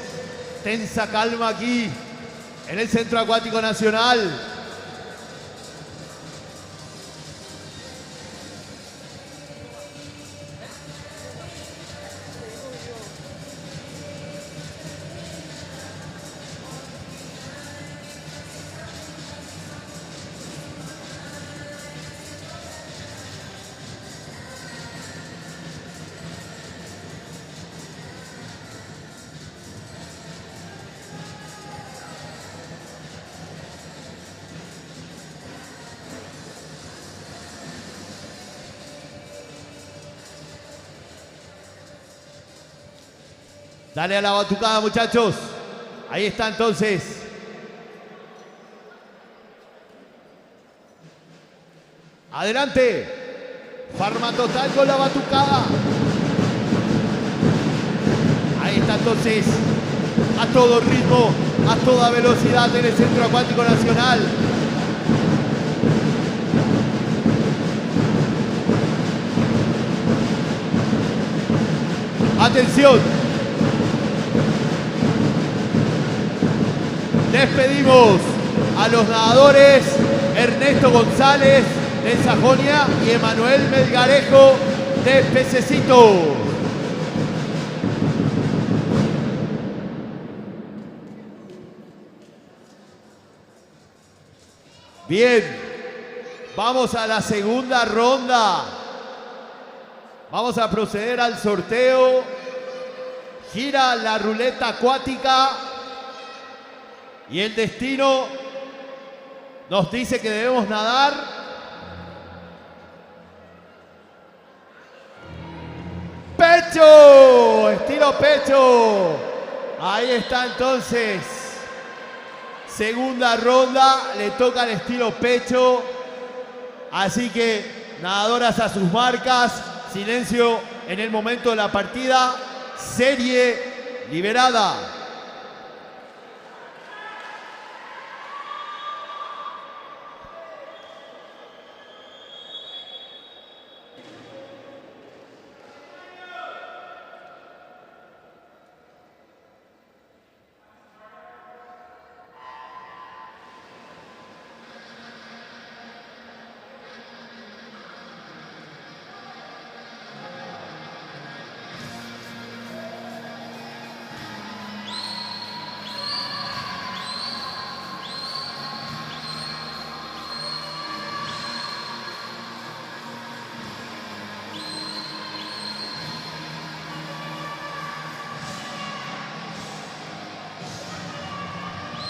tensa calma aquí en el Centro Acuático Nacional. Dale a la batucada, muchachos. Ahí está entonces. Adelante. Farmatotal con la batucada. Ahí está entonces. A todo ritmo, a toda velocidad en el Centro Acuático Nacional. Atención. Despedimos a los nadadores Ernesto González de Sajonia y Emanuel Melgarejo de Pececitos. Bien, vamos a la segunda ronda. Vamos a proceder al sorteo. Gira la ruleta acuática y el destino nos dice que debemos nadar. ¡Pecho! Estilo pecho. Ahí está entonces. Segunda ronda, le toca el estilo pecho. Así que nadadoras a sus marcas. Silencio en el momento de la partida. Serie liberada.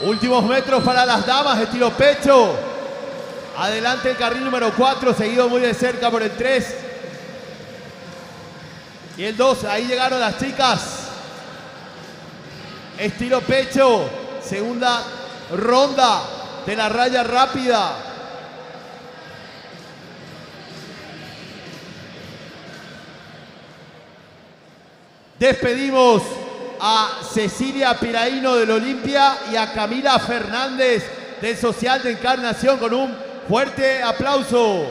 Últimos metros para las damas, estilo pecho. Adelante el carril número 4, seguido muy de cerca por el 3. Y el 2, ahí llegaron las chicas. Estilo pecho, segunda ronda de la raya rápida. Despedimos a Cecilia Piraíno del Olimpia y a Camila Fernández del Social de Encarnación con un fuerte aplauso.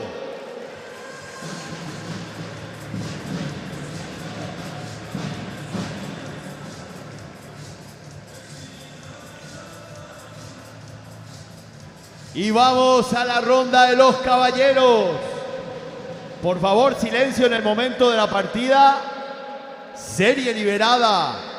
Y vamos a la ronda de los caballeros. Por favor, silencio en el momento de la partida. Serie liberada.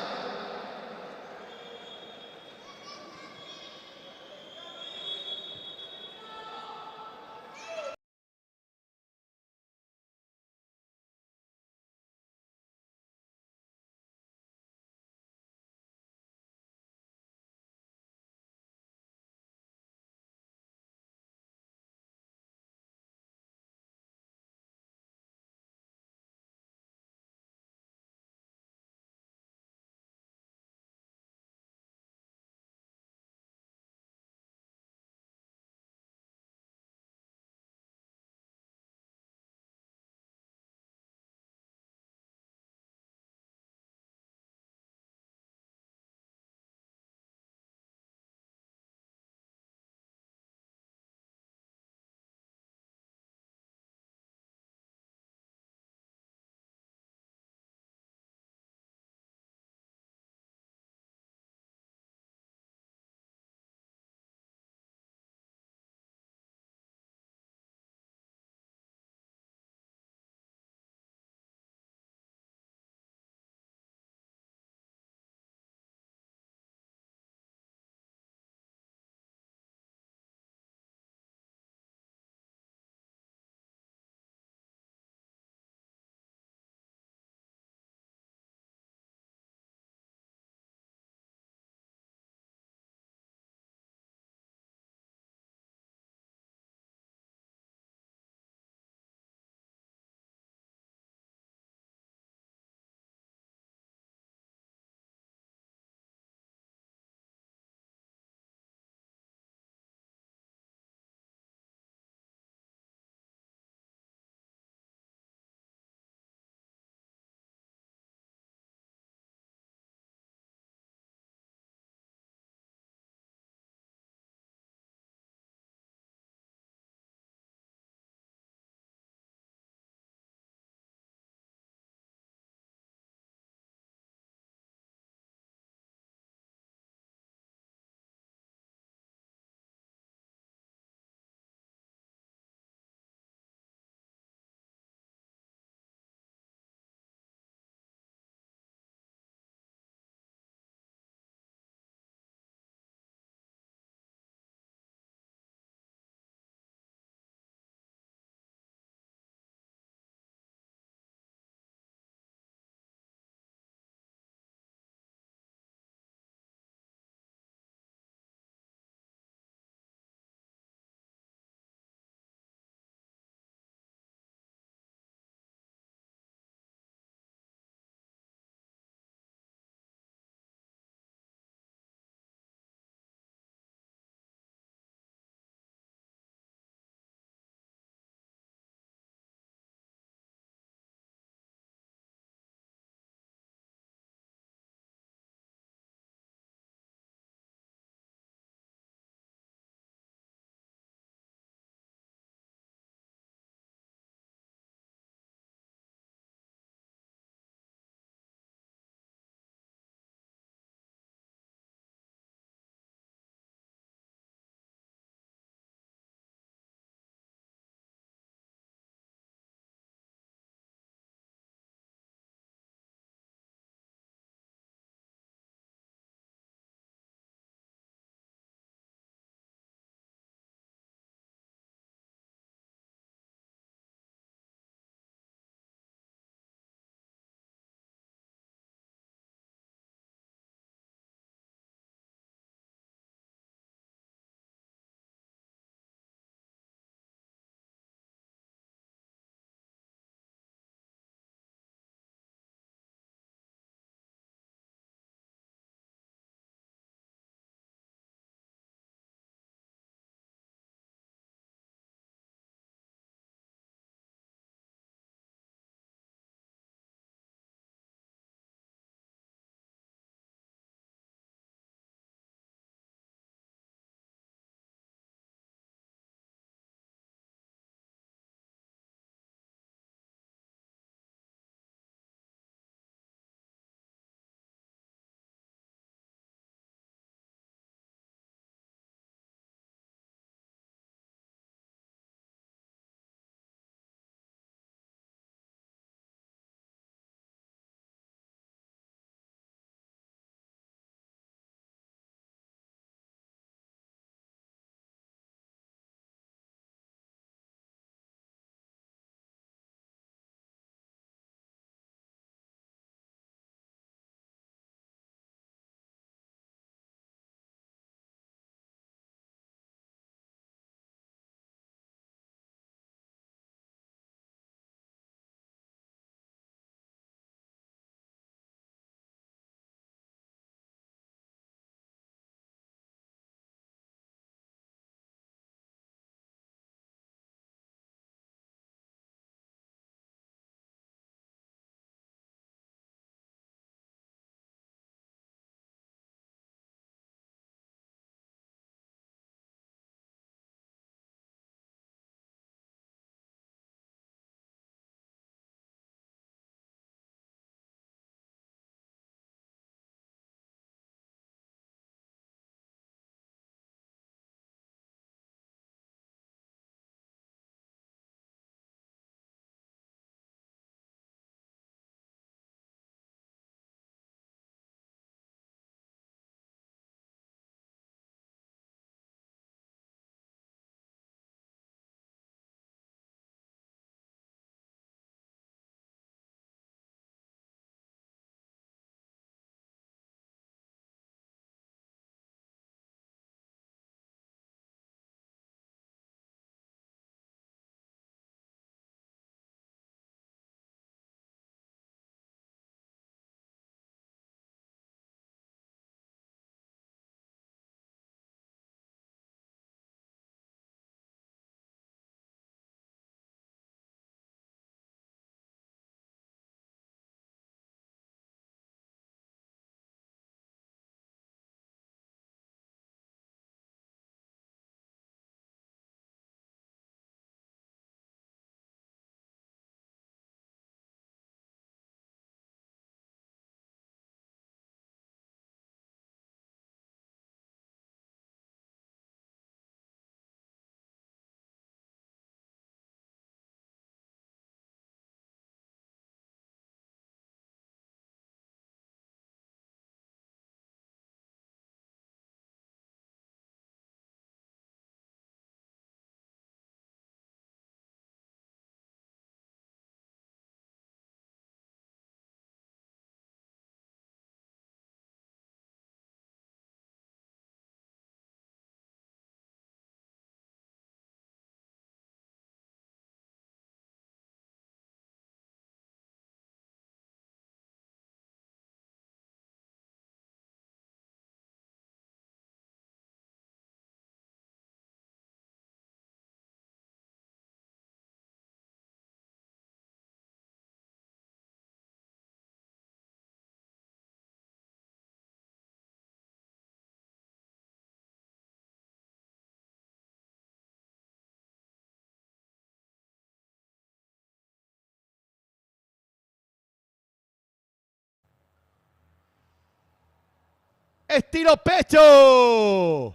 estilo pecho.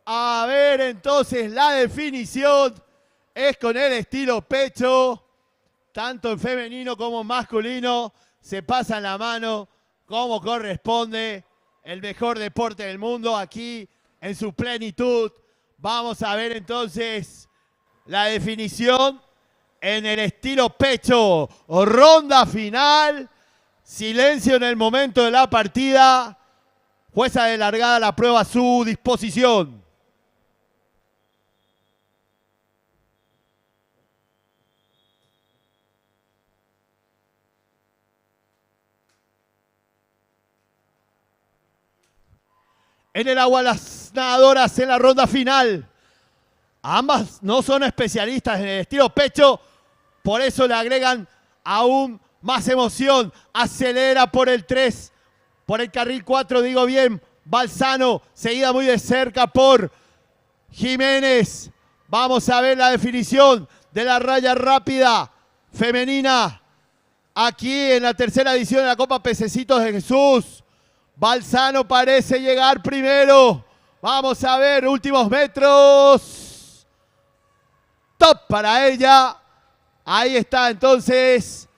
A ver, entonces la definición es con el estilo pecho. Tanto en femenino como en masculino se pasan la mano como corresponde. El mejor deporte del mundo aquí en su plenitud. Vamos a ver entonces la definición en el estilo pecho. Ronda final. Silencio en el momento de la partida. Jueza de largada la prueba a su disposición. En el agua las nadadoras en la ronda final. Ambas no son especialistas en el estilo pecho, por eso le agregan aún más emoción. Acelera por el 3, por el carril 4, digo bien, Balzano, seguida muy de cerca por Jiménez. Vamos a ver la definición de la raya rápida femenina aquí en la tercera edición de la Copa Pececitos de Jesús. Balzano parece llegar primero. Vamos a ver, últimos metros. Top para ella. Ahí está entonces.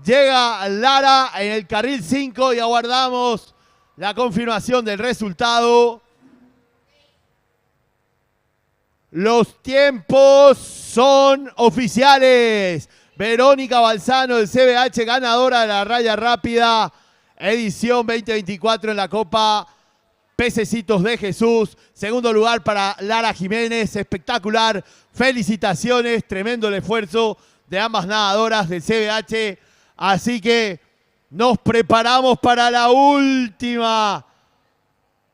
Llega Lara en el carril 5 y aguardamos la confirmación del resultado. Los tiempos son oficiales. Verónica Balzano del CBH, ganadora de la raya rápida. Edición 2024 en la Copa Pececitos de Jesús. Segundo lugar para Lara Jiménez. Espectacular. Felicitaciones. Tremendo el esfuerzo de ambas nadadoras del CBH. Así que nos preparamos para la última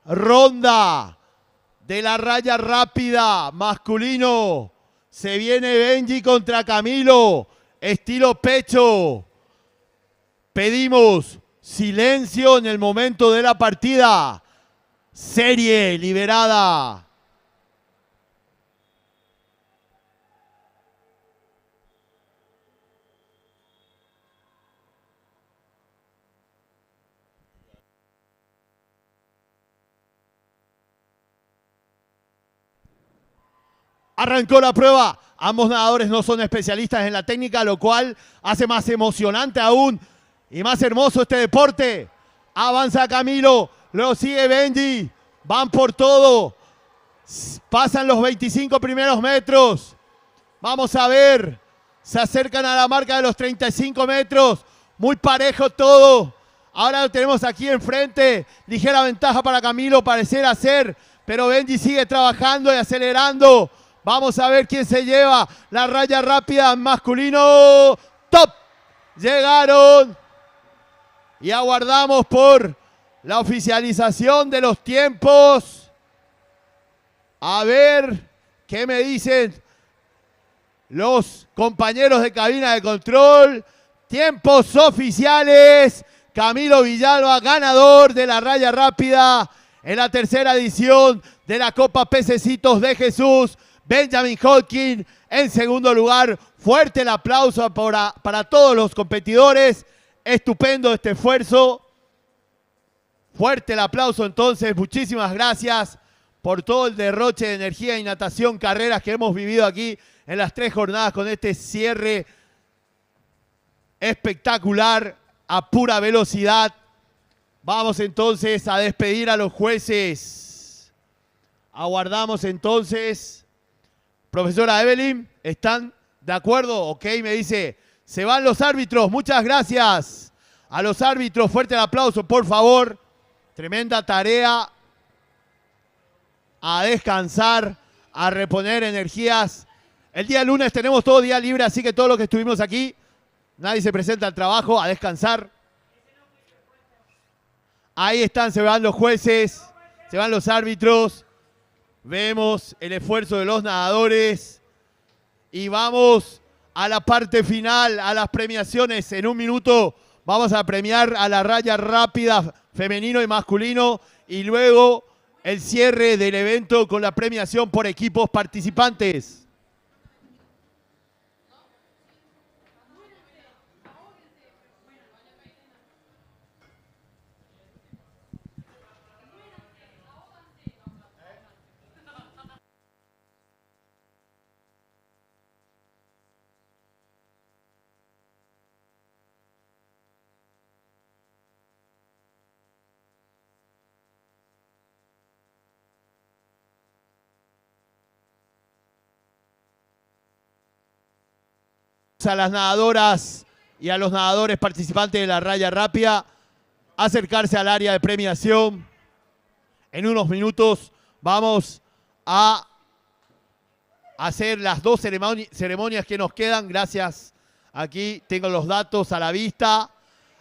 ronda de la raya rápida masculino. Se viene Benji contra Camilo. Estilo pecho. Pedimos silencio en el momento de la partida. Serie liberada. Arrancó la prueba. Ambos nadadores no son especialistas en la técnica, lo cual hace más emocionante aún y más hermoso este deporte. Avanza Camilo, lo sigue Benji. Van por todo. Pasan los 25 primeros metros. Vamos a ver. Se acercan a la marca de los 35 metros. Muy parejo todo. Ahora lo tenemos aquí enfrente. Ligera ventaja para Camilo, pareciera ser. Pero Benji sigue trabajando y acelerando. Vamos a ver quién se lleva la raya rápida masculino. ¡Top! Llegaron. Y aguardamos por la oficialización de los tiempos. A ver qué me dicen los compañeros de cabina de control. Tiempos oficiales. Camilo Villalba, ganador de la raya rápida en la tercera edición de la Copa Pececitos de Jesús. Benjamin Hodgkin en segundo lugar. Fuerte el aplauso para todos los competidores. Estupendo este esfuerzo. Fuerte el aplauso entonces. Muchísimas gracias por todo el derroche de energía y natación, carreras que hemos vivido aquí en las 3 jornadas con este cierre espectacular a pura velocidad. Vamos entonces a despedir a los jueces. Aguardamos entonces. Profesora Evelyn, ¿están de acuerdo? Ok, me dice, se van los árbitros. Muchas gracias a los árbitros. Fuerte el aplauso, por favor. Tremenda tarea. A descansar, a reponer energías. El día lunes tenemos todo día libre, así que todos los que estuvimos aquí, nadie se presenta al trabajo, a descansar. Ahí están, se van los jueces, se van los árbitros. Vemos el esfuerzo de los nadadores. Y vamos a la parte final, a las premiaciones. En un minuto vamos a premiar a la raya rápida femenino y masculino. Y luego el cierre del evento con la premiación por equipos participantes. A las nadadoras y a los nadadores participantes de la raya rápida acercarse al área de premiación. En unos minutos vamos a hacer las dos ceremonias que nos quedan. Gracias. Aquí tengo los datos a la vista.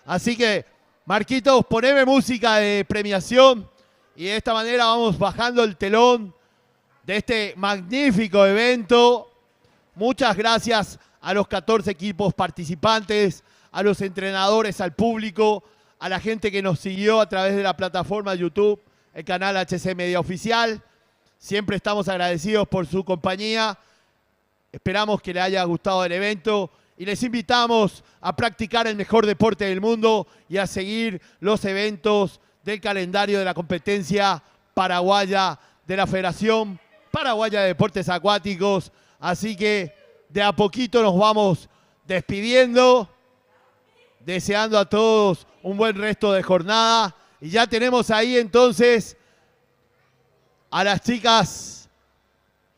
Así que, Marquitos, poneme música de premiación y de esta manera vamos bajando el telón de este magnífico evento. Muchas gracias a los 14 equipos participantes, a los entrenadores, al público, a la gente que nos siguió a través de la plataforma YouTube, el canal HC Media Oficial. Siempre estamos agradecidos por su compañía. Esperamos que les haya gustado el evento y les invitamos a practicar el mejor deporte del mundo y a seguir los eventos del calendario de la competencia paraguaya de la Federación Paraguaya de Deportes Acuáticos. Así que de a poquito nos vamos despidiendo, deseando a todos un buen resto de jornada. Y ya tenemos ahí entonces a las chicas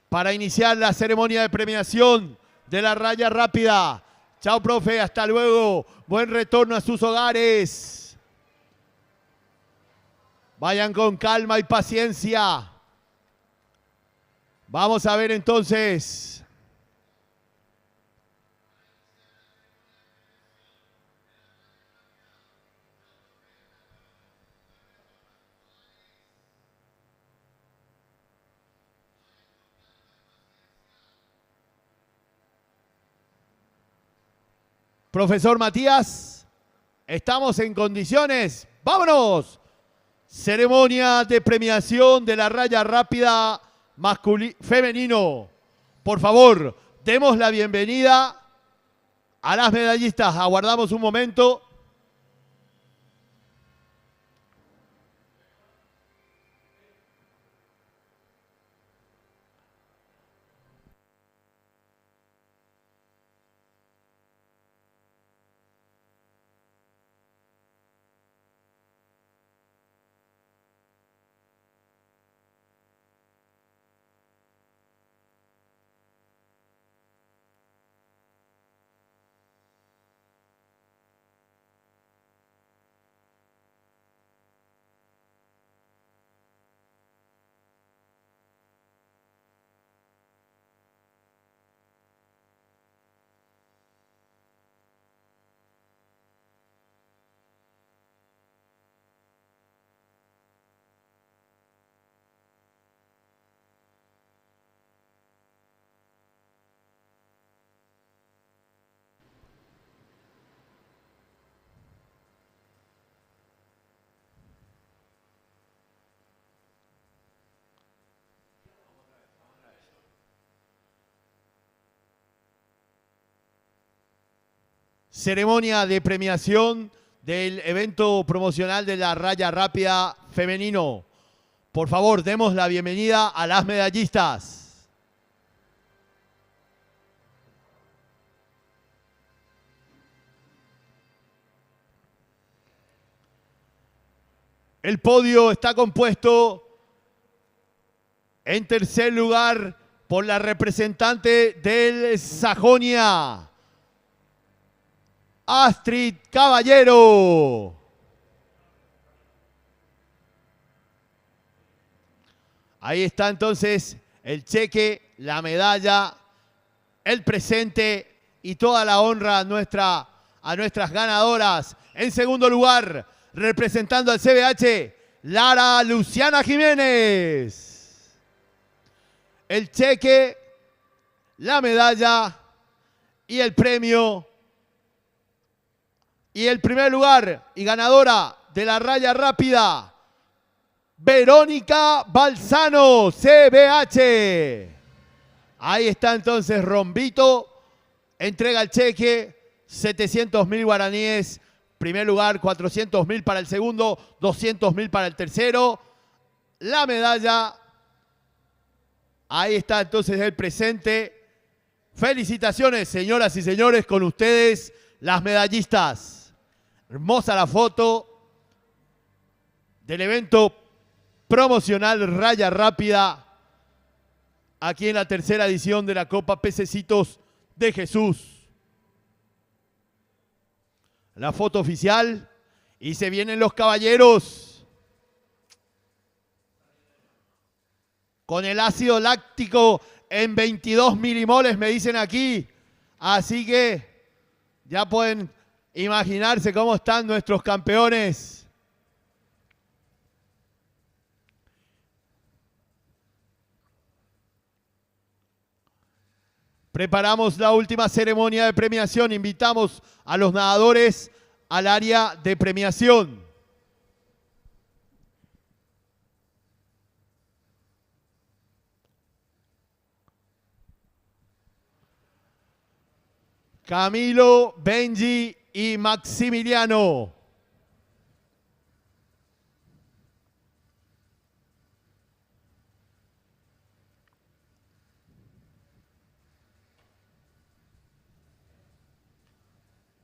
para iniciar la ceremonia de premiación de la raya rápida. Chao, profe, hasta luego. Buen retorno a sus hogares. Vayan con calma y paciencia. Vamos a ver entonces. Profesor Matías, estamos en condiciones. ¡Vámonos! Ceremonia de premiación de la raya rápida femenino. Por favor, demos la bienvenida a las medallistas. Aguardamos un momento. Ceremonia de premiación del evento promocional de la raya rápida femenino. Por favor, demos la bienvenida a las medallistas. El podio está compuesto en tercer lugar por la representante del Sajonia, Astrid Caballero. Ahí está entonces el cheque, la medalla, el presente y toda la honra a nuestras ganadoras. En segundo lugar, representando al CBH, Lara Luciana Jiménez. El cheque, la medalla y el premio. Y el primer lugar y ganadora de la raya rápida, Verónica Balzano, CBH. Ahí está entonces Rombito, entrega el cheque, 700.000 guaraníes. Primer lugar, 400.000 para el segundo, 200.000 para el tercero. La medalla, ahí está entonces el presente. Felicitaciones, señoras y señores, con ustedes las medallistas. Hermosa la foto del evento promocional Raya Rápida aquí en la tercera edición de la Copa Pececitos de Jesús. la foto oficial. Y se vienen los caballeros. Con el ácido láctico en 22 milimoles, me dicen aquí. Así que ya pueden imaginarse cómo están nuestros campeones. Preparamos la última ceremonia de premiación. Invitamos a los nadadores al área de premiación. Camilo, Benji y Maximiliano.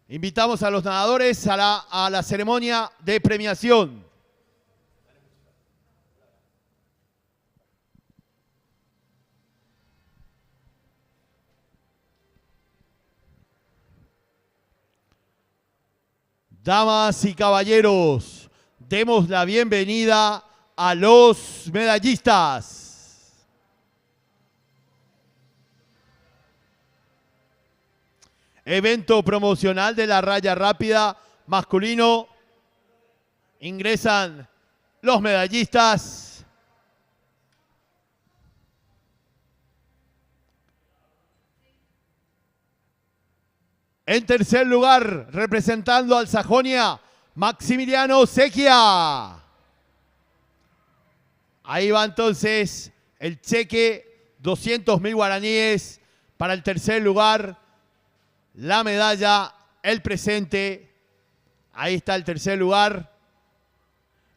Invitamos a los nadadores a la ceremonia de premiación. Damas y caballeros, demos la bienvenida a los medallistas. Evento promocional de la raya rápida masculino. Ingresan los medallistas. En tercer lugar, representando al Sajonia, Maximiliano Sequia. Ahí va entonces el cheque, 200.000 guaraníes para el tercer lugar. La medalla, el presente. Ahí está el tercer lugar.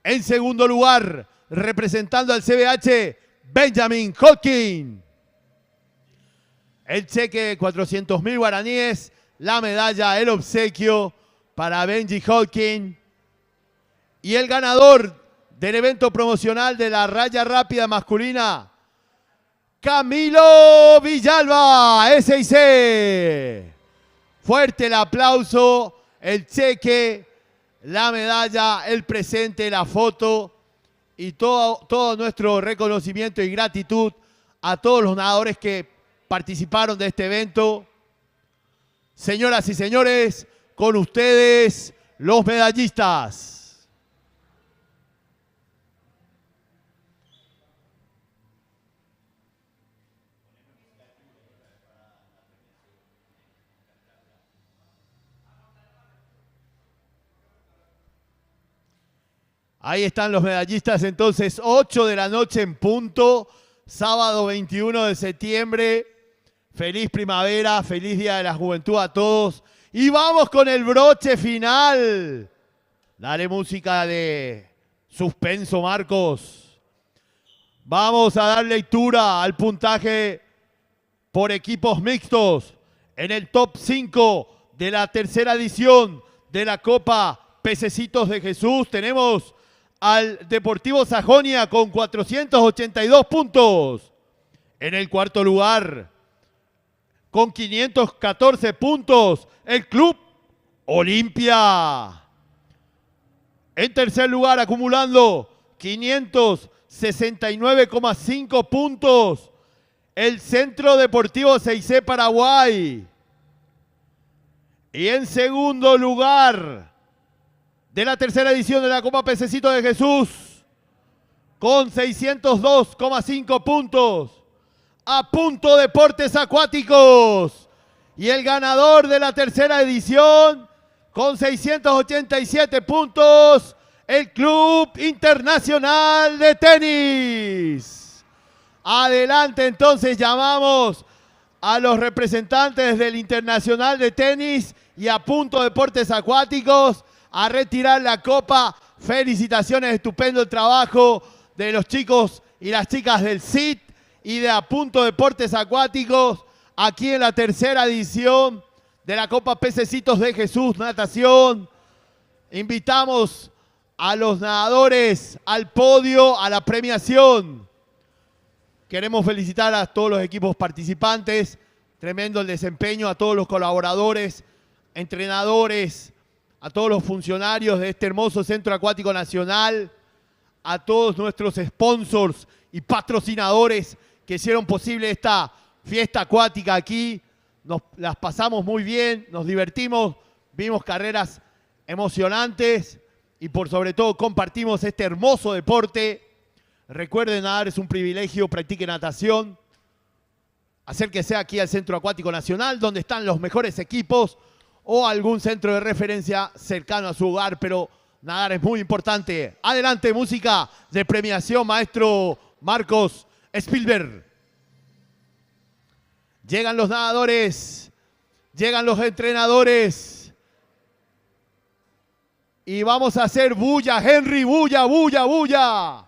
En segundo lugar, representando al CBH, Benjamin Hawking. El cheque de 400.000 guaraníes. La medalla, el obsequio para Benji Hawking. Y el ganador del evento promocional de la raya rápida masculina, Camilo Villalba, SIC. Fuerte el aplauso, el cheque, la medalla, el presente, la foto y todo nuestro reconocimiento y gratitud a todos los nadadores que participaron de este evento. Señoras y señores, con ustedes los medallistas. Ahí están los medallistas, entonces, 8 de la noche en punto, sábado 21 de septiembre. Feliz primavera, feliz Día de la Juventud a todos. Y vamos con el broche final. Dale música de suspenso, Marcos. Vamos a dar lectura al puntaje por equipos mixtos. En el top 5 de la tercera edición de la Copa Pececitos de Jesús tenemos al Deportivo Sajonia con 482 puntos. En el cuarto lugar, con 514 puntos, el Club Olimpia. En tercer lugar, acumulando 569,5 puntos, el Centro Deportivo 6C Paraguay. Y en segundo lugar, de la tercera edición de la Copa Pececito de Jesús, con 602,5 puntos, Apunto Deportes Acuáticos. Y el ganador de la tercera edición, con 687 puntos, el Club Internacional de Tenis. Adelante, entonces llamamos a los representantes del Internacional de Tenis y Apunto Deportes Acuáticos a retirar la copa. Felicitaciones, estupendo el trabajo de los chicos y las chicas del CIT y de Apunto Deportes Acuáticos aquí en la tercera edición de la Copa Pececitos de Jesús Natación. Invitamos a los nadadores al podio, a la premiación. Queremos felicitar a todos los equipos participantes, tremendo el desempeño, a todos los colaboradores, entrenadores, a todos los funcionarios de este hermoso Centro Acuático Nacional, a todos nuestros sponsors y patrocinadores que hicieron posible esta fiesta acuática aquí. Las pasamos muy bien, nos divertimos, vimos carreras emocionantes y por sobre todo compartimos este hermoso deporte. Recuerden, nadar es un privilegio, practiquen natación. Acérquese aquí al Centro Acuático Nacional, donde están los mejores equipos, o algún centro de referencia cercano a su hogar, pero nadar es muy importante. Adelante, música de premiación, maestro Marcos Spielberg. Llegan los nadadores, llegan los entrenadores. Y vamos a hacer bulla, Henry, bulla, bulla, bulla.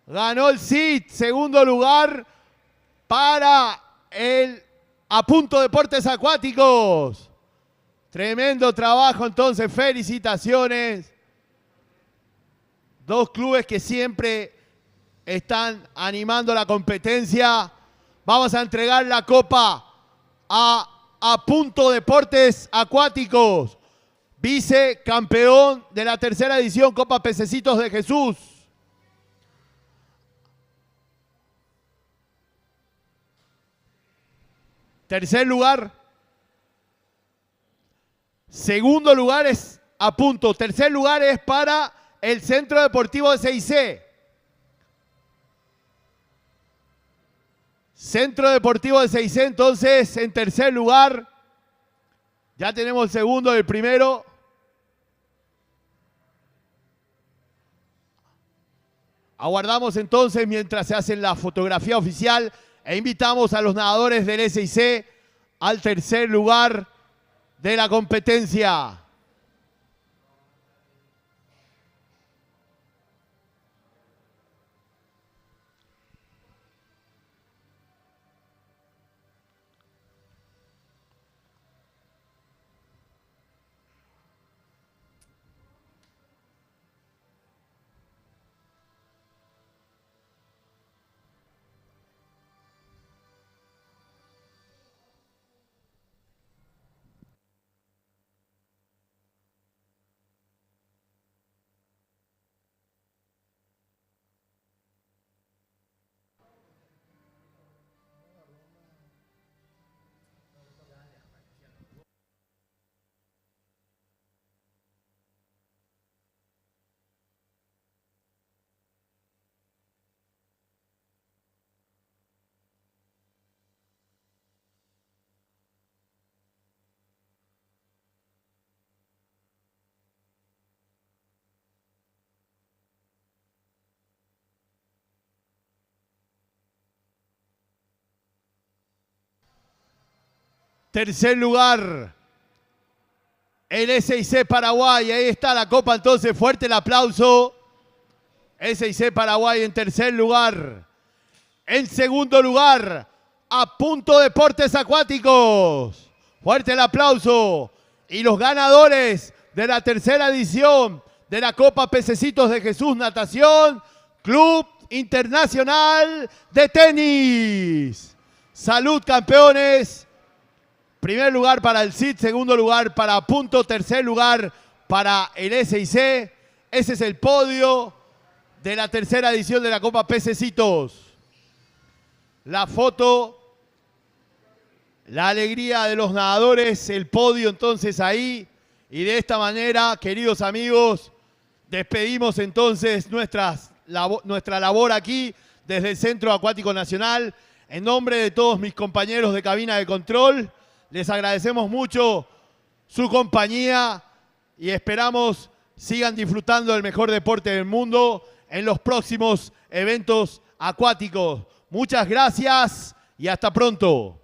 Ganó el CIT, segundo lugar para el Apunto Deportes Acuáticos. Tremendo trabajo, entonces, felicitaciones. Dos clubes que siempre están animando la competencia. Vamos a entregar la copa a Apunto Deportes Acuáticos, vicecampeón de la tercera edición Copa Pececitos de Jesús. Tercer lugar. Segundo lugar es Apunto. Tercer lugar es para el Centro Deportivo de CIC. Centro Deportivo de CIC, entonces, en tercer lugar. Ya tenemos el segundo y el primero. Aguardamos entonces mientras se hace la fotografía oficial e invitamos a los nadadores del SIC al tercer lugar de la competencia. Tercer lugar, el SIC Paraguay. Ahí está la copa, entonces, fuerte el aplauso. SIC Paraguay en tercer lugar. En segundo lugar, Apunto Deportes Acuáticos. Fuerte el aplauso. Y los ganadores de la tercera edición de la Copa Pececitos de Jesús Natación, Club Internacional de Tenis. Salud, campeones. Primer lugar para el CIT, segundo lugar para Apunto, tercer lugar para el SIC. Ese es el podio de la tercera edición de la Copa Pececitos. La foto, la alegría de los nadadores, el podio entonces ahí. Y de esta manera, queridos amigos, despedimos entonces nuestra labor aquí desde el Centro Acuático Nacional. En nombre de todos mis compañeros de cabina de control, les agradecemos mucho su compañía y esperamos sigan disfrutando del mejor deporte del mundo en los próximos eventos acuáticos. Muchas gracias y hasta pronto.